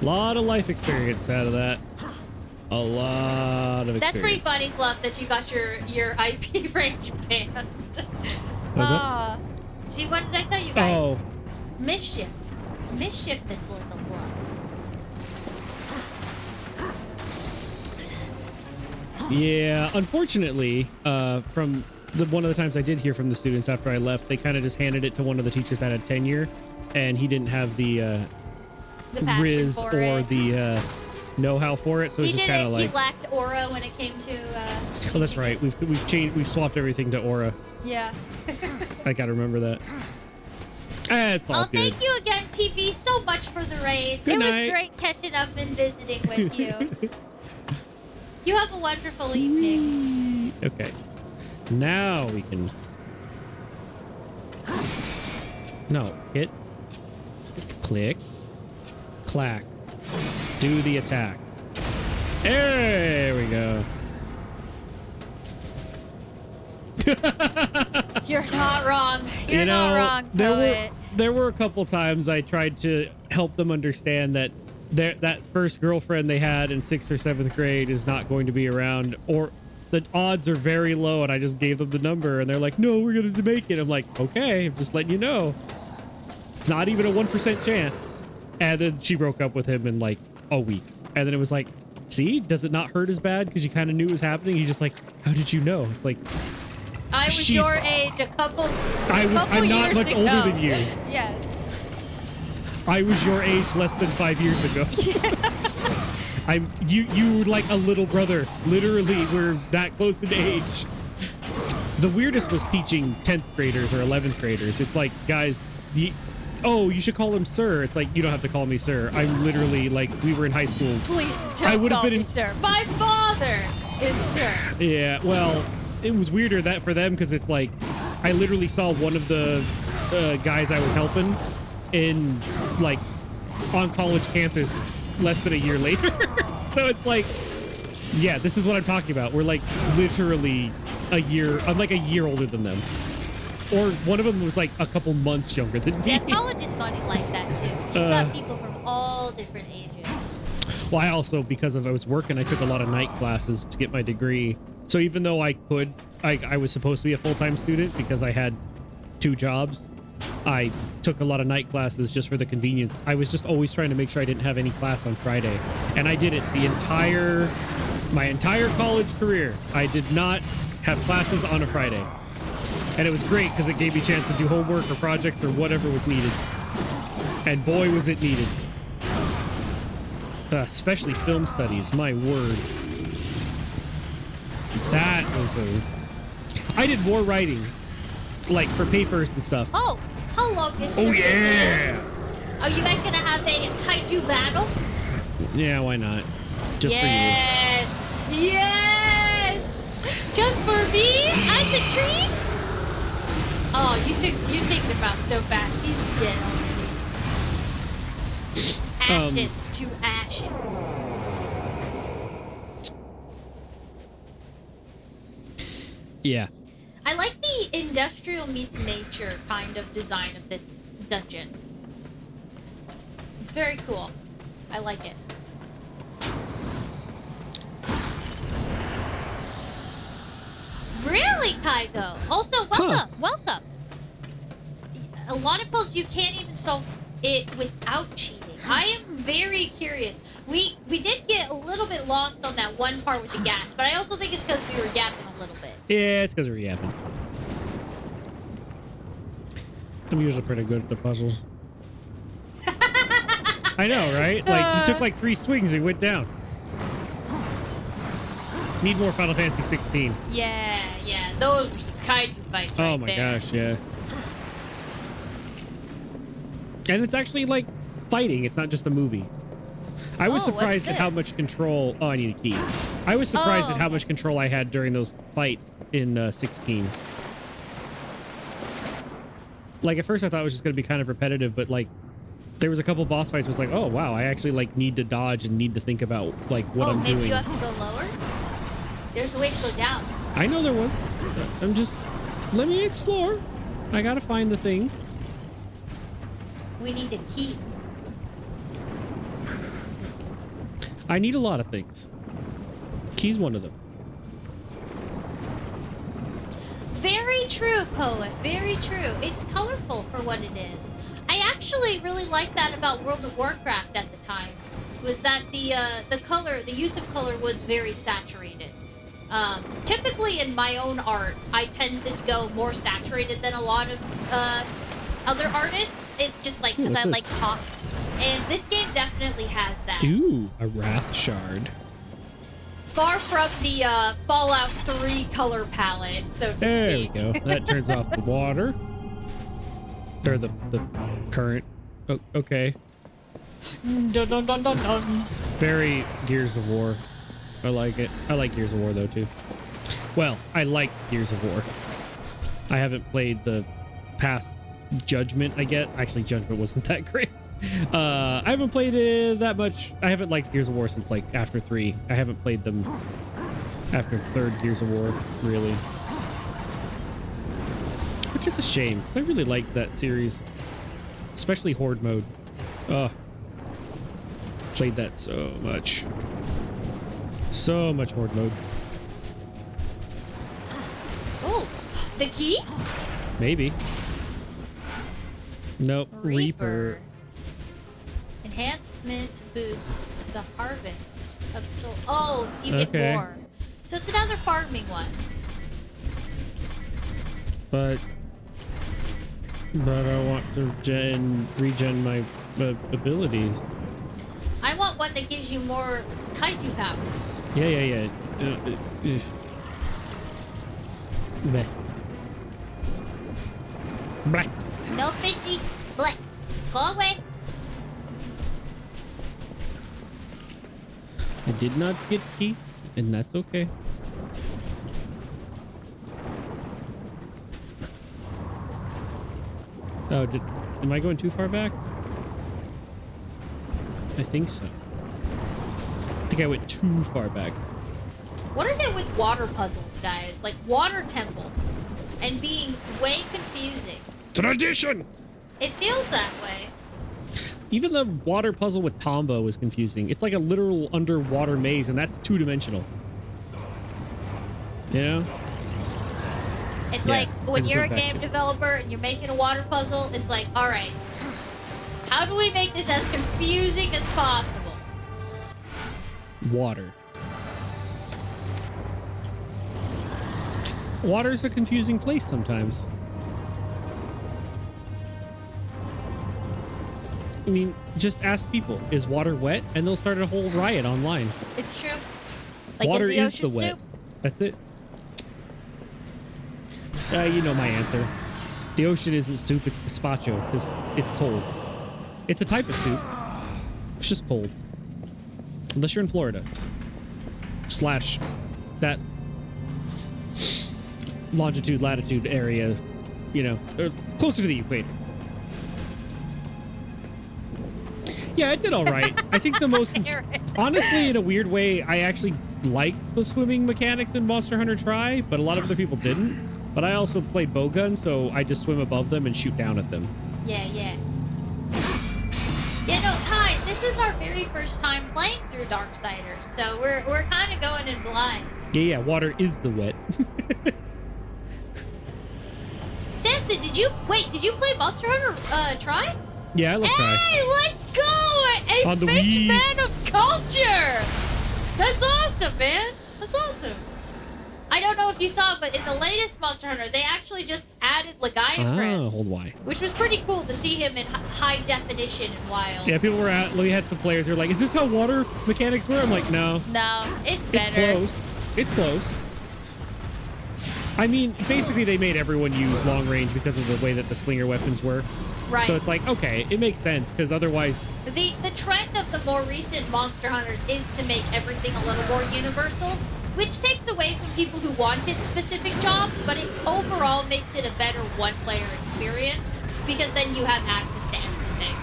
A lot of life experience out of that. A lot of experience. That's pretty funny, Fluff, that you got your IP range banned. Was that? See, what did I tell you guys? Oh. Mischief, this little Fluff. Yeah, unfortunately, from one of the times I did hear from the students after I left, they kind of just handed it to one of the teachers that had tenure, and he didn't have the riz or the know-how for it, so it's just kind of like he lacked aura when it came to. Oh, that's right. We've swapped everything to aura. Yeah. I gotta remember that. It's all good. Thank you again, TV, so much for the raid. Good night. It was great catching up and visiting with you. You have a wonderful evening. Okay. Now we can... No. Hit. Click. Clack. Do the attack. There we go. You're not wrong. You're not wrong, poet. There were a couple times I tried to help them understand that that first girlfriend they had in 6th or 7th grade is not going to be around, or the odds are very low, and I just gave them the number, and they're like, no, we're going to make it. I'm like, okay, I'm just letting you know. It's not even a 1% chance. And then she broke up with him in like a week. And then it was like, see, does it not hurt as bad because you kind of knew it was happening? He's just like, how did you know? Like, I was your age a couple I'm not much ago. older than you. Yes. I was your age less than 5 years ago. Yeah. You were like a little brother. Literally, we're that close in age. The weirdest was teaching 10th graders or 11th graders. It's like, guys, oh, you should call him sir. It's like, you don't have to call me sir. I'm literally like, we were in high school. Please don't call me sir. My father is sir. Yeah, well, it was weirder that for them because it's like, I literally saw one of the guys I was helping in like on college campus less than a year later. So it's like, yeah, this is what I'm talking about. We're like literally I'm like a year older than them. Or one of them was like a couple months younger than me. Yeah, college is funny like that too. You've got people from all different ages. Well, I also, because I was working, I took a lot of night classes to get my degree. So even though I was supposed to be a full-time student because I had 2 jobs, I took a lot of night classes just for the convenience. I was just always trying to make sure I didn't have any class on Friday. And I did it my entire college career. I did not have classes on a Friday. And it was great because it gave me a chance to do homework or projects or whatever was needed. And boy, was it needed. Especially film studies, my word. That was I did more writing, like for papers and stuff. Oh, how long is Oh yeah! Are you guys gonna have a kaiju battle? Yeah, why not? Just for you. Yes! Just for me? As a treat? Oh, you take him out so fast. He's dead already. Ashes to ashes. Yeah. I like the industrial meets nature kind of design of this dungeon. It's very cool. I like it. Really, Kygo? Also, welcome, welcome. A lot of puzzles you can't even solve it without cheating. I am very curious. We did get a little bit lost on that one part with the gas, but I also think it's because we were yapping a little bit. Yeah, it's because we're yapping. I'm usually pretty good at the puzzles. I know, right? Like, you took like 3 swings and went down. Need more Final Fantasy 16. Yeah. Those were some kaiju fights right Oh my there. gosh, yeah. And it's actually like fighting. It's not just a movie. I was surprised at how much control... Oh, I need a key. I was surprised at how much control I had during those fights in 16. Like, at first I thought it was just going to be kind of repetitive, but like, there was a couple boss fights was like, oh wow, I actually like need to dodge and need to think about like what I'm doing. Maybe you have to go lower? There's a way to go down. I know there was. I'm just... Let me explore. I gotta find the things. We need a key. I need a lot of things. Key's one of them. Very true, Poet. Very true. It's colorful for what it is. I actually really liked that about World of Warcraft at the time. Was that the color, the use of color was very saturated. Typically in my own art, I tend to go more saturated than a lot of other artists. It's just like because I like pop. And this game definitely has that. Ooh, a Wrath Shard. Far from the Fallout 3 color palette, so to There speak. we go. That turns off the water. Or the current. Oh, okay. Dun, dun, dun, dun, dun. Very Gears of War. I like it. I like Gears of War though too. Well, I like Gears of War. I haven't played the past Judgment, I get. Actually, Judgment wasn't that great. I haven't played it that much. I haven't liked Gears of War since like after 3. I haven't played them after 3rd Gears of War, really. Which is a shame, because I really liked that series. Especially Horde mode. Played that so much. So much Horde mode. Oh, the key? Maybe. Nope. Reaper. Enhancement boosts the harvest of soul. Oh, so you get Okay. more. So it's another farming one. But I want to regen my abilities. I want one that gives you more kaiju power. Yeah. Meh. Blah. No fishy. Bleh. Go away. I did not get key, and that's okay. Oh, am I going too far back? I think so. I think I went too far back. What is it with water puzzles, guys? Like water temples and being way confusing. Tradition! It feels that way. Even the water puzzle with Tomba was confusing. It's like a literal underwater maze, and that's 2-dimensional. You know? It's Yeah, like when I just you're a went back game to- developer and you're making a water puzzle, it's like, all right, how do we make this as confusing as possible? Water. Water's a confusing place sometimes. I mean, just ask people, is water wet? And they'll start a whole riot online. It's true. Like, Water is the is the ocean wet. soup? That's it. You know my answer. The ocean isn't soup, it's gazpacho, because it's cold. It's a type of soup. It's just cold. Unless you're in Florida. Slash that longitude, latitude area, you know, or closer to the equator. Yeah, it did all right. I think the most... Honestly, in a weird way, I actually liked the swimming mechanics in Monster Hunter Tri, but a lot of other people didn't. But I also played bowgun, so I just swim above them and shoot down at them. Yeah. Yeah, no, Ty, this is our very first time playing through Darksiders, so we're kind of going in blind. Yeah, water is the wet. Samson, did you play Monster Hunter Tri? Yeah, let's try. Hey, let's go! A On the fish Wii. man of culture! That's awesome, man! That's awesome. I don't know if you saw, but in the latest Monster Hunter, they actually just added Legiacris. hold Y. Which was pretty cool to see him in high definition in Wild. Yeah, people were at. We had some players who were like, "Is this how water mechanics were?" I'm like, "No, No, it's it's better. close. It's close." I mean, basically, they made everyone use long range because of the way that the slinger weapons were. Right. So it's like, okay, it makes sense because otherwise, The trend of the more recent Monster Hunters is to make everything a little more universal, which takes away from people who wanted specific jobs, but it overall makes it a better one-player experience because then you have access to everything.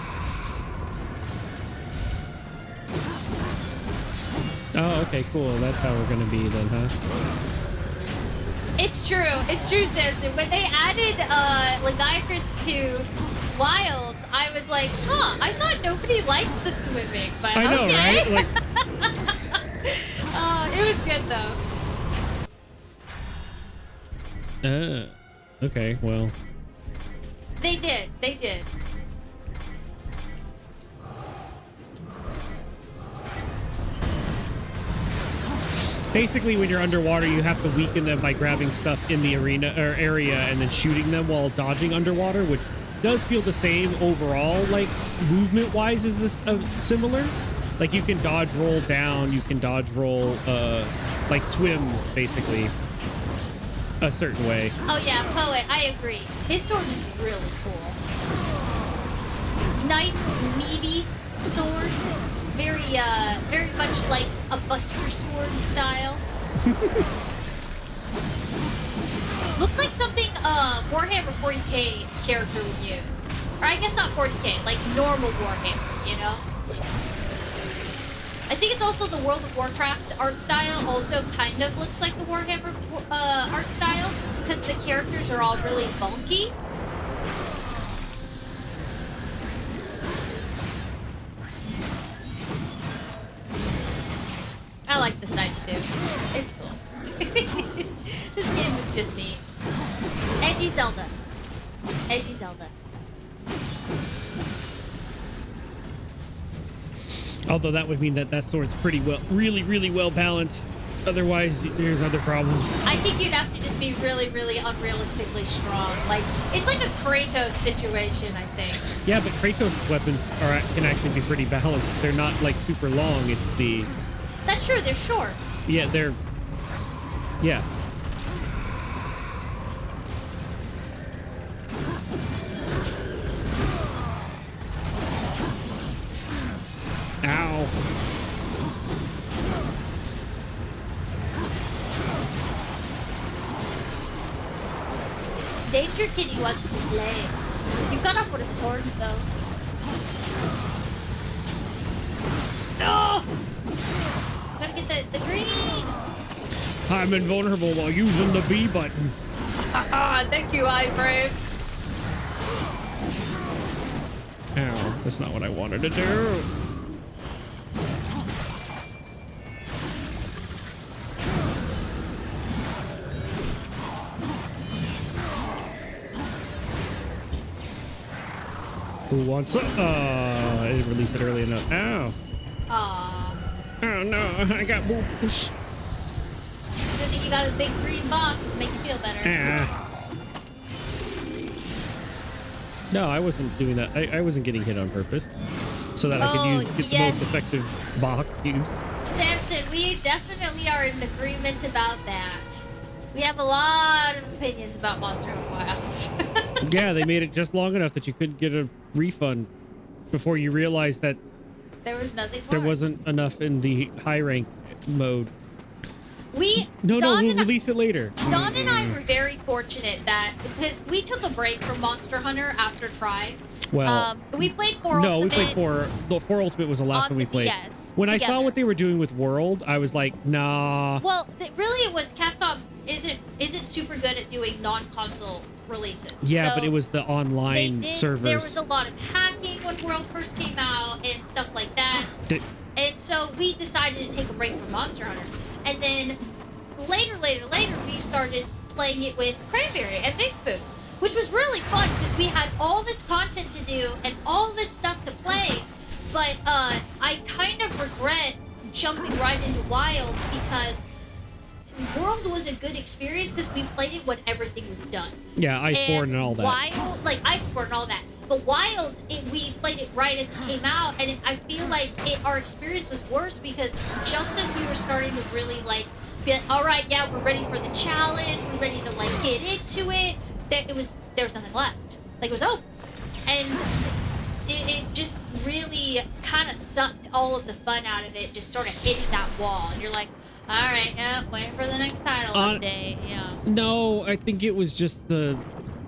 oh, okay, cool. That's how we're gonna be then, huh? It's true, Samson. When they added Legiacris to Wilds, I was like, huh, I thought nobody liked the swimming, but I know, okay. right? Like, It was good though. okay, well, They did. basically, when you're underwater, you have to weaken them by grabbing stuff in the arena or area and then shooting them while dodging underwater, which does feel the same overall, like movement-wise, is this similar? Like you can dodge roll down, you can dodge roll, like swim, basically, a certain way. Oh yeah, Poet, I agree. His sword is really cool. Nice, meaty sword. Very much like a Buster Sword style. Looks like something Warhammer 40k character would use. Or I guess not 40k, like normal Warhammer, you know? I think it's also the World of Warcraft art style also kind of looks like the Warhammer art style because the characters are all really bulky. I like this knife too. It's cool. This game is just neat. Edgy Zelda. Edgy Zelda. Although that would mean that that sword's pretty well, really well balanced. Otherwise, there's other problems. I think you'd have to just be really unrealistically strong. Like, it's like a Kratos situation, I think. Yeah, but Kratos' weapons can actually be pretty balanced. They're not like super long. It's the That's true, they're short. yeah, they're yeah. Ow. Danger Kitty wants to play. You got off one of his horns, though. No! Gotta get the green! I'm invulnerable while using the B button. Thank you, iframes. Ow, that's not what I wanted to do. Who wants it? I didn't release it early enough. Ow. Aww. Oh no, I got boobs. Good thing you got a big green box to make you feel better. Ah. No, I wasn't doing that. I wasn't getting hit on purpose. So that I could get the most effective box use. Samson, we definitely are in agreement about that. We have a lot of opinions about Monster Hunter Wilds. Yeah, they made it just long enough that you couldn't get a refund before you realized that There was nothing more. there wasn't enough in the high rank mode. Dawn we'll and release it later. Dawn and I were very fortunate that because we took a break from Monster Hunter after Try. Well, we played 4 no, Ultimate. we played 4. The 4 Ultimate was the last on one we the played. DS When I saw together. what they were doing with World, I was like, nah. Well, really, it was Capcom isn't super good at doing non-console releases. Yeah, So but it was the online servers. There was a lot of hacking when World first came out and stuff like that. And so we decided to take a break from Monster Hunter. And then later, we started playing it with Cranberry and Big Spoon, which was really fun because we had all this content to do and all this stuff to play. But I kind of regret jumping right into Wilds because World was a good experience because we played it when everything was done. Yeah, Iceborne and all that. Wild, like Iceborne and all that. But Wilds, we played it right as it came out, and I feel like our experience was worse because just as we were starting to really like, all right, yeah, we're ready for the challenge, we're ready to like get into it. There was nothing left. Like it was over, and it just really kind of sucked all of the fun out of it. Just sort of hitting that wall, and you're like, all right, yeah, waiting for the next title update. Yeah. No, I think it was just the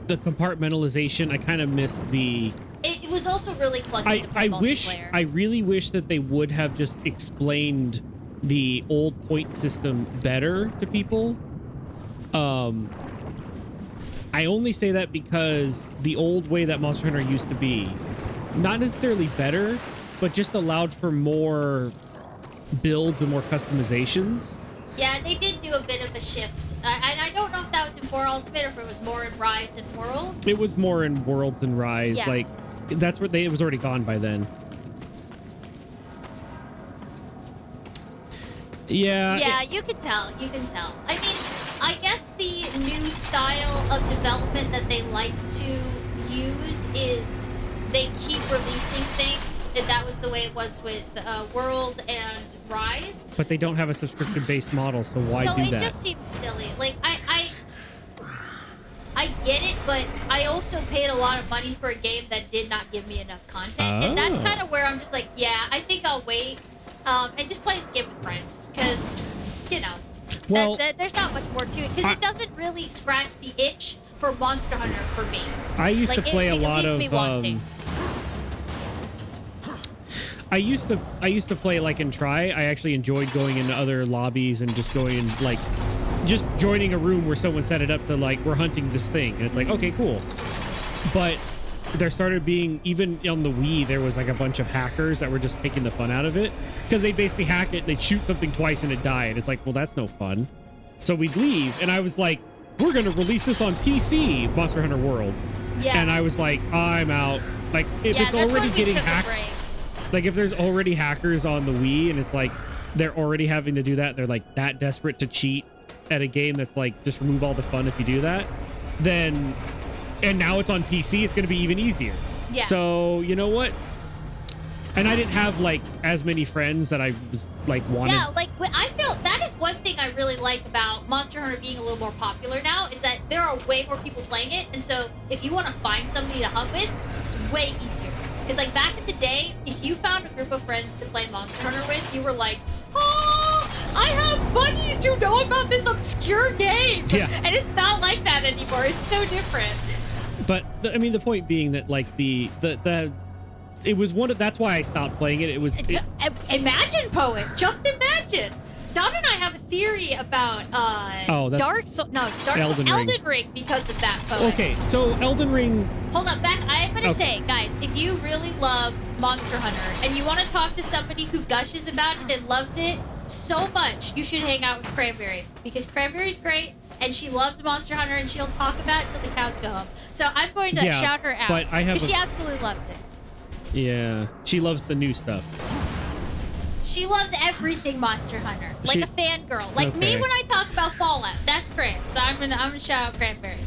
compartmentalization. I kind of missed the. It was also really clunky to play multiplayer. I really wish that they would have just explained the old point system better to people. I only say that because the old way that Monster Hunter used to be, not necessarily better, but just allowed for more builds and more customizations. Yeah, they did do a bit of a shift. And I don't know if that was in 4 Ultimate or if it was more in Rise and World. It was more in Worlds and Rise. Yeah. Like, that's where it was already gone by then. Yeah. Yeah, you can tell. You can tell. I mean, I guess the new style of development that they like to use is they keep releasing things. And that was the way it was with World and Rise. But they don't have a subscription-based model, so why do that? So it just seems silly. Like, I get it, but I also paid a lot of money for a game that did not give me enough content. And that's kind of where I'm just like, yeah, I think I'll wait and just play this game with friends. Because, you know, well, there's not much more to it. Because it doesn't really scratch the itch for Monster Hunter for me. I used to play a lot of... I used to play like and try. I actually enjoyed going into other lobbies and just going and like just joining a room where someone set it up to like, we're hunting this thing. And it's like, okay, cool. But there started being, even on the Wii, there was like a bunch of hackers that were just taking the fun out of it because they basically hack it, they'd shoot something twice and it died. It's like, well, that's no fun. So we'd leave. And I was like, we're going to release this on PC, Monster Hunter World. Yeah. And I was like, I'm out. Like if it's already getting hacked. Like, if there's already hackers on the Wii and it's like they're already having to do that, they're like that desperate to cheat at a game that's like just remove all the fun if you do that, then, and now it's on PC, it's going to be even easier. Yeah. So, you know what? And I didn't have like as many friends that I was like wanted. Yeah, like I feel that is one thing I really like about Monster Hunter being a little more popular now is that there are way more people playing it. And so if you want to find somebody to hunt with, it's way easier. Because, like, back in the day, if you found a group of friends to play Monster Hunter with, you were like, oh, I have buddies who know about this obscure game. Yeah. And it's not like that anymore. It's so different. But, I mean, the point being that, like, it was one of, that's why I stopped playing it. It was... Imagine, Poet. Just imagine. Don and I have a theory about Elden Ring because of that Poet. Okay, so Elden Ring... Hold up, I'm going to say, guys, if you really love Monster Hunter and you want to talk to somebody who gushes about it and loves it so much, you should hang out with Cranberry. Because Cranberry's great, and she loves Monster Hunter, and she'll talk about it till the cows go home. So I'm going to shout her out, because she absolutely loves it. Yeah, she loves the new stuff. She loves everything Monster Hunter, like a fangirl. Like me when I talk about Fallout. That's Cran. So I'm gonna shout out Cranberry.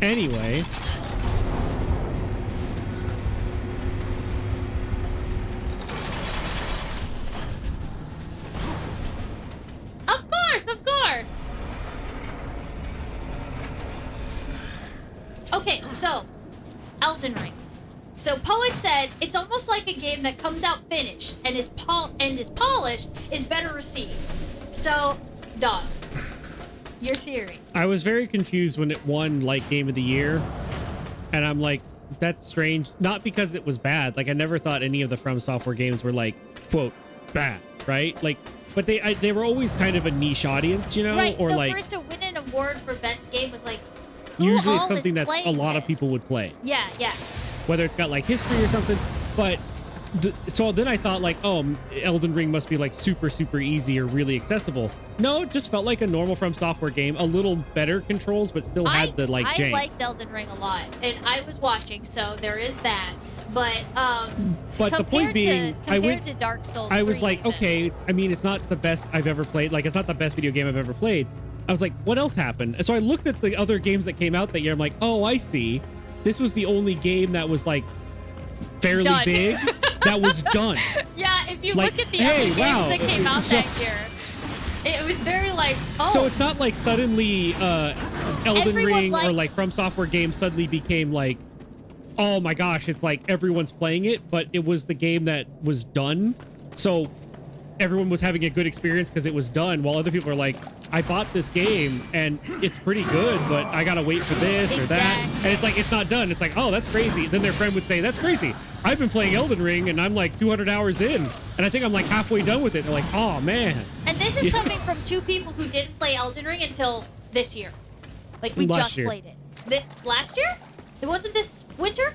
Anyway. Of course, of course. Okay, so Elden Ring. So Poet said it's almost like a game that comes out finished and is polished is better received. So, Don, your theory. I was very confused when it won like Game of the Year, and I'm like, that's strange. Not because it was bad. Like I never thought any of the From Software games were like quote bad, right? Like, but they were always kind of a niche audience, you know, right? Or so like for it to win an award for best game was like, usually it's something that a lot of people would play. Yeah, yeah. Whether it's got like history or something, but so then I thought like, oh, Elden Ring must be like super easy or really accessible. No, it just felt like a normal From Software game, a little better controls, but still had the like jank. I liked Elden Ring a lot, and I was watching, so there is that. But But the point being, compared to Dark Souls, I was 3 like, even. okay, I mean, it's not the best I've ever played. Like, it's not the best video game I've ever played. I was like, what else happened? And so I looked at the other games that came out that year. I'm like, oh, I see. This was the only game that was like fairly Done. big that was done. Yeah, if you Like, look at the hey, other games wow. that came out So- that year, it was very like, oh. So it's not like suddenly Elden Everyone Ring or liked- like From Software games suddenly became like, oh my gosh, it's like everyone's playing it, but it was the game that was done. So everyone was having a good experience because it was done, while other people are like, I bought this game and it's pretty good, but I gotta wait for this or that. Exactly. And it's like, it's not done. It's like, oh, that's crazy. Then their friend would say, that's crazy. I've been playing Elden Ring and I'm like 200 hours in and I think I'm like halfway done with it. They're like, oh man. And this is Yeah. coming from two people who didn't play Elden Ring until this year. Like, we Last just year. played it. Last year? It wasn't this winter?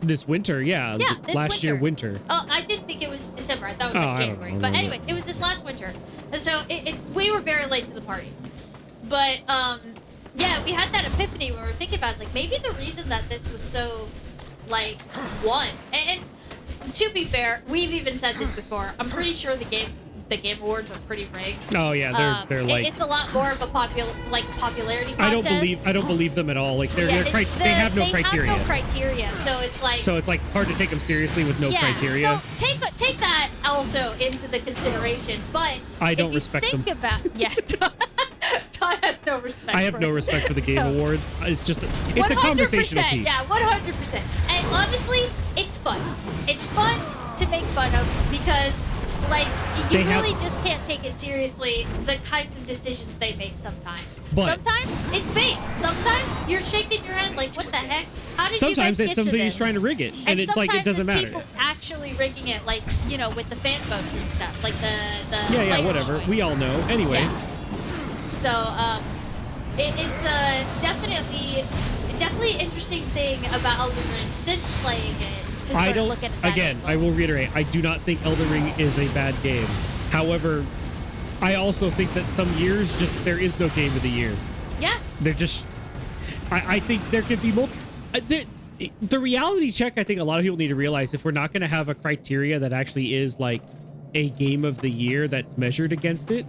This winter, yeah. Yeah, this last year winter. Oh, I didn't think it was December. I thought it was Oh, like I don't January. know. But anyways, it was this last winter. And so we were very late to the party. But yeah, we had that epiphany where we were thinking about it. It's like, maybe the reason that this was so like won. And to be fair, we've even said this before. I'm pretty sure the game awards are pretty rigged. Oh yeah, they're like, it's a lot more of a popularity contest. I don't believe them at all. Like they have no criteria. They have no criteria, so it's like hard to take them seriously with no criteria. So take that also into the consideration. But I don't if you respect think them. Todd has no respect. I have no respect for the Game No. Awards. It's just it's a conversational piece. Yeah, 100%. And honestly, it's fun. It's fun to make fun of because, like, you really just can't take it seriously, the kinds of decisions they make sometimes. But- sometimes it's based. Sometimes you're shaking your head like, what the heck? How did you Sometimes guys it's get to somebody's this? trying to rig it, and it's like it sometimes doesn't it's matter. people actually rigging it, like, you know, with the fan votes and stuff, like the Yeah, life whatever. choice. We all know. Anyway, Yeah. So, it's definitely an interesting thing about Elden Ring since playing it. To I sort don't. of look at that Again, angle. I will reiterate. I do not think Elden Ring is a bad game. However, I also think that some years just there is no game of the year. Yeah. They're just. I think there could be multiple. The reality check I think a lot of people need to realize, if we're not going to have a criteria that actually is like a game of the year that's measured against it,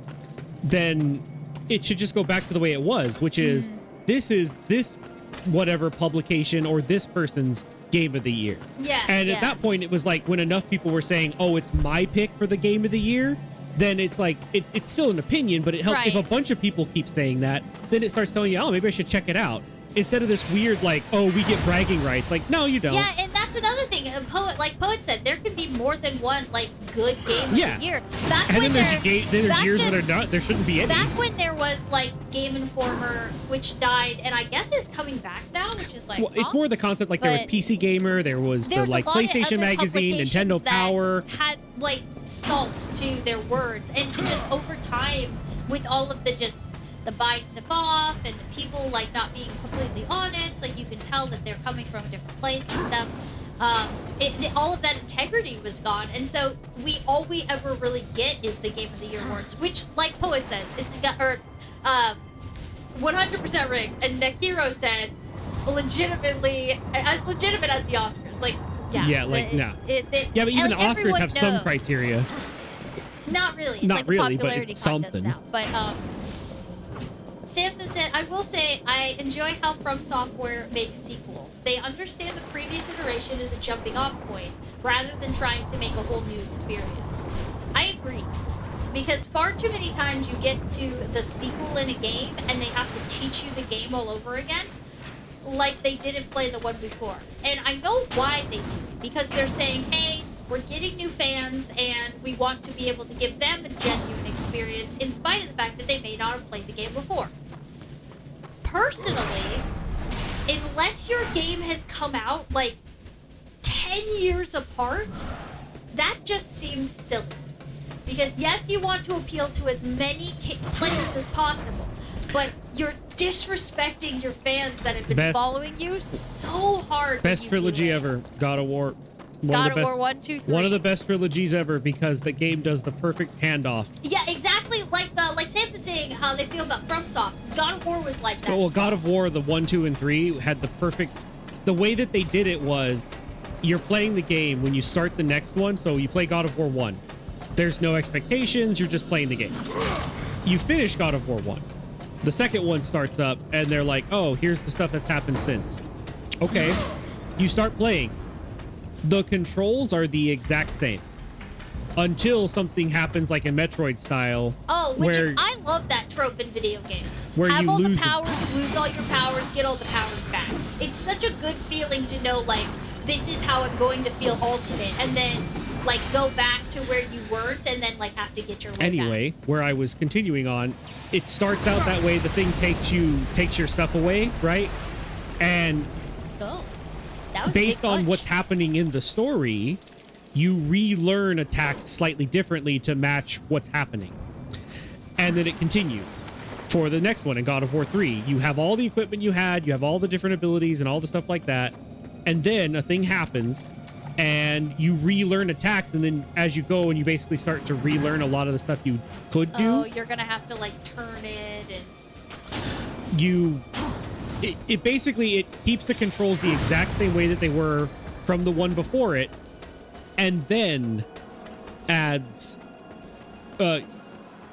then it should just go back to the way it was, which is this whatever publication or this person's game of the year. Yeah. And yeah. at that point, it was like when enough people were saying, oh, it's my pick for the game of the year, then it's like it's still an opinion, but it helps if a Right. bunch of people keep saying that, then it starts telling you, oh, maybe I should check it out. Instead of this weird, like, oh, we get bragging rights. Like, no, you don't. Yeah, and that's another thing. Poet said, there can be more than one like good game of Yeah. the year. Back And when then there's back years then- when there shouldn't be any. Back when there was like Game Informer, which died, and I guess is coming back now, which is like, Well, it's more the concept, like there was But PC Gamer, there was there the was like a lot of PlayStation other Magazine, Nintendo publications that Power. had like salt to their words, and just over time, with all of the buying stuff off and the people like not being completely honest, like you can tell that they're coming from a different place and stuff. All of that integrity was gone, and so all we ever really get is the Game of the Year awards, which, like Poet says, it's got 100% rigged, and Nekiro said, legitimately as legitimate as the Oscars. Like, yeah, Yeah, like, no. Yeah, but even the Oscars everyone have some knows. criteria. Not really. It's Not like really, a but popularity it's contest something. now. But Samson said, I will say I enjoy how From Software makes sequels. They understand the previous iteration is a jumping off point rather than trying to make a whole new experience. I agree. Because far too many times you get to the sequel in a game and they have to teach you the game all over again, like they didn't play the one before. And I know why they do it, because they're saying, hey, we're getting new fans and we want to be able to give them a genuine experience in spite of the fact that they may not have played the game before. Personally, unless your game has come out like 10 years apart, that just seems silly. Because yes, you want to appeal to as many players as possible, but you're disrespecting your fans that have been following you so hard. Best trilogy ever, God of War. God of War 1, 2, 3. One of the best trilogies ever, because the game does the perfect handoff. Yeah, exactly. Like Sam was saying, how they feel about FromSoft. God of War was like that. Well, God of War, the 1, 2, and 3 had the perfect. The way that they did it was, you're playing the game when you start the next one. So you play God of War 1. There's no expectations. You're just playing the game. You finish God of War 1. The second one starts up and they're like, oh, here's the stuff that's happened since. Okay. You start playing. The controls are the exact same until something happens like in Metroid style. Oh, which where, I love that trope in video games. Where Have you all lose the powers, lose all your powers, get all the powers back. It's such a good feeling to know, like, this is how I'm going to feel ultimate, and then, like, go back to where you weren't, and then, like, have to get your way anyway, back. where I was continuing on, it starts out that way. The thing takes your stuff away, right? And Go. That was based a big on punch. what's happening in the story, you relearn attacks slightly differently to match what's happening. And then it continues. For the next one in God of War 3, you have all the equipment you had, you have all the different abilities and all the stuff like that. And then a thing happens and you relearn attacks, and then as you go and you basically start to relearn a lot of the stuff you could do. Oh, you're gonna have to, like, turn it and... It basically, it keeps the controls the exact same way that they were from the one before it, and then adds,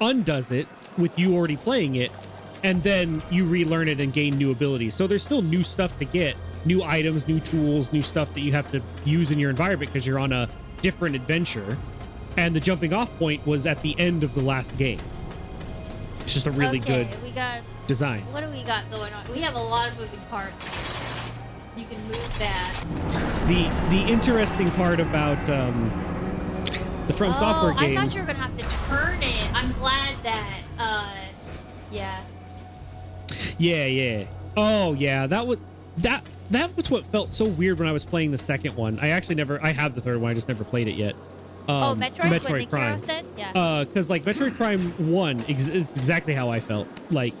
undoes it with you already playing it, and then you relearn it and gain new abilities. So there's still new stuff to get, new items, new tools, new stuff that you have to use in your environment because you're on a different adventure. And the jumping off point was at the end of the last game. It's just a really good we got... design. What do we got going on? We have a lot of moving parts. You can move that. The interesting part about the From Software games. I thought you were gonna have to turn it. I'm glad that yeah. Yeah. Oh yeah, that was what felt so weird when I was playing the second one. I have the third one, I just never played it yet. Metroid what Nick Prime. said? Yeah. Because like Metroid Prime 1, it's exactly how I felt. Like,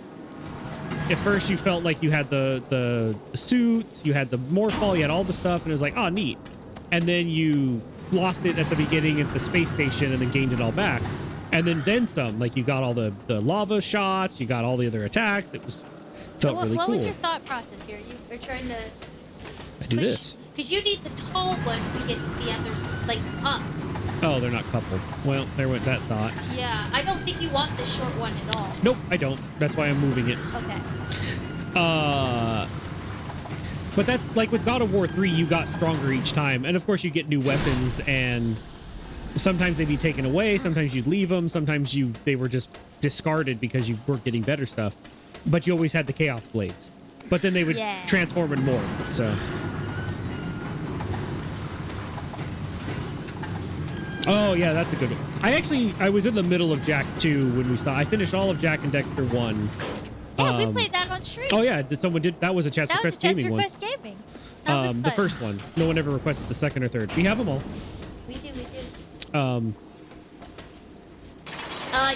at first you felt like you had the suits, you had the Morphball, you had all the stuff, and it was like, oh, neat. And then you lost it at the beginning at the space station and then gained it all back. And then some. Like, you got all the lava shots, you got all the other attacks. It felt really what cool. was your thought process here? You were trying to... I do this. Because you need the tall one to get to the others, like, up. Oh, they're not coupled. Well, there went that thought. Yeah, I don't think you want the short one at all. Nope, I don't. That's why I'm moving it. Okay. But that's like with God of War 3, you got stronger each time. And of course you get new weapons, and sometimes they'd be taken away, sometimes you'd leave them, sometimes they were just discarded because you weren't getting better stuff. But you always had the Chaos Blades. But then they would transform in more, so... Oh, yeah, that's a good one. I was in the middle of Jak 2 when we saw... I finished all of Jak and Dexter 1. Yeah, we played that on stream. Oh, yeah, someone did... That was a Chats Request Gaming one. That was a Chats Request Gaming. That was fun. The first one. No one ever requested the second or third. We have them all. We do.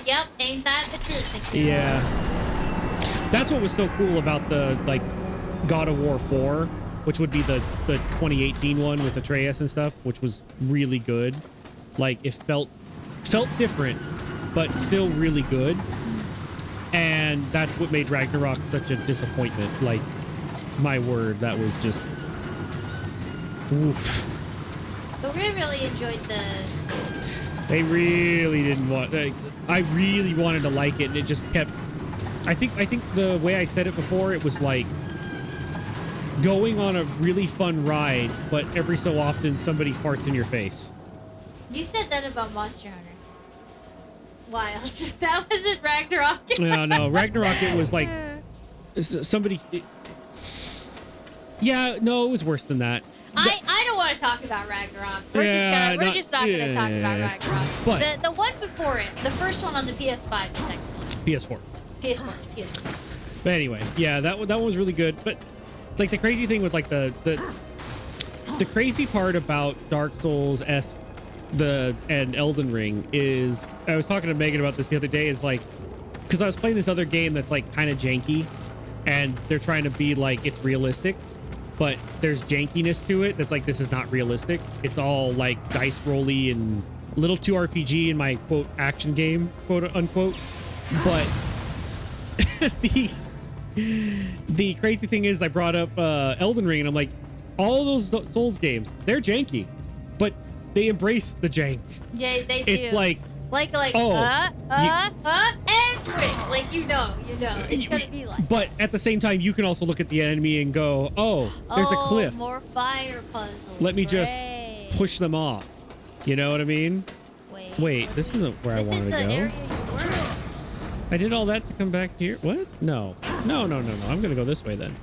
Yep, ain't that the truth? Yeah. That's what was so cool about the, like, God of War 4, which would be the 2018 one with Atreus and stuff, which was really good. Like, it felt different, but still really good. And that's what made Ragnarok such a disappointment. Like, my word, that was just... Oof. But we really enjoyed the... They really didn't want... I really wanted to like it, and it just kept... I think the way I said it before, it was like going on a really fun ride, but every so often somebody farts in your face. You said that about Monster Hunter. Wild. That wasn't Ragnarok. No, Ragnarok, it was like somebody... Yeah, no, it was worse than that. I don't want to talk about Ragnarok. We're just not gonna talk about Ragnarok. But the one before it, the first one on the PS5 was excellent. PS4, excuse me. But anyway, yeah, that one was really good. But like the crazy thing with like the crazy part about Dark Souls-esque and Elden Ring is, I was talking to Megan about this the other day, is like, because I was playing this other game that's like kind of janky, and they're trying to be like it's realistic, but there's jankiness to it that's like, this is not realistic. It's all like dice rolly and a little too RPG in my quote action game, quote unquote. But the crazy thing is, I brought up Elden Ring, and I'm like, all of those Souls games, they're janky, but they embrace the jank. Yeah, they do. It's like oh, and switch. Like, you know. It's gonna be like. But at the same time, you can also look at the enemy and go, oh, there's a cliff. More fire puzzles. Let me just Great. push them off. You know what I mean? Wait, this isn't where I wanted to go. This is the area you were. I did all that to come back here. What? No. I'm gonna go this way then.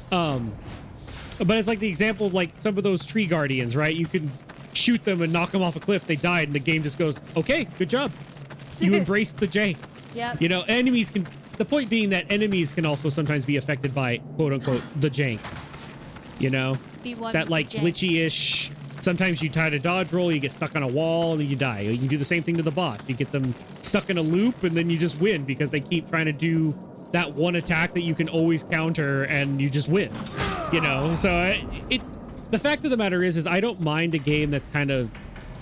But it's like the example of like some of those tree guardians, right? You can shoot them and knock them off a cliff. They died, and the game just goes, okay, good job. You embraced the jank. Yep. You know, enemies can. The point being that enemies can also sometimes be affected by quote unquote the jank. You know, that like glitchy-ish. Sometimes you try to dodge roll, you get stuck on a wall, and then you die. You can do the same thing to the boss. You get them stuck in a loop, and then you just win because they keep trying to do that one attack that you can always counter, and you just win. You know, so the fact of the matter is I don't mind a game that's kind of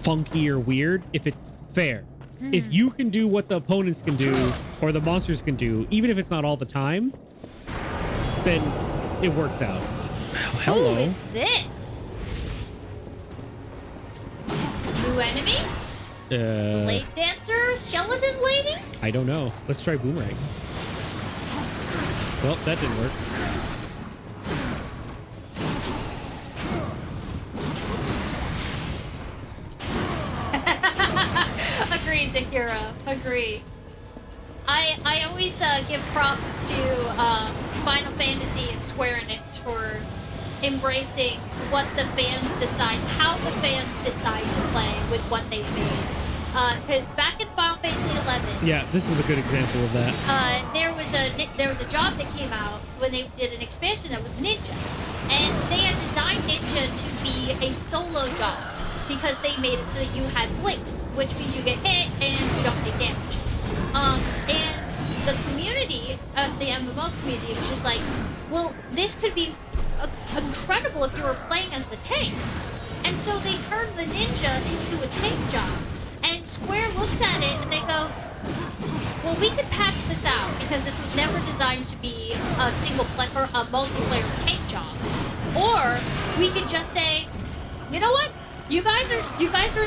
funky or weird if it's fair. If you can do what the opponents can do or the monsters can do, even if it's not all the time, then it works out. Hello. Who is this? New enemy? Blade dancer? Skeleton lady? I don't know. Let's try boomerang. Well, that didn't work. Agreed, Akira. Agreed. I always give props to Final Fantasy and Square Enix for embracing what the fans decide, how the fans decide to play with what they've made. Because back in Final Fantasy 11, yeah, this is a good example of that. there was a job that came out when they did an expansion that was Ninja, and they had designed Ninja to be a solo job because they made it so that you had blinks, which means you get hit and you don't take damage. And the community, the MMO community, was just like, well, this could be incredible if you were playing as the tank. And so they turned the ninja into a tank job. And Square looked at it and they go, well, we could patch this out because this was never designed to be a single player or a multiplayer tank job. Or we could just say, you know what? You guys are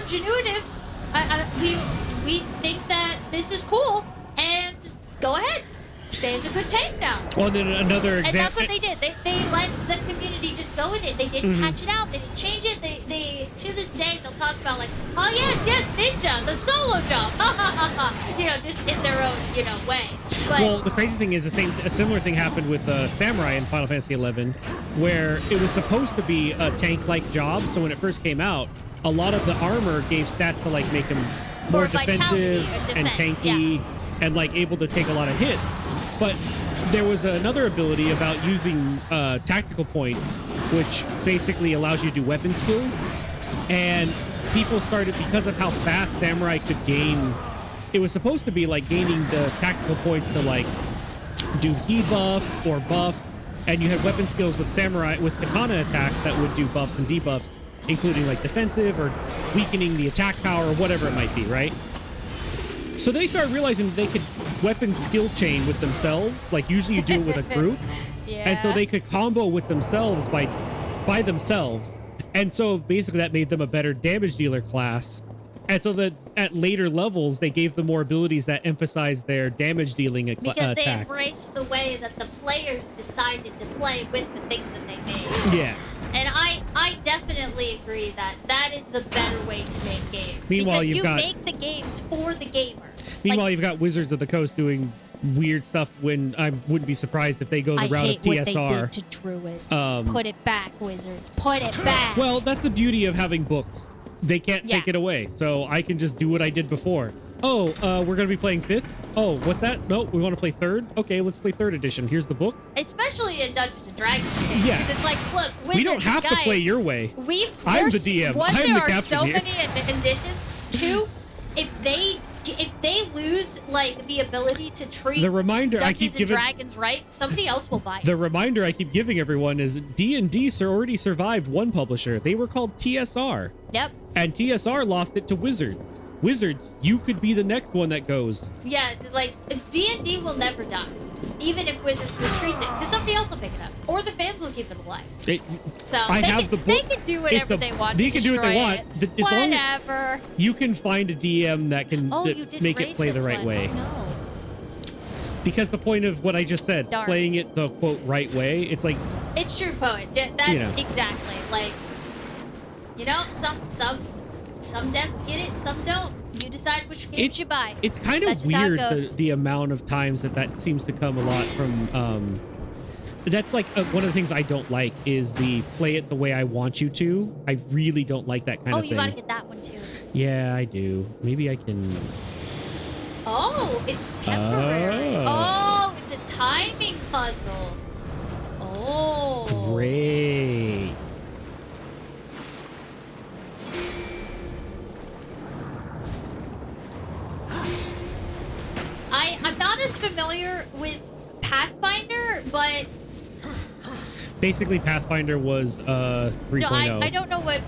ingenuitive. We think that this is cool, and go ahead. There's a good tank now. Well, then another example. And that's what they did. They let the community just go with it. They didn't patch it out. They didn't change it. They to this day they'll talk about like, oh yes, Ninja, the solo job. You know, just in their own way. But, well, the crazy thing is a similar thing happened with Samurai in Final Fantasy 11, where it was supposed to be a tank-like job. So when it first came out, a lot of the armor gave stats to like make them more defensive and tanky, and like able to take a lot of hits. But there was another ability about using tactical points, which basically allows you to do weapon skills. And people started, because of how fast Samurai could gain, it was supposed to be like gaining the tactical points to like do debuff or buff. And you had weapon skills with Samurai, with katana attacks that would do buffs and debuffs, including like defensive or weakening the attack power or whatever it might be, right? So they started realizing that they could weapon skill chain with themselves. Like usually you do it with a group. And so they could combo with themselves by themselves. And so basically that made them a better damage dealer class. And so that at later levels, they gave them more abilities that emphasized their damage dealing because attacks. they embraced the way that the players decided to play with the things that they made. Yeah. And I definitely agree that that is the better way to make games. Meanwhile, because you make the games for the gamer. Meanwhile, you've got Wizards of the Coast doing weird stuff when I wouldn't be surprised if they go the route of TSR. I hate what they did to Druid. Put it back, Wizards. Put it back. Well, that's the beauty of having books. They can't take it away, so I can just do what I did before. Oh, we're going to be playing 5th? Oh, what's that? No, we want to play 3rd? Okay, let's play 3rd edition. Here's the books. Especially in Dungeons & Dragons games. Yeah. It's like, look, Wizards, we don't have to play your way. I'm the DM. One, I'm the there are captain so here. many additions. 2, if they lose like the ability to treat the reminder Dungeons and Dragons right, somebody else will buy it. The reminder I keep giving everyone is D&D already survived one publisher. They were called TSR. Yep. And TSR lost it to Wizard. Wizards, you could be the next one that goes. Yeah, like D&D will never die. even if Wizards mistreats it, because somebody else will pick it up, or the fans will keep it alive. So I have the book. they can do whatever they want. They can do what they want. As long as Whatever. you can find a DM that can You did make it raise play the this right one. way. Oh, no. Because the point of what I just said, Darn. playing it the quote right way, it's like It's true, Poet. That's You know. exactly like, some devs get it, some don't. You decide which games you buy. it's kind That's of just how it weird goes. the amount of times that seems to come a lot from. That's like one of the things I don't like is the play it the way I want you to. I really don't like that kind of thing. You gotta get that one too. Yeah, I do. Maybe I can. Oh, it's temporary. Oh. Oh, it's a timing puzzle. Oh. Great. I'm not as familiar with Pathfinder, but Basically, Pathfinder was 3.0. no, I don't know what.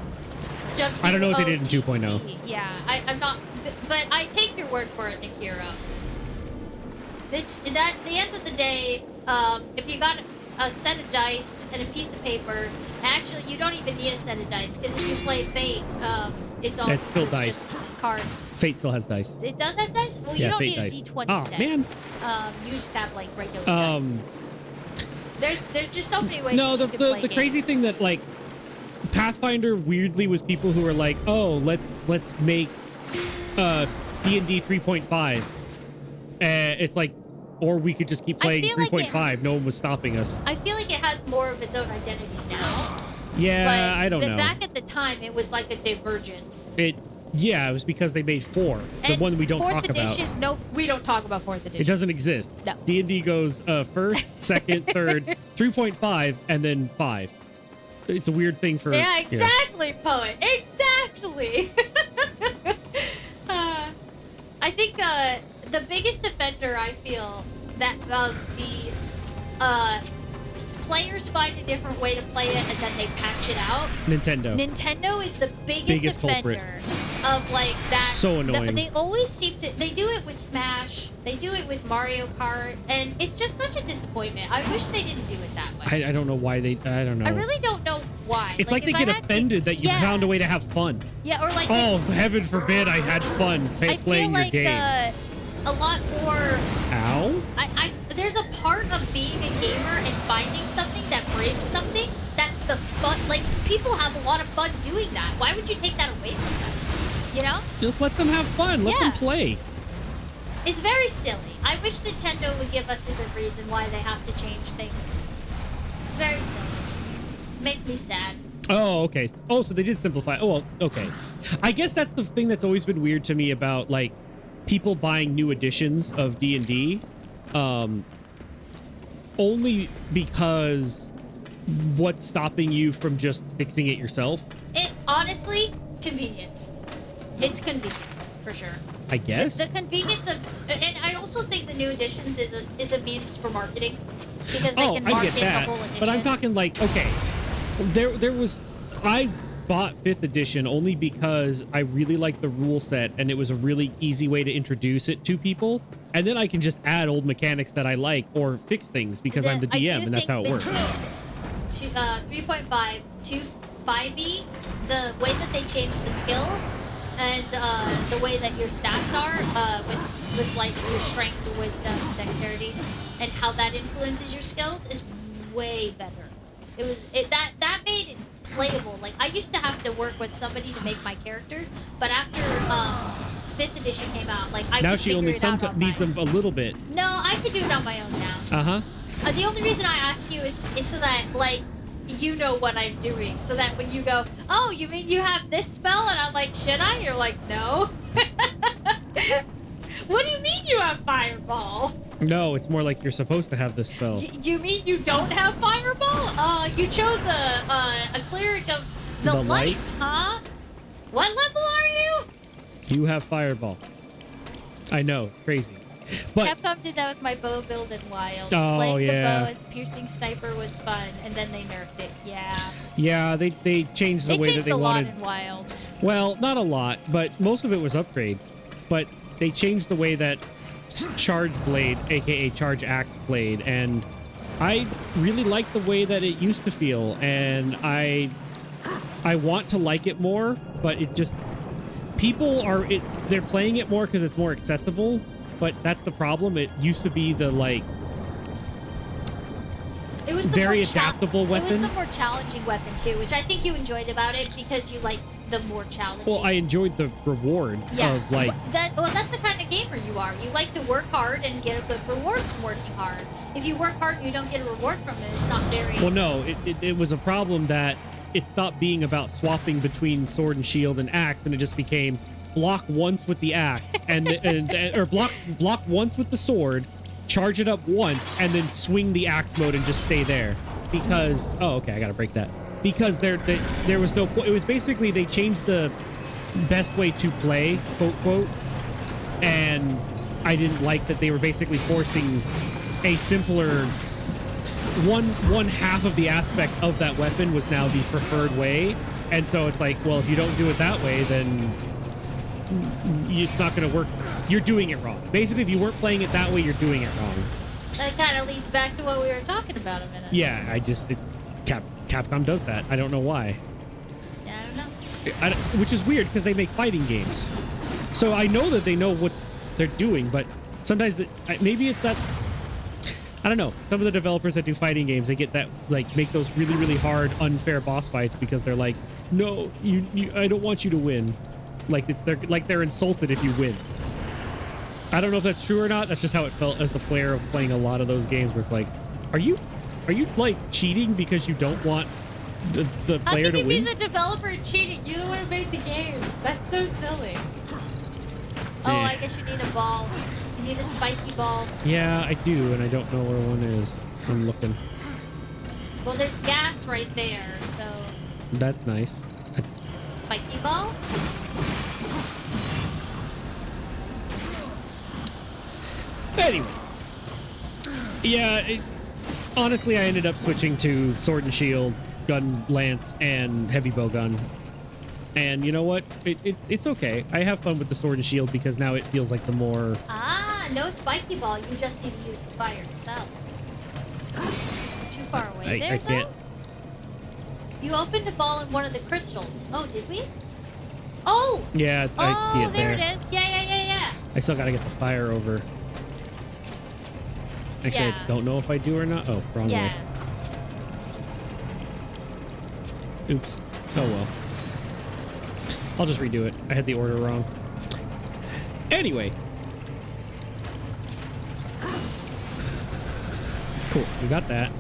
I don't know what they did in 2.0. Yeah, I'm not, but I take your word for it, Nikiro. At the end of the day, if you got a set of dice and a piece of paper, actually you don't even need a set of dice because if you play Fate, it's still dice. just cards. Fate still has dice. It does have dice. Well, you Yeah, don't Fate need dice. a D20 Oh, set. man. You just have like regular dice. There's just so many ways. No, that you can play the crazy games. thing that like Pathfinder weirdly was people who were like, oh, let's make D&D 3.5. It's like, or we could just keep playing feel like 3.5. No one was stopping us. I feel like it has more of its own identity now. Yeah, But I don't know. Back at the time, it was like a divergence. It was because they made 4, the And one we don't fourth talk edition, about. No, we don't talk about 4th edition. It doesn't exist. No. D&D goes first, second, third, 3.5, and then 5. It's a weird thing for Yeah, exactly, Poet. Exactly. I think the biggest offender I feel that the players find a different way to play it and then they patch it out. Nintendo is the biggest culprit. offender of like that. So annoying. They always seem to. They do it with Smash. They do it with Mario Kart, and it's just such a disappointment. I wish they didn't do it that way. I don't know why they. I don't know. I really don't know why. It's like they if get I had offended that you found a way to have fun. Yeah, or like. Oh, heaven forbid I had fun I playing feel like your game. a lot more. Ow? There's a part of being a gamer and finding something that breaks something. That's the fun. Like people have a lot of fun doing that. Why would you take that away from them? You know? Just let them have fun. Let them play. It's very silly. I wish Nintendo would give us a good reason why they have to change things. It's very silly. Make me sad. Oh, okay. Oh, so they did simplify. Oh, well, okay. I guess that's the thing that's always been weird to me about like people buying new editions of D&D. Only because what's stopping you from just fixing it yourself? It honestly, convenience. It's convenience for sure. I guess. The convenience of, and I also think the new editions is a means for marketing because they can I market get that. the whole edition. But I'm talking like, okay, I bought 5th edition only because I really liked the rule set and it was a really easy way to introduce it to people. And then I can just add old mechanics that I like or fix things because I'm the DM and that's how it works. 3.5 to 5e, the way that they change the skills and the way that your stats are with like your strength, your wisdom, dexterity, and how that influences your skills is way better. That made it playable. Like I used to have to work with somebody to make my character, but after 5th edition came out, like I now could she figure only it out sometimes on needs my them a little bit. No, I could do it on my own now. The only reason I ask you is so that like you know what I'm doing, so that when you go, oh, you mean you have this spell, and I'm like, should I? You're like, no. What do you mean you have fireball? No, it's more like you're supposed to have this spell. You mean you don't have fireball? You chose a cleric of the light, huh? What level are you? You have fireball. I know, crazy. But Capcom did that with my bow build in Wilds. Oh, Playing yeah. the bow as piercing sniper was fun, and then they nerfed it. Yeah. yeah, they changed the way that they a wanted. lot in Wilds. Well, not a lot, but most of it was upgrades. But they changed the way that charge blade, aka charge axe blade, and I really like the way that it used to feel, and I want to like it more, but it just they're playing it more because it's more accessible, but that's the problem. It used to be the like it was the very more adaptable weapon. It was the more challenging weapon too, which I think you enjoyed about it because you like the more challenging. Well, I enjoyed the reward of like that's the kind of gamer you are. You like to work hard and get a good reward from working hard. If you work hard and you don't get a reward from it, it's not very. Well, no, it was a problem that it stopped being about swapping between sword and shield and axe, and it just became block once with the axe or block once with the sword, charge it up once, and then swing the axe mode and just stay there. Because okay, I gotta break that. Because there was no point. It was basically they changed the best way to play, quote quote, and I didn't like that they were basically forcing a simpler one half of the aspect of that weapon was now the preferred way, and so it's like, well, if you don't do it that way, then it's not going to work. You're doing it wrong. Basically, if you weren't playing it that way, you're doing it wrong. That kind of leads back to what we were talking about a minute. Yeah, Capcom does that. I don't know why. Yeah, I don't know. Which is weird because they make fighting games, so I know that they know what they're doing, but sometimes maybe it's that. I don't know. Some of the developers that do fighting games, they get that, like, make those really, really hard, unfair boss fights because they're like, no, I don't want you to win. They're insulted if you win. I don't know if that's true or not. That's just how it felt as the player of playing a lot of those games where it's like, are you like cheating because you don't want the player to win? How can you be the developer cheating? You don't want to make the game. That's so silly. Oh, I guess you need a ball. You need a spiky ball. Yeah, I do, and I don't know where one is. I'm looking. Well, there's gas right there, so... That's nice. Spiky ball? Anyway. Yeah, honestly, I ended up switching to sword and shield, gun, lance, and heavy bow gun. And you know what? It's okay. I have fun with the sword and shield because now it feels like the more... No spiky ball. You just need to use the fire itself. Too far away there, I can't. Though? You opened a ball in one of the crystals. Oh, did we? Oh! Yeah, I see it there. There it is. Yeah. I still gotta get the fire over. Actually, Yeah. I don't know if I do or not. Oh, wrong way. Oops. Oh well. I'll just redo it. I had the order wrong. Anyway. Cool. We got that.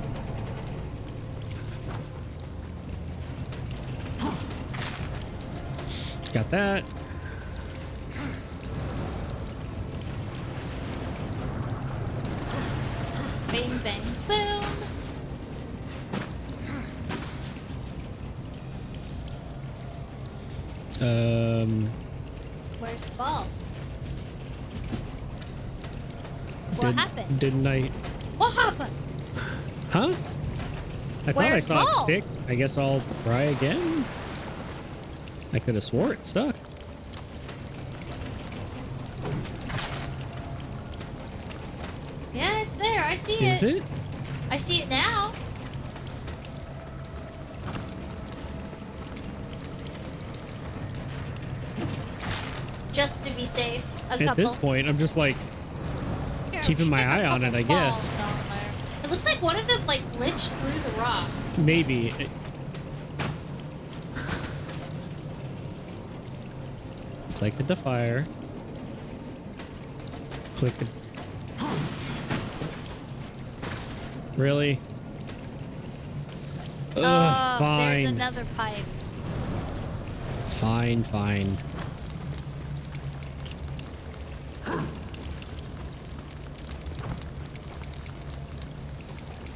Got that. Bang, bang, boom. Where's the ball? What happened? Didn't I? What happened? Huh? I thought I Where's saw it ball? stick. I guess I'll try again. I could have swore it stuck. Yeah, it's there. I see it. Is it? I see it now. Just to be safe, a couple. At this point, I'm just like Here, keeping my stick a eye on it, couple I guess. balls down there. It looks like one of them like glitched through the rock. Maybe. Click at the fire. Click it. Really? Ugh, fine. There's another pipe. Fine.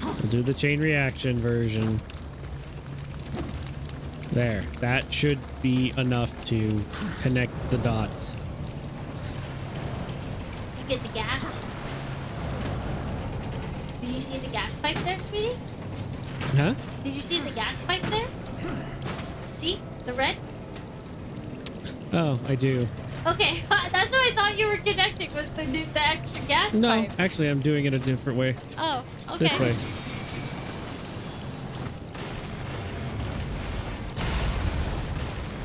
We'll do the chain reaction version. There. That should be enough to connect the dots. To get the gas. Did you see the gas pipe there, sweetie? Huh? Did you see the gas pipe there? See? The red? Oh, I do. Okay, that's what I thought you were connecting, was the extra gas No, pipe. actually, I'm doing it a different way. Oh, okay. This way.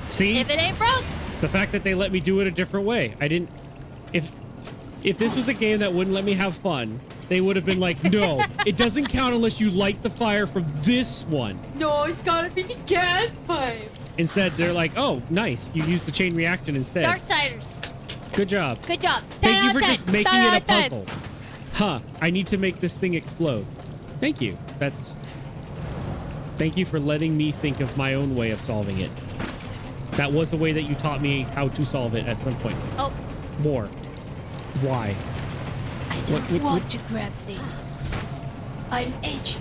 See? If it ain't broke. The fact that they let me do it a different way. I didn't... If this was a game that wouldn't let me have fun, they would have been like, no, it doesn't count unless you light the fire from this one. No, it's gotta be the gas pipe. Instead, they're like, oh, nice. You used the chain reaction instead. Darksiders. Good job. Good job. Thank you for just making it a 10. puzzle. Huh. I need to make this thing explode. Thank you. Thank you for letting me think of my own way of solving it. That was the way that you taught me how to solve it at some point. Oh. More. Why? I don't want to grab things. I'm edgy.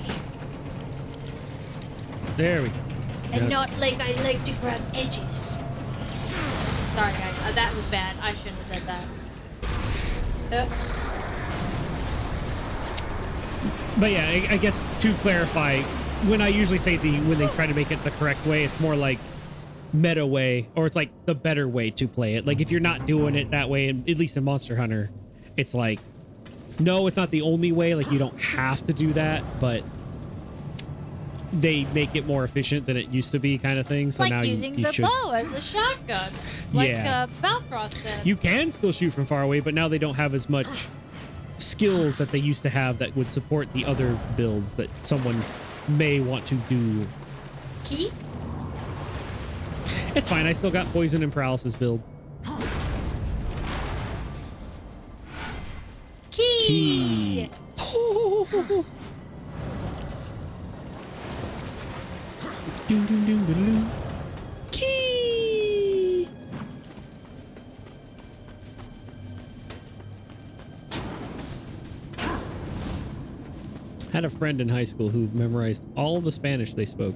There we go. And Yep. not like I like to grab edges. Sorry, guys. That was bad. I shouldn't have said that. But yeah, I guess to clarify, when I usually say when they try to make it the correct way, it's more like meta way, or it's like the better way to play it. Like if you're not doing it that way, and at least in Monster Hunter, it's like, no, it's not the only way. Like you don't have to do that, but they make it more efficient than it used to be, kind of thing. So like now using you the should. bow as a shotgun. Like Yeah. Balthros said. You can still shoot from far away, but now they don't have as much skills that they used to have that would support the other builds that someone may want to do. Key? It's fine. I still got poison and paralysis build. Key! Key! Had a friend in high school who memorized all the Spanish they spoke.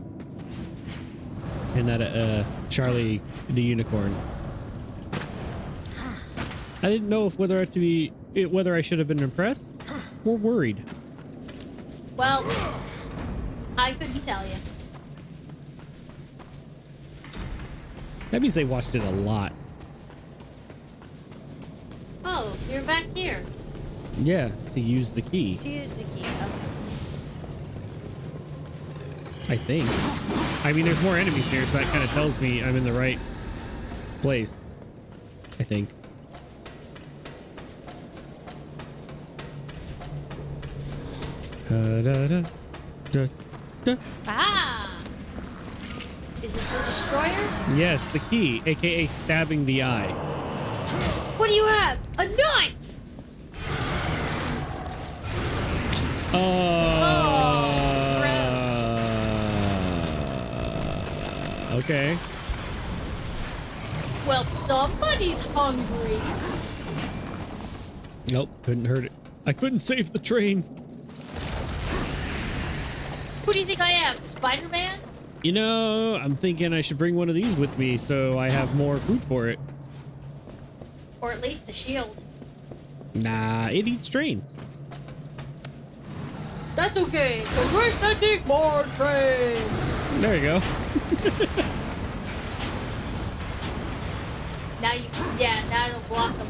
And that Charlie the Unicorn. I didn't know whether I should have been impressed or worried. Well, I couldn't tell you. That means they watched it a lot. Oh, you're back here. Yeah, to use the key, To use the key. Okay. I think. I mean, there's more enemies here, so that kind of tells me I'm in the right place. I think. Ah! Is this the destroyer? Yes, the key, aka stabbing the eye. What do you have? A knife! Okay. Well, somebody's hungry. Nope, couldn't hurt it. I couldn't save the train. Who do you think I am? Spider-Man? You know, I'm thinking I should bring one of these with me so I have more food for it. Or at least a shield. Nah, it eats trains. That's okay, because we're sending more trains. There you go. Now it'll block them.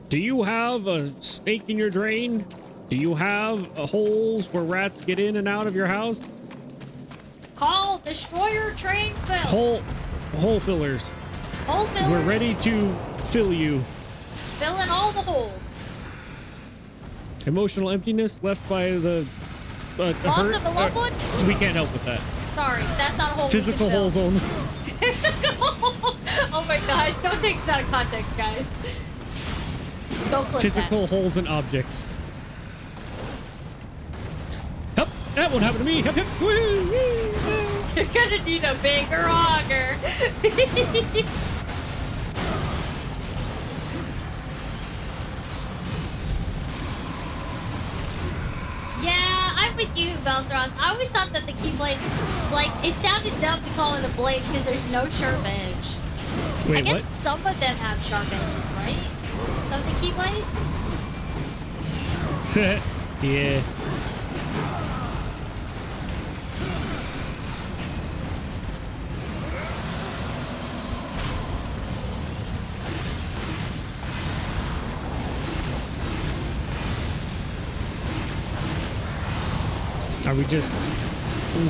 Do you have a snake in your drain? Do you have holes where rats get in and out of your house? Call destroyer train fill. Hole fillers. Hole fillers. We're ready to fill you. Fill in all the holes. Emotional emptiness left by the Loss hurt. of a loved one? We can't help with that. Sorry, that's not a hole. Physical we can holes fill. only. Oh my gosh, don't take this out of context, guys. Don't click Physical holes and objects. Hup, that won't happen to me. Hup, hup. Woo, woo, woo. that. You're gonna need a bigger auger. Yeah, I'm with you, Velthros. I always thought that the keyblades, like, it sounded dumb to call it a blade because there's no sharp edge. I Wait, guess what? some of them have sharp edges, right? Some of the keyblades? Yeah. Are we just...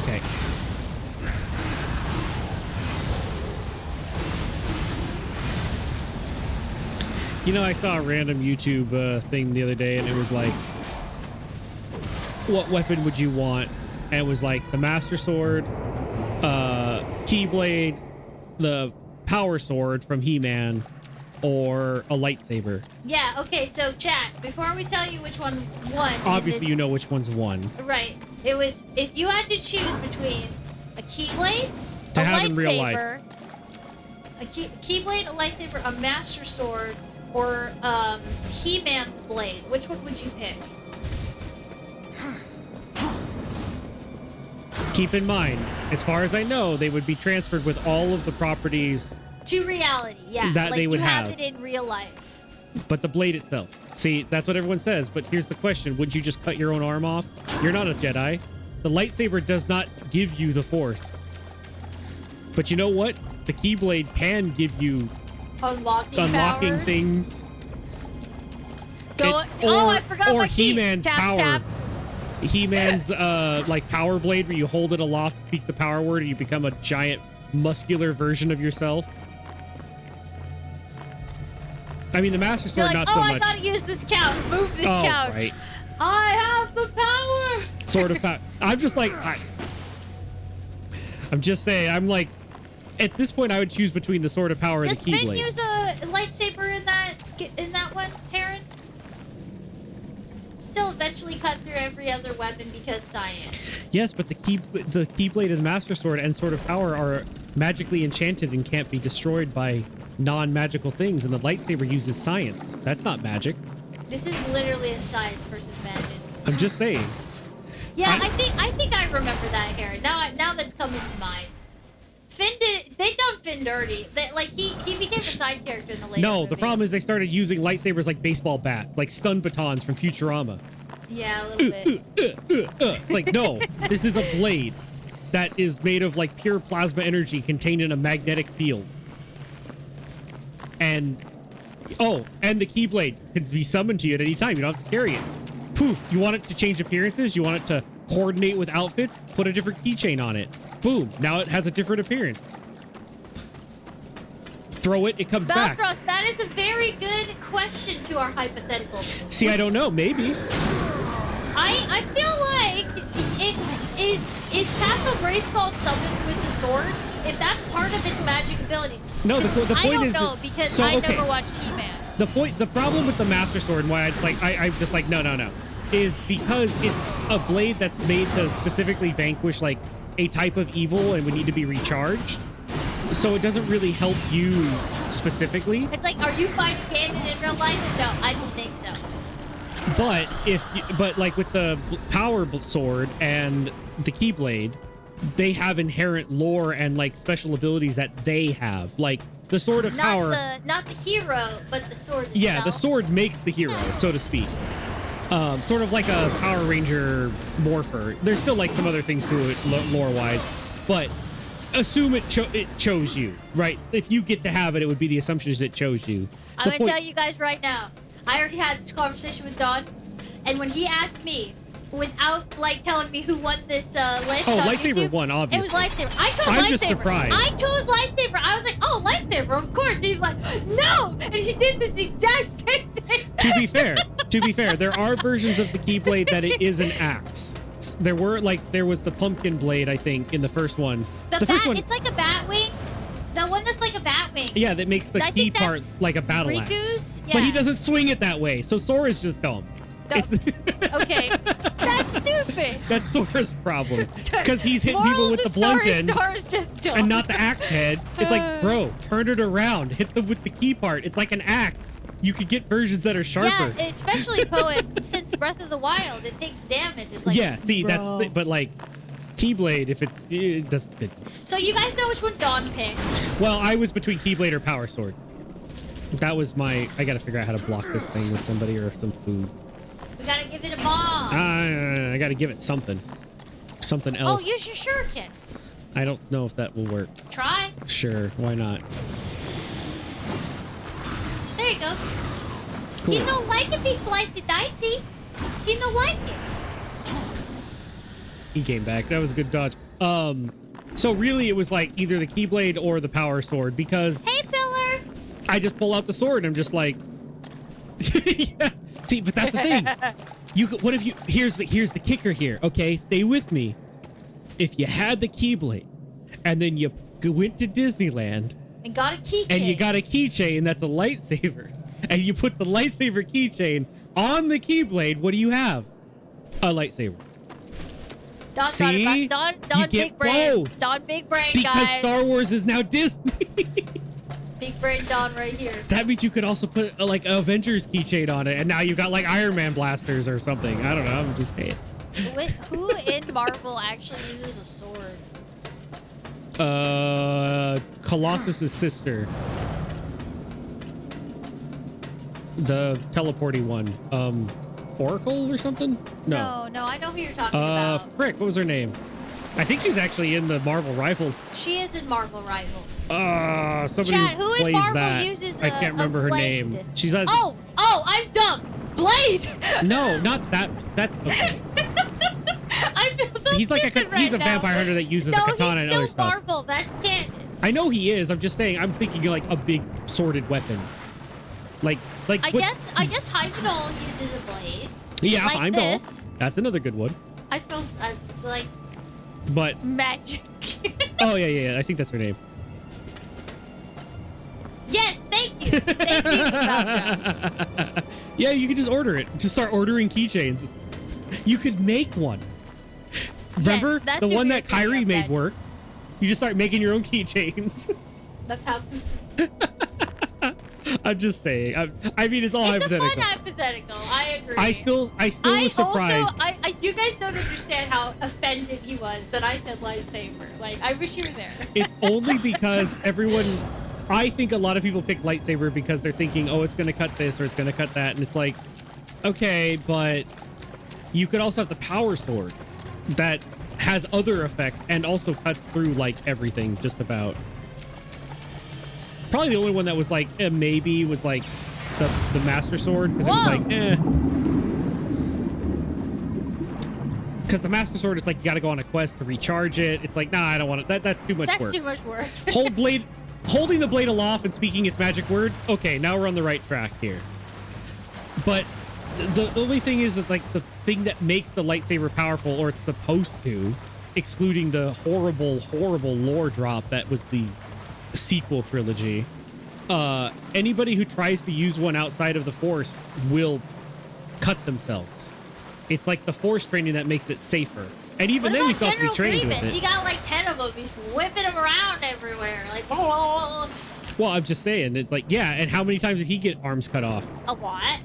Okay. You know, I saw a random YouTube thing the other day, and it was like, what weapon would you want? And it was like the Master Sword, Keyblade, the Power Sword from He-Man, or a lightsaber. Yeah, okay, so chat, before we tell you which one won... Obviously, you know which one's won. Right. It was, if you had to choose between a Keyblade, To a have in real life. lightsaber, a Keyblade, a lightsaber, a Master Sword, or He-Man's blade, which one would you pick? Keep in mind, as far as I know, they would be transferred with all of the properties, To reality, yeah. That like they would you have have. it in real life. but the blade itself. See, that's what everyone says, but here's the question. Would you just cut your own arm off? You're not a Jedi. The lightsaber does not give you the Force. But you know what? The Keyblade can give you Unlocking powers. things. Go, I forgot or my key. He-Man's Tap, power. tap. He-Man's like power blade, where you hold it aloft, speak the power word, and you become a giant muscular version of yourself. I mean, the Master You're Sword, like, not so I much. gotta use this couch. Move this Oh, couch. right. I have the power. Sort of power. I'm just like, I'm just saying, I'm like, at this point, I would choose between the Sword of Power and Does the Finn Keyblade. use a lightsaber in that one, Heron? Still eventually cut through every other weapon because science. Yes, but the Keyblade and Master Sword and Sword of Power are magically enchanted and can't be destroyed by non-magical things, and the lightsaber uses science. That's not magic. This is literally a science versus magic. I'm just saying. Yeah, I think I remember that, Heron. Now that's coming to mind. They done Finn dirty. He became a side character in the later No, movies. the problem is they started using lightsabers like baseball bats, like stun batons from Futurama. Yeah, a little bit. Like, no, this is a blade that is made of like pure plasma energy contained in a magnetic field. And the Keyblade can be summoned to you at any time. You don't have to carry it. Poof. You want it to change appearances? You want it to coordinate with outfits? Put a different keychain on it. Boom. Now it has a different appearance. Throw it, it comes back. Balthros, that is a very good question to our hypothetical. See, I don't know. Maybe. I feel like it is Castle Grayskull summoned with the sword? If that's part of its magic abilities. No, the point I don't is know because so, I okay. never watched He-Man. The problem with the Master Sword and why I'm just like, no, is because it's a blade that's made to specifically vanquish like a type of evil and would need to be recharged. So it doesn't really help you specifically. It's like, are you fighting Ganon in real life? No, I don't think so. But like with the Power Sword and the Keyblade, they have inherent lore and like special abilities that they have. Like the Sword of Power. Not the hero, but the sword itself. Yeah, the sword makes the hero, so to speak. Sort of like a Power Ranger morpher. There's still like some other things to it lore-wise, but assume it chose you, right? If you get to have it, it would be the assumption is it chose you. I'm gonna tell you guys right now. I already had this conversation with Don, and when he asked me, without like telling me who won this list, Oh, on lightsaber YouTube, won, obviously. It was lightsaber. I chose I'm lightsaber. just surprised. I chose lightsaber. I was like, oh, lightsaber, of course. And he's like, no, and he did this exact same thing. To be fair, there are versions of the Keyblade that it is an axe. There was the pumpkin blade, I think, in the first one. The first bat, one, it's like a bat wing. The one that's like a bat wing. yeah, that makes the I key think part that's like a battle Riku's? axe. Yeah. But he doesn't swing it that way, so Sora's just dumb. Okay, that's stupid. That's Sora's problem. Because he's hitting Moral people of with the the blunt story, end Sora's just dumb. and not the axe head. It's like, bro, turn it around. Hit them with the key part. It's like an axe. You could get versions that are sharper. Yeah, especially Poet, since Breath of the Wild, it takes damage. It's like, yeah, see, bro. but like, Keyblade, if it doesn't. So you guys know which one Dawn picked. Well, I was between Keyblade or Power Sword. That was my... I gotta figure out how to block this thing with somebody or some food. We gotta give it a bomb. I gotta give it something. Something else. Oh, use your shuriken. I don't know if that will work. Try. Sure, why not? There you go. Cool. He don't like if he slicey dicey. He don't like it. He came back. That was a good dodge. So really it was like either the Keyblade or the Power Sword because Hey, Pillar! I just pull out the sword and I'm just like, yeah. See, but that's the thing. What if you, here's the kicker here. Okay, stay with me. If you had the Keyblade and then you went to Disneyland And got a keychain. and you got a keychain that's a lightsaber and you put the lightsaber keychain on the Keyblade, what do you have? A lightsaber. Don, See? Don You big get brain. both. Don big brain, Because guys. Star Wars is now Disney. Big brain Don right here. That means you could also put like an Avengers keychain on it, and now you've got like Iron Man blasters or something. I don't know. I'm just saying. Who in Marvel actually uses a sword? Colossus's sister, the teleporty one, Oracle or something. No, I know who you're talking about. Frick, what was her name? I think she's actually in the Marvel Rivals. She is in Marvel Rivals. Somebody Chad, who in plays Marvel that. uses I can't remember her blade? name. She's not. Oh, I'm dumb. Blade. No, not that. That's okay. I feel so He's like stupid right he's a now. vampire hunter that uses a katana and he's other still stuff. Marvel. That's canon. I know he is. I'm just saying. I'm thinking like a big sworded weapon. Like. I guess Heimdall uses a blade. Yeah, like Heimdall. this. That's another good one. I like But magic. oh yeah. I think that's her name. Yes, thank you. Thank you, Falcon. Yeah, you could just order it. Just start ordering keychains. You could make one. Remember that's the who one we were that Kyrie thinking of, made that. work? You just start making your own keychains. That's how. I'm just saying. I mean, it's all It's a hypothetical. fun hypothetical. I agree. I still was surprised. Also, you guys don't understand how offended he was that I said lightsaber. Like, I wish you were there. It's only because everyone. I think a lot of people pick lightsaber because they're thinking, oh, it's going to cut this or it's going to cut that, and it's like, okay, but you could also have the power sword that has other effects and also cuts through like everything just about. Probably the only one that was like maybe was like the master sword because it was like because the master sword is like you got to go on a quest to recharge it. It's like nah, I don't want it. That's too much work. That's too much work. Holding the blade aloft and speaking its magic word. Okay, now we're on the right track here. But the only thing is that like the thing that makes the lightsaber powerful, or it's supposed to, excluding the horrible lore drop that was the sequel trilogy, anybody who tries to use one outside of the Force will cut themselves. It's like the Force training that makes it safer. And even then, we still have to be trained with it. He got like 10 of them. He's whipping them around everywhere. Like, oh. Well, I'm just saying, it's like, yeah, and how many times did he get arms cut off? A lot.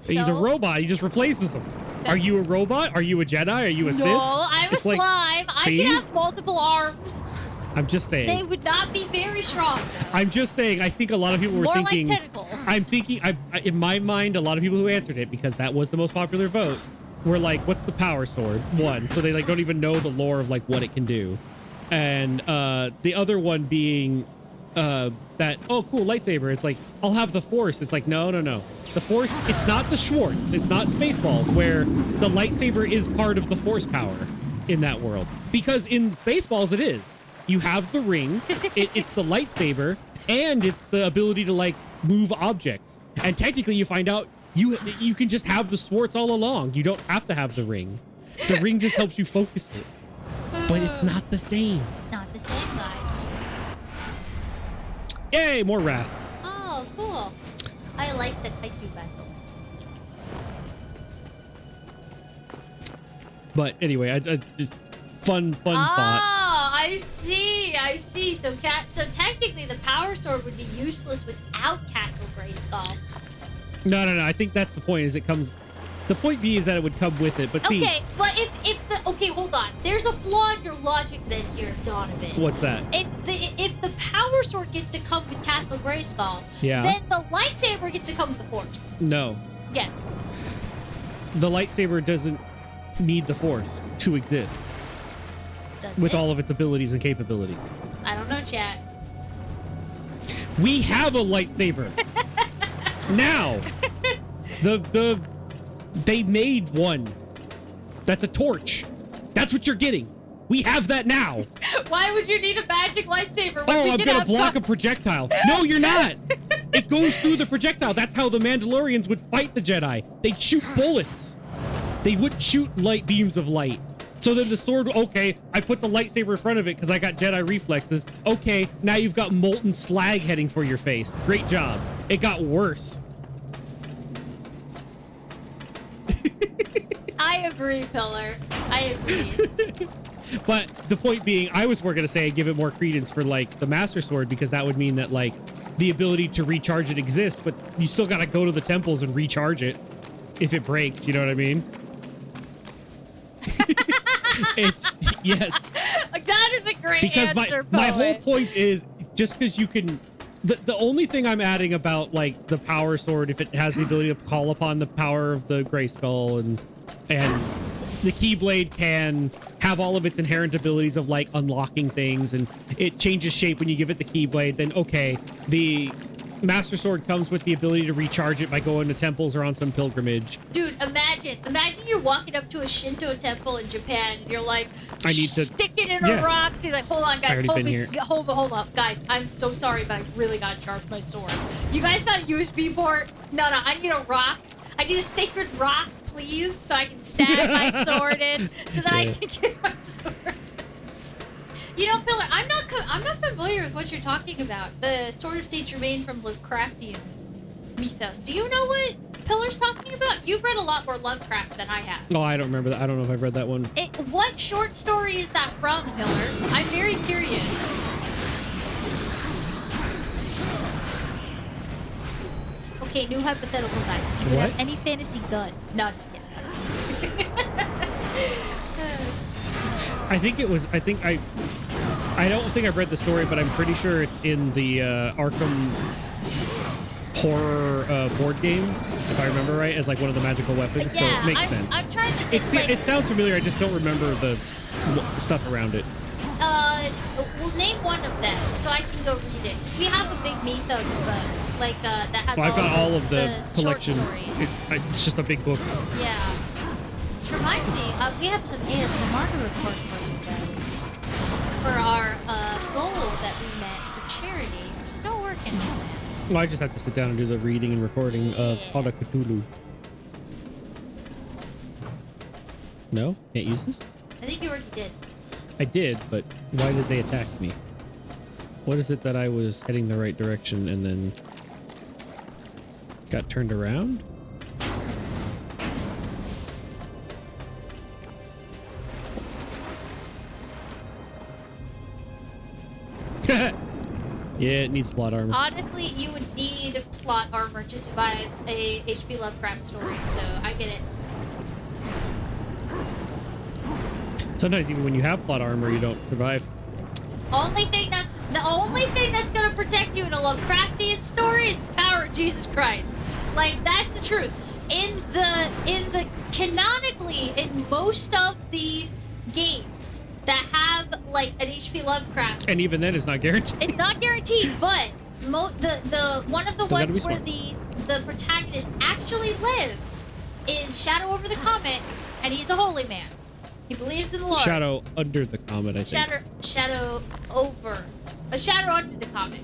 He's a robot. He just replaces them. Are you a robot? Are you a Jedi? Are you a Sith? No, I'm a slime. I see? can have multiple arms. I'm just saying. They would not be very strong. I'm just saying. I think a lot of people were More thinking. like tentacles. I'm thinking. In my mind, a lot of people who answered it because that was the most popular vote were like, "What's the power sword?" One, so they like don't even know the lore of like what it can do, and the other one being that cool lightsaber. It's like I'll have the Force. It's like no. The Force. It's not the Schwartz. It's not Spaceballs where the lightsaber is part of the Force power in that world. Because in Spaceballs it is. You have the ring. It's the lightsaber, and it's the ability to like move objects. And technically, you find out you can just have the Schwartz all along. You don't have to have the ring. The ring just helps you focus it. But it's not the same. It's not the same, guys. Yay, more wrath. Oh, cool. I like the kaiju battle. But anyway, I just fun thought. I see. So technically, the power sword would be useless without Castle Grayskull. No. I think that's the point. Is it comes. The point B is that it would come with it. But see. Okay, but if hold on. There's a flaw in your logic then here, Donovan. What's that? If the power sword gets to come with Castle Grayskull, Yeah. then the lightsaber gets to come with the Force. No. Yes. The lightsaber doesn't need the Force to exist Does with it? all of its abilities and capabilities. I don't know, chat. We have a lightsaber now. They made one. That's a torch. That's what you're getting. We have that now. Why would you need a magic lightsaber? When Oh, we I'm can gonna have block a projectile. No, you're not. It goes through the projectile. That's how the Mandalorians would fight the Jedi. They'd shoot bullets. They wouldn't shoot light beams of light. So then the sword, okay, I put the lightsaber in front of it because I got Jedi reflexes. Okay, now you've got molten slag heading for your face. Great job. It got worse. I agree, Pillar. I agree. But the point being, I was more going to say give it more credence for, like, the Master Sword, because that would mean that, like, the ability to recharge it exists, but you still got to go to the temples and recharge it if it breaks, you know what I mean? Yes. That is a great Because answer, my whole Poet. point is, just because you can... The only thing I'm adding about, like, the Power Sword, if it has the ability to call upon the power of the Gray Skull, and the Keyblade can have all of its inherent abilities of, like, unlocking things, and it changes shape when you give it the Keyblade, then okay, the Master Sword comes with the ability to recharge it by going to temples or on some pilgrimage. Dude, imagine you're walking up to a Shinto temple in Japan and you're like, I need to stick it in yeah. a rock. He's like, hold on, I guys, already been here. hold up, guys. I'm so sorry, but I really gotta charge my sword. You guys got a USB port? No, I need a rock. I need a sacred rock, please, so I can stab my sword in, so that I can get my sword. You know, Pillar, I'm not familiar with what you're talking about. The Sword of Saint Germain from Lovecraftian mythos. Do you know what Pillar's talking about? You've read a lot more Lovecraft than I have. Oh, I don't remember that. I don't know if I've read that one. What short story is that from, Pillar? I'm very curious. Okay, new hypothetical, guys. You could What? have any fantasy gun. No, just kidding. I don't think I've read the story, but I'm pretty sure it's in the Arkham horror board game, if I remember right, as like one of the magical weapons. Yeah, so it makes sense. I'm trying to think, like, It sounds familiar. I just don't remember the stuff around it. well, name one of them so I can go read it. We have a big mythos book, like, that has Well, I've got all of the short collection. stories. It's just a big book. Yeah. Which reminds me, we have some ASMR to report for you guys. For our goal that we met for charity. We're still working on that. Well, I just have to sit down and do the reading and recording of Call of Cthulhu. No? Can't use this? I think you already did. I did, but why did they attack me? What is it that I was heading the right direction and then got turned around? Yeah, it needs plot armor. Honestly, you would need plot armor to survive a H.P. Lovecraft story, so I get it. Sometimes even when you have plot armor, you don't survive. The only thing that's gonna protect you in a Lovecraftian story is the power of Jesus Christ. Like, that's the truth. In the canonically, in most of the games that have like an H.P. Lovecraft, And even then, it's not guaranteed. it's not guaranteed, but the one of the Still gotta ones be where the protagonist actually lives is Shadow over the Comet, and he's a holy man. He believes in the Lord. Shadow under the comet, I think. Shadow under the comet.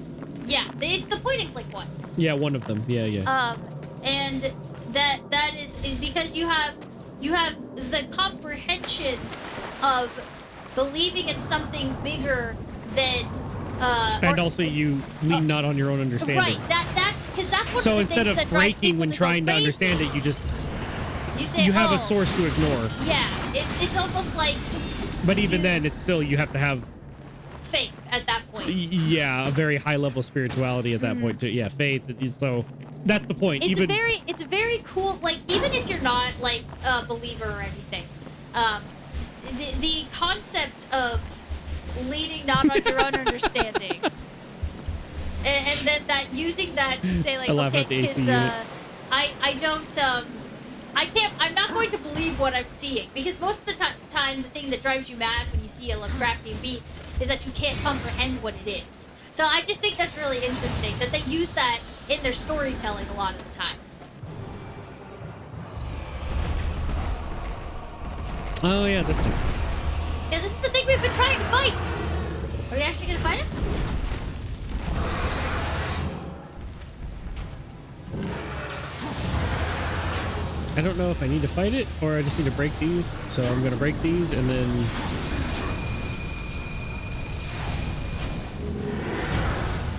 Yeah, it's the point and click one. Yeah, one of them. Yeah. And that is because you have the comprehension of believing in something bigger than And also you lean not on your own understanding. right. That's because that's one So of the instead things of that drives breaking people when to go trying to crazy. understand it, you just You say, you have oh, a source to ignore. Yeah, it's almost like But even then, it's still, you have to have, faith at that point. yeah, a very high level of spirituality at that point. Yeah, faith. So that's the point. It's very cool. Like, even if you're not like a believer or anything, the concept of leaning not on your own understanding, and then that using that to say like, I laugh okay, at the AC because unit. I'm not going to believe what I'm seeing, because most of the time the thing that drives you mad when you see a Lovecraftian beast is that you can't comprehend what it is. So I just think that's really interesting that they use that in their storytelling a lot of the times. Oh yeah, this thing. Yeah, this is the thing we've been trying to fight. Are we actually gonna fight him? I don't know if I need to fight it or I just need to break these. So I'm gonna break these and then.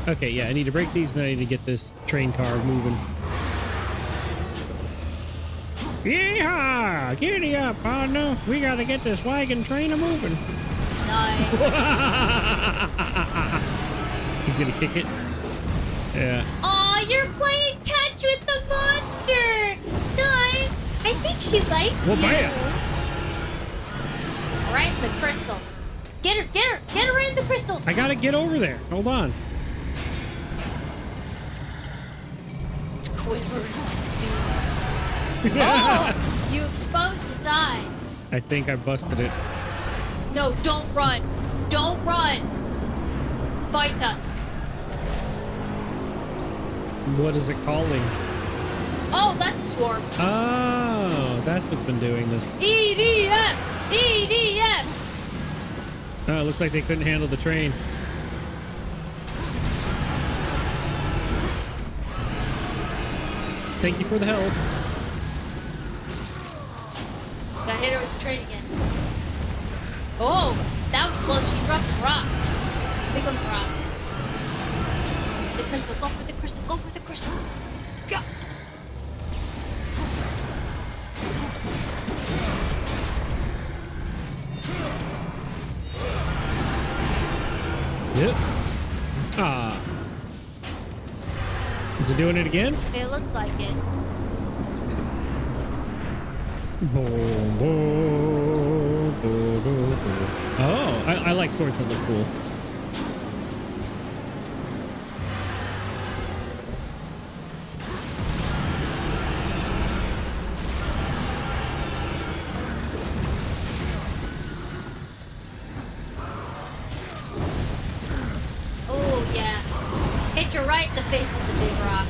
Okay, yeah, I need to break these and then I need to get this train car moving. Yeehaw! Giddy up, partner. We gotta get this wagon train a moving. Nice. He's gonna kick it. Yeah. Aw, you're playing catch with the monster. Nice. I think she likes Well, you. bam. Right in the crystal. Get her right in the crystal. I gotta get over there. Hold on. It's quivering. Oh, you exposed its eye. I think I busted it. No, don't run. Don't run. Fight us. What is it calling? Oh, that's a swarm. Oh, that's what's been doing this. EDF! EDF! Oh, it looks like they couldn't handle the train. Thank you for the help. Got hit her with the train again. Oh, that was close. She dropped rocks. Big old rocks. The crystal. Go for the crystal. Go for the crystal. Go. Yep. Ah. Is it doing it again? It looks like it. Boom, boom, boom, boom, boom. Oh, I like swords that look cool. Oh, yeah. Hit you right in the face with the big rock.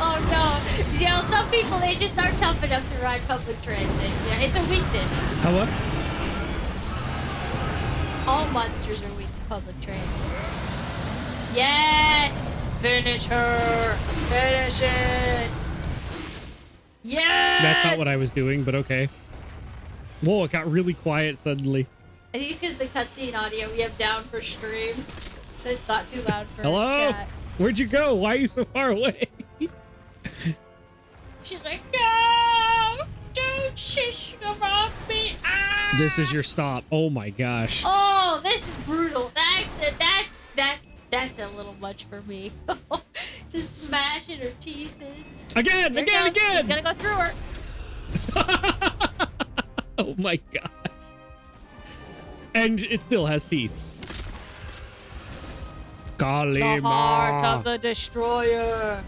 Oh no. You know, some people, they just aren't tough enough to ride public transit. Yeah, it's a weakness. How what? All monsters are weak to public transit. Yes! Finish her! Finish it! Yes! That's not what I was doing, but okay. Whoa, it got really quiet suddenly. I think it's because the cutscene audio we have down for stream. So it's not too loud for Hello? chat. Where'd you go? Why are you so far away? She's like, no! Don't shish them off me! Ah! This is your stop. Oh my gosh. Oh, this is brutal. That's a little much for me. Just smashing her teeth in. Again! Here it Again! goes. It's Again! gonna go through her. Oh my gosh. And it still has teeth. Golly, The heart ma. of the destroyer.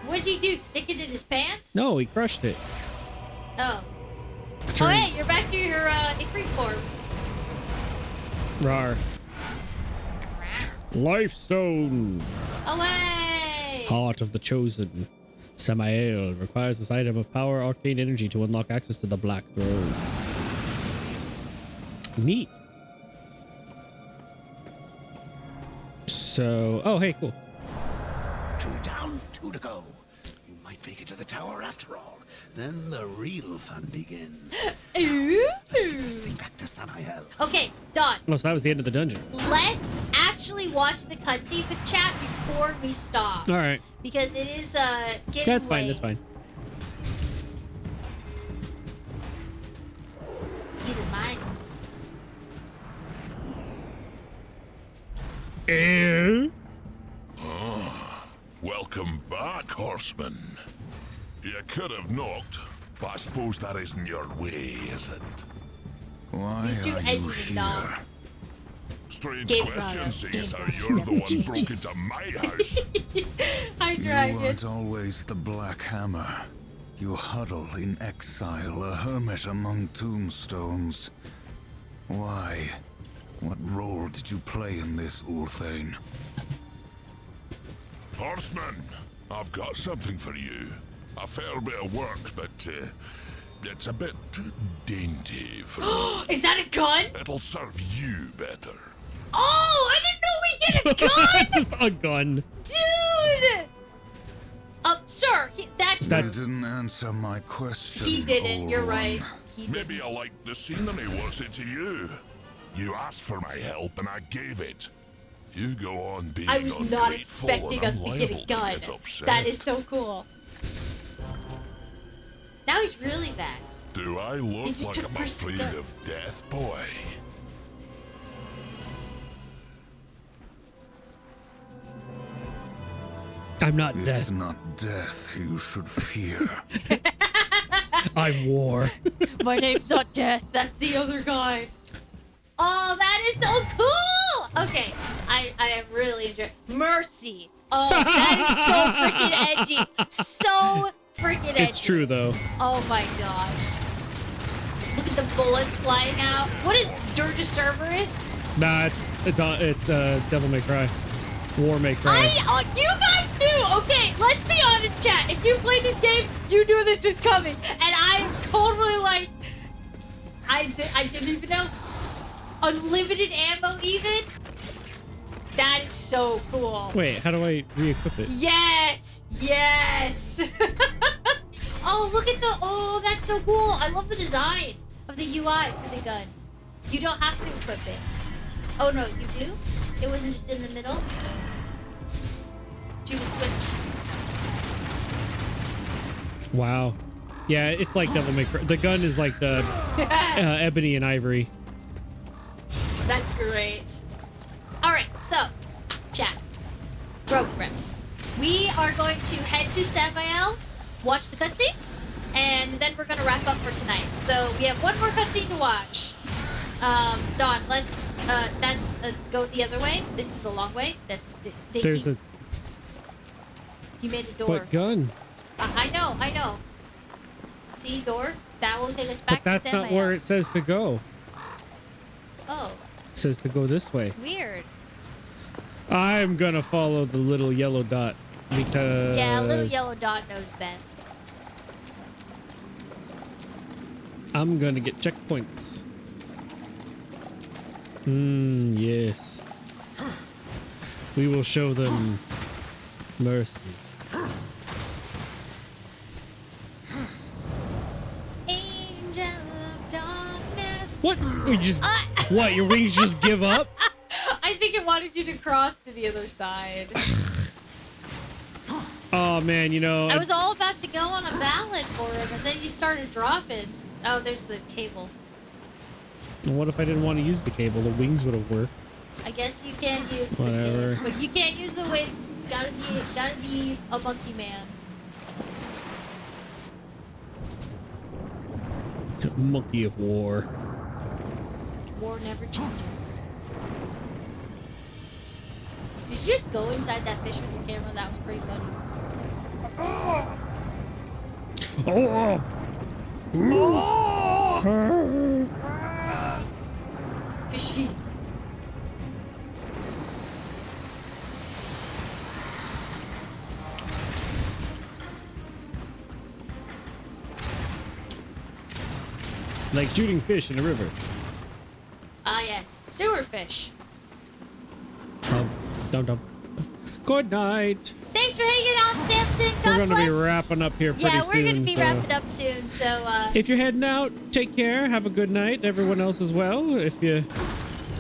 What'd he do? Stick it in his pants? No, he crushed it. Oh. Oh, hey, you're back to your Ifrit form. Rar. Life Stone. Away! Heart of the Chosen. Samael requires this item of power arcane energy to unlock access to the Black Throne. Neat. So, oh, hey, cool. 2 down, 2 to go. You might make it to the tower after all. Then the real fun begins. Ooh. Let's get this thing back to Samael. Okay, Don. Oh, so that was the end of the dungeon. Let's actually watch the cutscene with chat before we stop. All right. Because it is getting That's fine. late. That's fine. These are mine. Welcome back, horseman. You could have knocked, but I suppose that isn't your way, is it? Why These two are you edges here? knob. Strange Game question, runner. seeing Game as how runner. you're the one Changes. broke into my house. Hi, You Dragon. weren't always the Black Hammer. You huddle in exile, a hermit among tombstones. Why? What role did you play in this, Ulthane? Horseman, I've got something for you. A fair bit of work, but it's a bit dainty for me. Is that a gun? It'll serve you better. Oh, I didn't know we get a gun! Just a gun. Dude! Sir, You that's... didn't answer my question. He didn't, you're old right. one. He did. Maybe I like the scenery wants it to you. You asked for my help and I gave it. You go on being I was not ungrateful expecting and us I'm to get liable a gun. get upset. That is so cool. Now he's really vaxxed. Do I He look just like took I'm first afraid step. of death, boy? I'm not It's dead. not death you should fear. I'm war. My name's not Death. That's the other guy. Oh, that is so cool. Okay, I am really enjoying Mercy. Oh, that is so freaking edgy. So freaking edgy. It's true though. Oh my gosh. Look at the bullets flying out. What is Dirge Cerberus? Nah, it's Devil May Cry. War May Cry. You guys knew. Okay, let's be honest, chat. If you played this game, you knew this was coming, and I'm totally like, I didn't even know. Unlimited ammo, even. That is so cool. Wait, how do I re-equip it? Yes, yes. Oh, look at the. Oh, that's so cool. I love the design of the UI for the gun. You don't have to equip it. Oh no, you do. It wasn't just in the middle. Do you switch? Wow. Yeah, it's like Devil May Cry. The gun is like the ebony and ivory. That's great. All right, so chat, Rogue Friends, we are going to head to Samael, watch the cutscene, and then we're gonna wrap up for tonight. So we have one more cutscene to watch. Dawn, let's go the other way. This is the long way. That's the. There's a You made a door. what gun? I know. See, door. That will take us back But that's to not Samael. where it says to go. Oh, It says to go this way. weird. I'm gonna follow the little yellow dot because Yeah, little yellow dot knows best. I'm gonna get checkpoints. Yes. We will show them mercy. Angel of darkness. What? We just what? Your wings just give up? I think it wanted you to cross to the other side. Oh man, you know. I was all about to go on a ballad for him, and then you started dropping. Oh, there's the cable. What if I didn't want to use the cable? The wings would have worked. I guess you can use the Whatever. cable, but you can't use the wings. Gotta be a monkey man. Monkey of war. War never changes. Did you just go inside that fish with your camera? That was pretty funny. Oh! Fishy. Like shooting fish in a river. Ah, yes. Sewer fish. Dum. Good night. Thanks for hanging out, Samson. God We're gonna bless. be wrapping up here pretty Yeah, soon. we're gonna be so wrapping up soon. So if you're heading out, take care. Have a good night. Everyone else as well. If you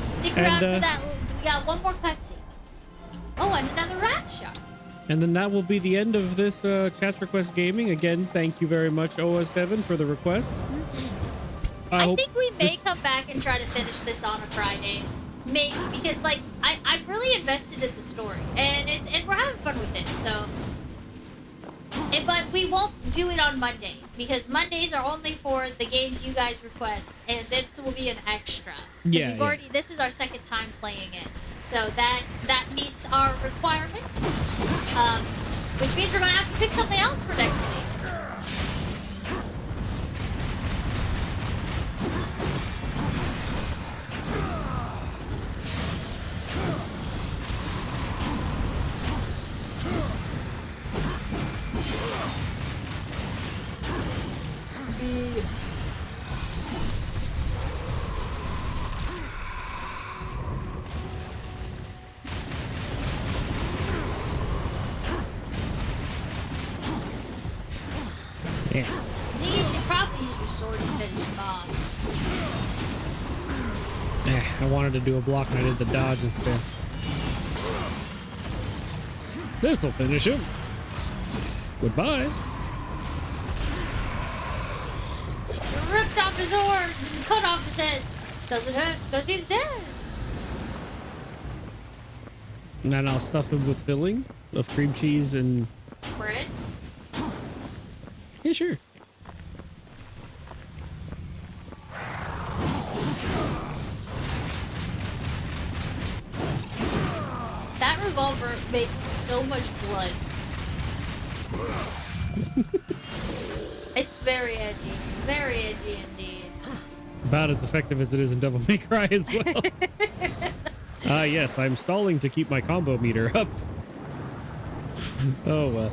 stick around and, for that. We got one more cutscene. Oh, and another rat shot. and then that will be the end of this chat request gaming. Again, thank you very much, OS7, for the request. I hope think we may this- come back and try to finish this on a Friday. Maybe, because like I'm really invested in the story, and we're having fun with it. So, but we won't do it on Monday because Mondays are only for the games you guys request, and this will be an extra. 'Cause Yeah, we've already. This is our second time playing it, so that meets our requirement. Which means we're gonna have to pick something else for next week. baby. Yeah. I think you should probably use your sword instead of your bomb. I wanted to do a block and I did the dodge instead. This'll finish him. Goodbye. You ripped off his horns and cut off his head. Doesn't hurt because he's dead. And then I'll stuff him with filling of cream cheese and... Bread? Yeah, sure. That revolver makes so much blood. It's very edgy. Very edgy indeed. About as effective as it is in Devil May Cry as well. Yes, I'm stalling to keep my combo meter up. Oh, well.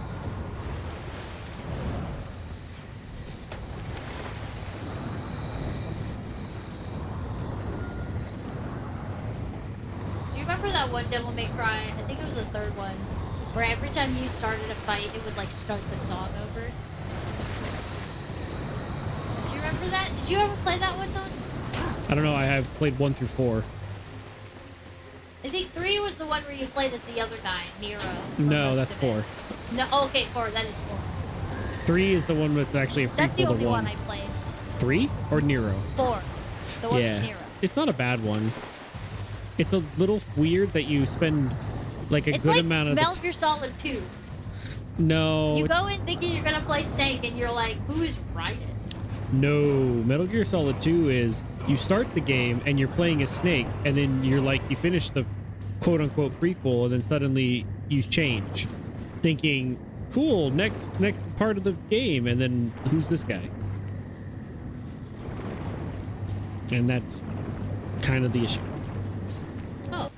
Do you remember that one Devil May Cry? I think it was the third one. Where every time you started a fight, it would like start the song over. Do you remember that? Did you ever play that one, Don? I don't know, I have played 1 through 4. I think 3 was the one where you played as the other guy, Nero. No, that's 4. No, oh, okay, 4. That is 4. 3 is the one that's actually a prequel That's the to only 1. one I played. 3 or Nero? 4. The one Yeah. with Nero. It's not a bad one. It's a little weird that you spend like a It's good like amount of Metal Gear Solid 2. No. You it's- go in thinking you're gonna play Snake, and you're like, who is Raiden? No, Metal Gear Solid 2 is you start the game and you're playing as Snake, and then you're like, you finish the quote-unquote prequel, and then suddenly you change, thinking, cool, next part of the game, and then who's this guy? And that's kind of the issue. Oh.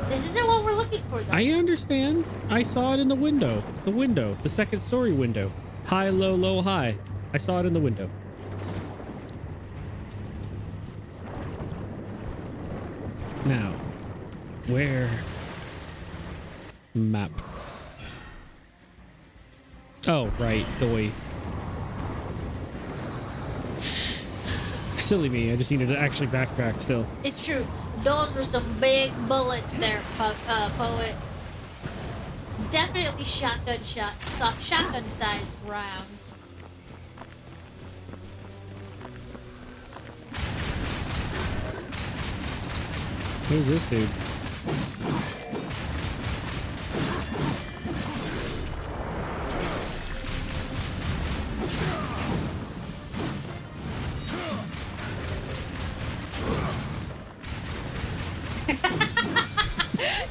This isn't what we're looking for, though. I understand. I saw it in the window. The second story window. High, low, low, high. I saw it in the window. Now, where? Map. Oh, right. The way. Silly me. I just needed to actually backtrack still. It's true. Those were some big bullets there, poet. Definitely shotgun-sized rounds. Who's this dude?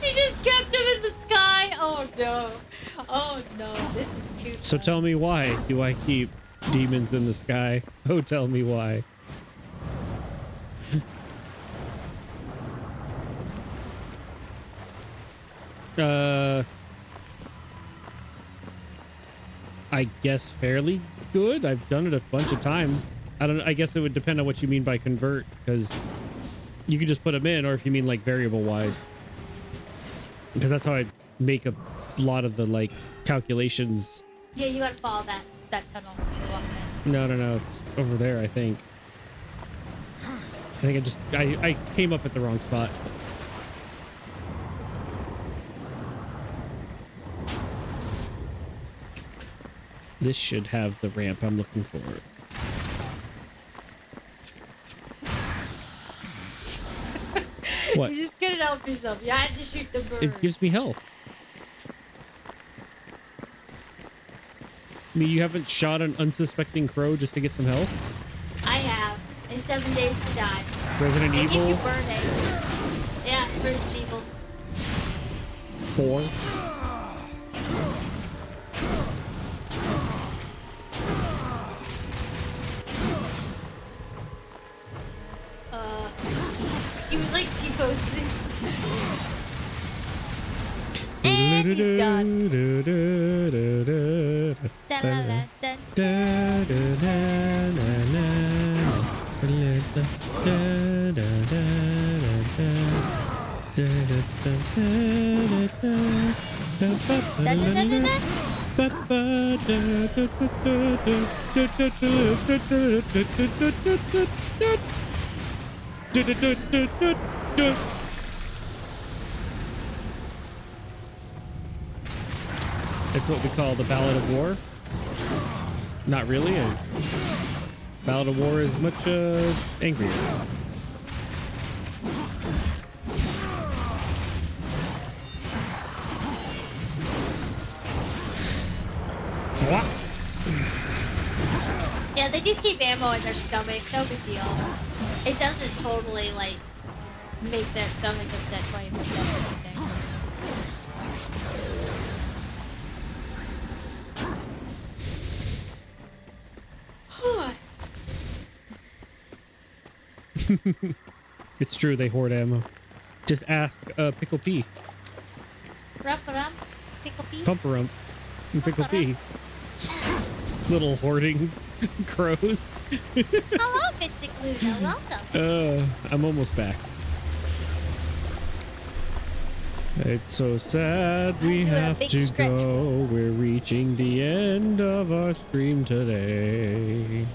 He just kept him in the sky. Oh no. Oh no. This is too So fun. tell me, why do I keep demons in the sky? Oh, tell me why. I guess fairly good. I've done it a bunch of times. I guess it would depend on what you mean by convert, because you could just put them in, or if you mean like variable wise, because that's how I make a lot of the like calculations. Yeah, you gotta follow that tunnel. You're walking in. No, it's over there, I think. I think I came up at the wrong spot. This should have the ramp I'm looking for. What? You just couldn't help yourself. You had to shoot the bird. It gives me health. I mean, you haven't shot an unsuspecting crow just to get some health? I have. In 7 days to die. Resident They give Evil you burn. Yeah, Resident Evil. 4. He was like T-posing. And he's done. Da-la-la. dun. Da, da, da, da, da, da, da, da, da, da, da, da. It's what we call the Ballad of War. Not really. A Ballad of War is much angrier. What? Yeah, they just keep ammo in their stomach. No big deal. It doesn't totally, like, make their stomach upset 20% or anything. It's true, they hoard ammo. Just ask Pickle P. Rump-a-rump, pickle pea. Pumperump. And Pickle P. Little hoarding crows. Hello, Mystic Luna. Welcome. I'm almost back. It's so sad we have big to stretch. go. We're reaching the end of our stream today.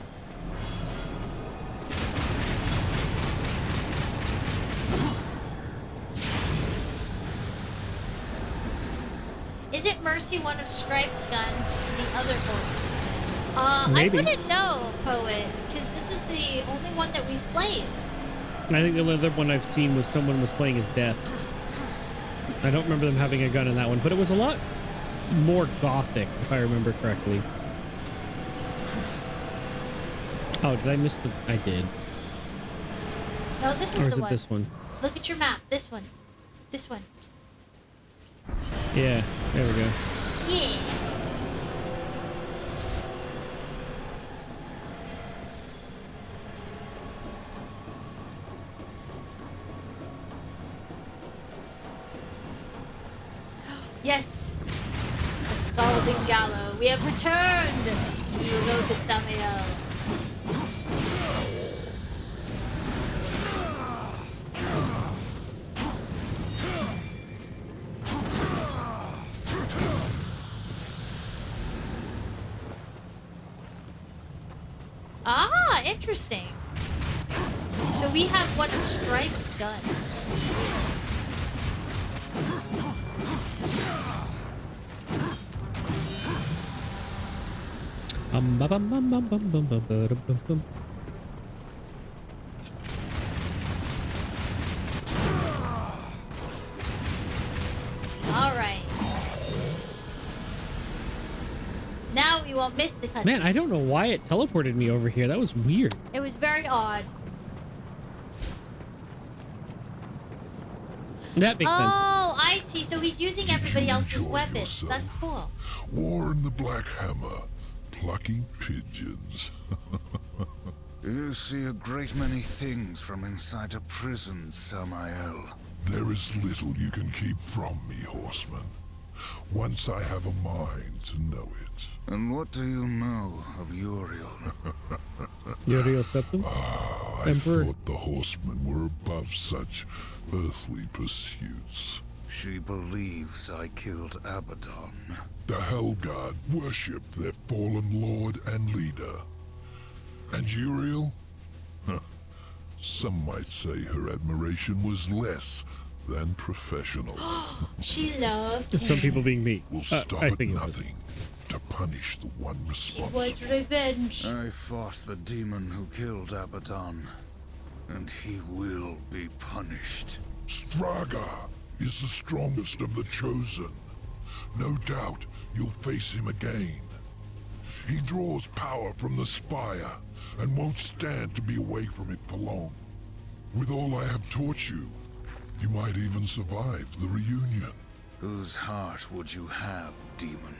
Is it Mercy one of Stripe's guns? The other horse? Maybe. I wouldn't know, Poet, because this is the only one that we've played. I think the only other one I've seen was someone was playing as Death. I don't remember them having a gun in that one, but it was a lot more gothic, if I remember correctly. Oh, did I miss the... I did. No, this is Or is the it one. this one? Look at your map. This one. This one. Yeah, there we go. Yeah. Yes. The Scalding Gallow. We have returned. We will go to Samael. Ah, interesting. So we have one of Stripe's guns. All right. Now we won't miss the cutscene. Man, I don't know why it teleported me over here. That was weird. It was very odd. That makes sense. Oh, I see. So he's using everybody else's enjoy weapons. yourself? That's cool. War in the Black Hammer, plucking pigeons. You see a great many things from inside a prison, Samael. There is little you can keep from me, horseman. Once I have a mind to know it. And what do you know of Uriel? Uriel Septum? I Emperor. thought the horsemen were above such earthly pursuits. She believes I killed Abaddon. The Hellguard worshipped their fallen lord and leader. And Uriel? Huh. Some might say her admiration was less than professional. She loved him. Some people being me. Will stop I at think it was. nothing to punish the one She responsible. was revenge. I fought the demon who killed Abaddon, and he will be punished. Straga is the strongest of the chosen. No doubt you'll face him again. He draws power from the spire and won't stand to be away from it for long. With all I have taught you, you might even survive the reunion. Whose heart would you have, demon?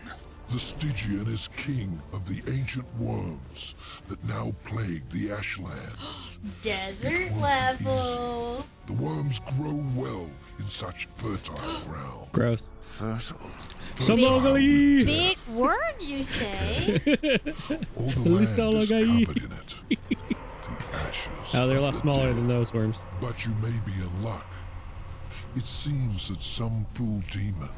The Stygian is king of the ancient worms that now plague the Ashlands. Desert It won't be level. The worms grow well in such fertile ground. Gross. Fertile. Somogly! Big worm, you say? All the land is Lisalagayi. covered in it. The ashes. Oh, they're a of lot the smaller dead. than those worms. But you may be in luck. It seems that some fool demons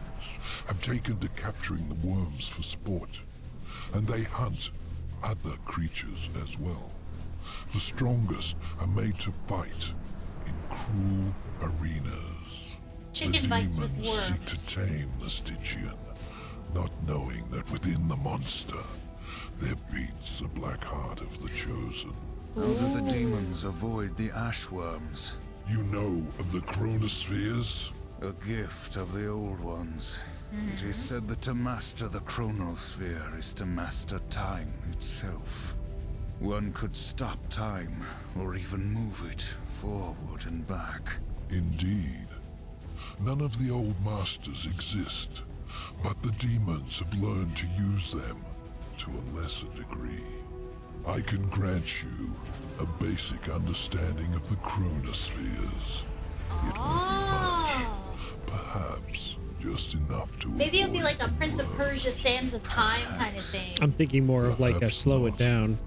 have taken to capturing the worms for sport, and they hunt other creatures as well. The strongest are made to fight in cruel arenas. Chicken the bites with demons seek worms. to tame the Stygian, not knowing that within the monster there beats the black heart of the chosen. How do the demons avoid the ashworms? You know of the chronospheres? A gift of the old ones. It is said that to master the chronosphere is to master time itself. One could stop time, or even move it forward and back. Indeed. None of the old masters exist, but the demons have learned to use them to a lesser degree. I can grant you a basic understanding of the chronospheres. It won't be much. Perhaps just enough to Maybe it'll be avoid like a the Prince of worm. Persia Sands of Time kind of thing. I'm thinking more of like a Perhaps slow it not. down.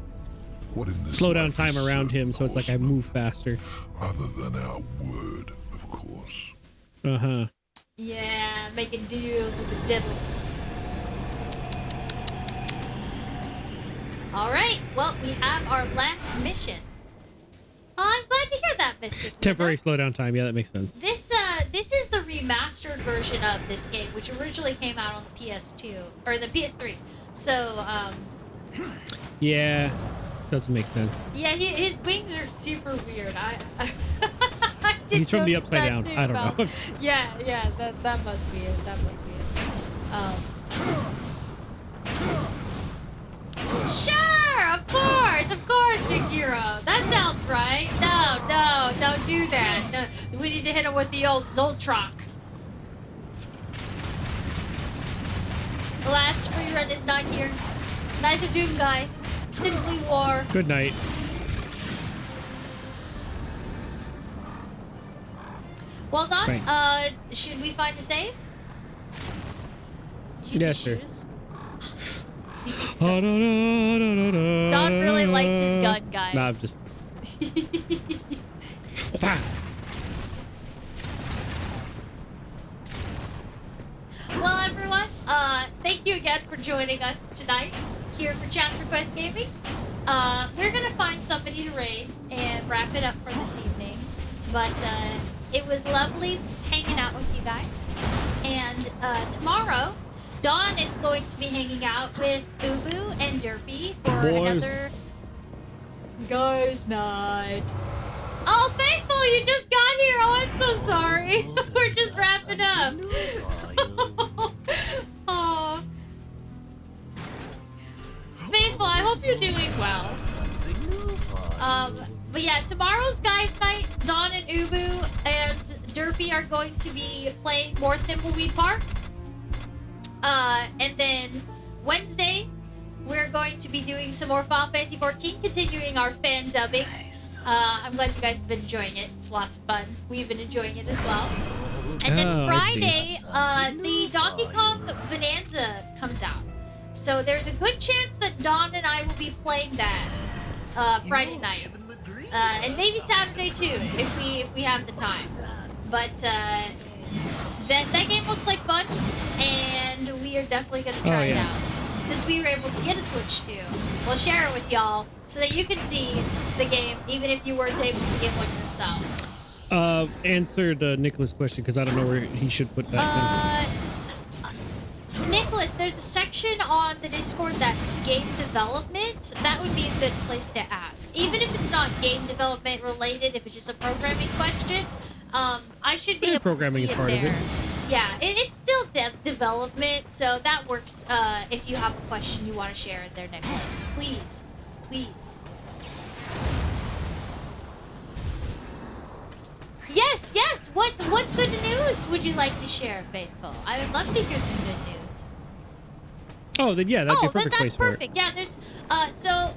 What in this Slow down life time is around certain, him so it's like I horseman, move faster. Other than our word, of course. Uh-huh. Yeah, making deals with the devil. Alright, well, we have our last mission. Oh, I'm glad to hear that, Mystic. Temporary Luna. slowdown time. Yeah, that makes sense. This is the remastered version of this game, which originally came out on the PS2 or the PS3. So, Yeah, doesn't make sense. yeah, his wings are super weird. I didn't He's from the notice Upside that Down. too, I don't know. Val. Yeah, that must be it. That must be it. Sure, of course, Akira. That sounds right. No, don't do that. No, we need to hit him with the old Zoltrak. Alas, Freerun is not here. Neither Doomguy. Simply war. Good night. Well done. Right. Should we find a save? Did you Yeah, just sure. shoot us? Don really likes his gun, guys. Nah, I'm just. Ah. Well, everyone, thank you again for joining us tonight here for Chat Request Gaming. We're gonna find somebody to raid and wrap it up for this evening. But it was lovely hanging out with you guys. And tomorrow, Dawn is going to be hanging out with Ubu and Derpy for Boys. another guys' night. Oh, Faithful, you just got here. Oh, I'm so sorry. We're just wrapping up. Oh, Faithful, I hope you're doing well. But yeah, tomorrow's guys' night. Dawn and Ubu and Derpy are going to be playing more Thimbleweed Park. And then Wednesday, we're going to be doing some more Final Fantasy 14, continuing our fan dubbing. I'm glad you guys have been enjoying it. It's lots of fun. We've been enjoying it as well. And then Oh, I Friday, the Donkey Kong Bonanza comes out. So there's a good chance that Dawn and I will be playing that Friday night. And maybe Saturday too, if we have the time. But that game looks like fun, and we are definitely gonna try it yeah. out. Since we were able to get a Switch too, we'll share it with y'all so that you can see the game, even if you weren't able to get one yourself. Answer the Nicholas question because I don't know where he should put that. Nicholas, there's a section on the Discord that's game development. That would be a good place to ask. Even if it's not game development related, if it's just a programming question, I should be Yeah, able programming to see is part it of there. it. Yeah, it's still development, so that works if you have a question you want to share it there, Nicholas. Please. Yes. What good news would you like to share, Faithful? I would love to hear some good news. Oh, then yeah, that'd be a Oh, then perfect place that's for it. perfect. Yeah, there's so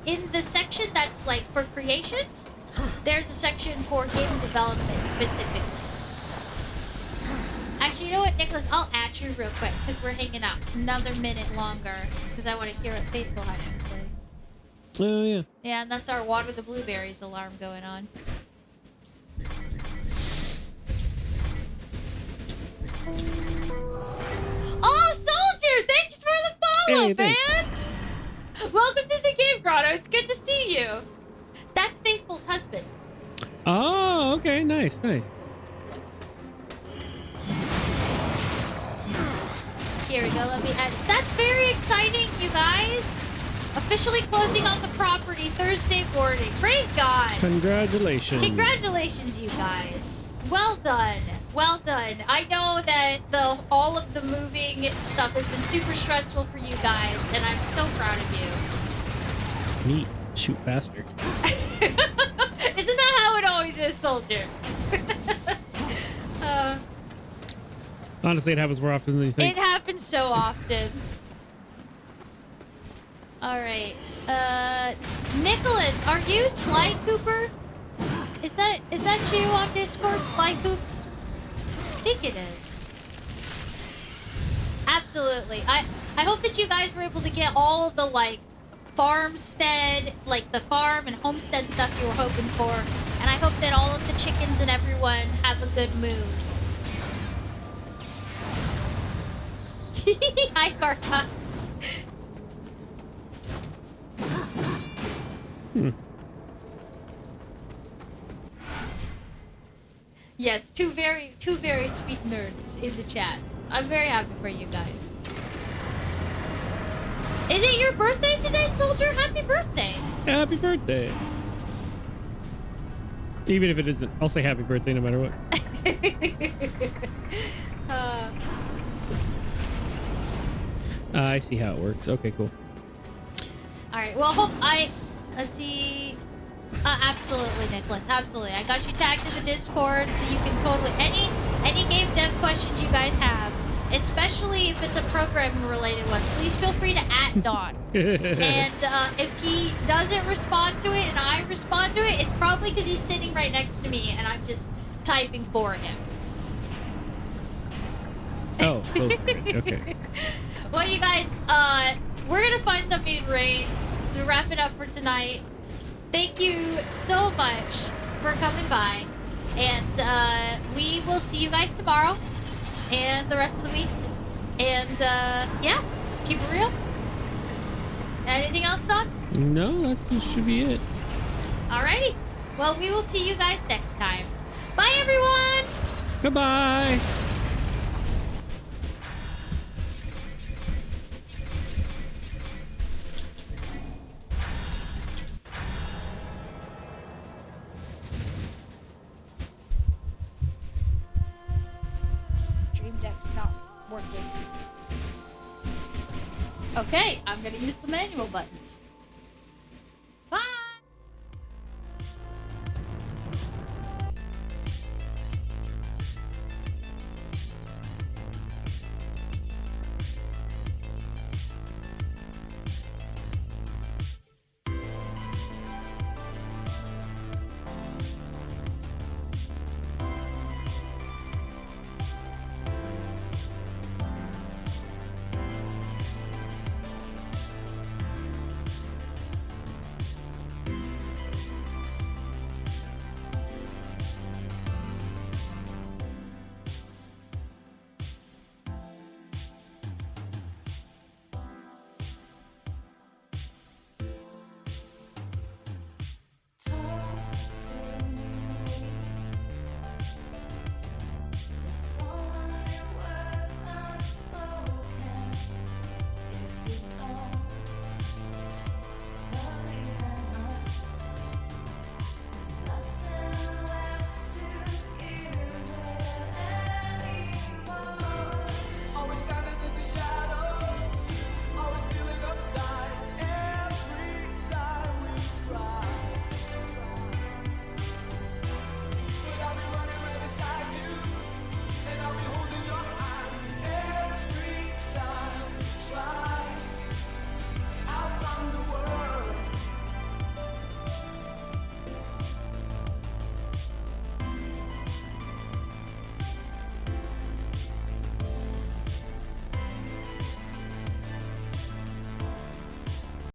in the section that's like for creations, there's a section for game development specifically. Actually, you know what, Nicholas? I'll at you real quick because we're hanging out another minute longer because I want to hear what Faithful has to say. Oh yeah. Yeah, and that's our water the blueberries alarm going on. Oh, Soldier! Thanks for the follow, Hey, thanks. man! Welcome to the Game Grotto. It's good to see you. That's Faithful's husband. Oh, okay, nice, nice. Here we go, let me add. That's very exciting, you guys. Officially closing on the property Thursday morning. Praise God. Congratulations. Congratulations, you guys. Well done. Well done. I know that all of the moving stuff has been super stressful for you guys, and I'm so proud of Neat. Shoot faster. you. Isn't that how it always is, Soldier? Honestly, it happens more often than you think. It happens so often. All right. Nicholas, are you Sly Cooper? Is that you on Discord, Sly Coops? I think it is. Absolutely. I hope that you guys were able to get all of the like farmstead, like the farm and homestead stuff you were hoping for, and I hope that all of the chickens and everyone have a good mood. Hi, Garka. Yes, two very sweet nerds in the chat. I'm very happy for you guys. Is it your birthday today, Soldier? Happy birthday! Happy birthday. Even if it isn't, I'll say happy birthday no matter what. I see how it works. Okay, cool. All right. Well, let's see. Absolutely, Nicholas. Absolutely. I got you tagged in the Discord, so you can totally any game dev questions you guys have, especially if it's a programming related one. Please feel free to @Dawn. And if he doesn't respond to it and I respond to it, it's probably because he's sitting right next to me and I'm just typing for him. Oh, okay. Well, you guys, we're gonna find something to raid to wrap it up for tonight. Thank you so much for coming by, and we will see you guys tomorrow and the rest of the week. And yeah, keep it real. Anything else, Doc? No, that should be it. Alrighty. Well, we will see you guys next time. Bye, everyone. Goodbye. Stream Deck's not working. Okay, I'm gonna use the manual buttons.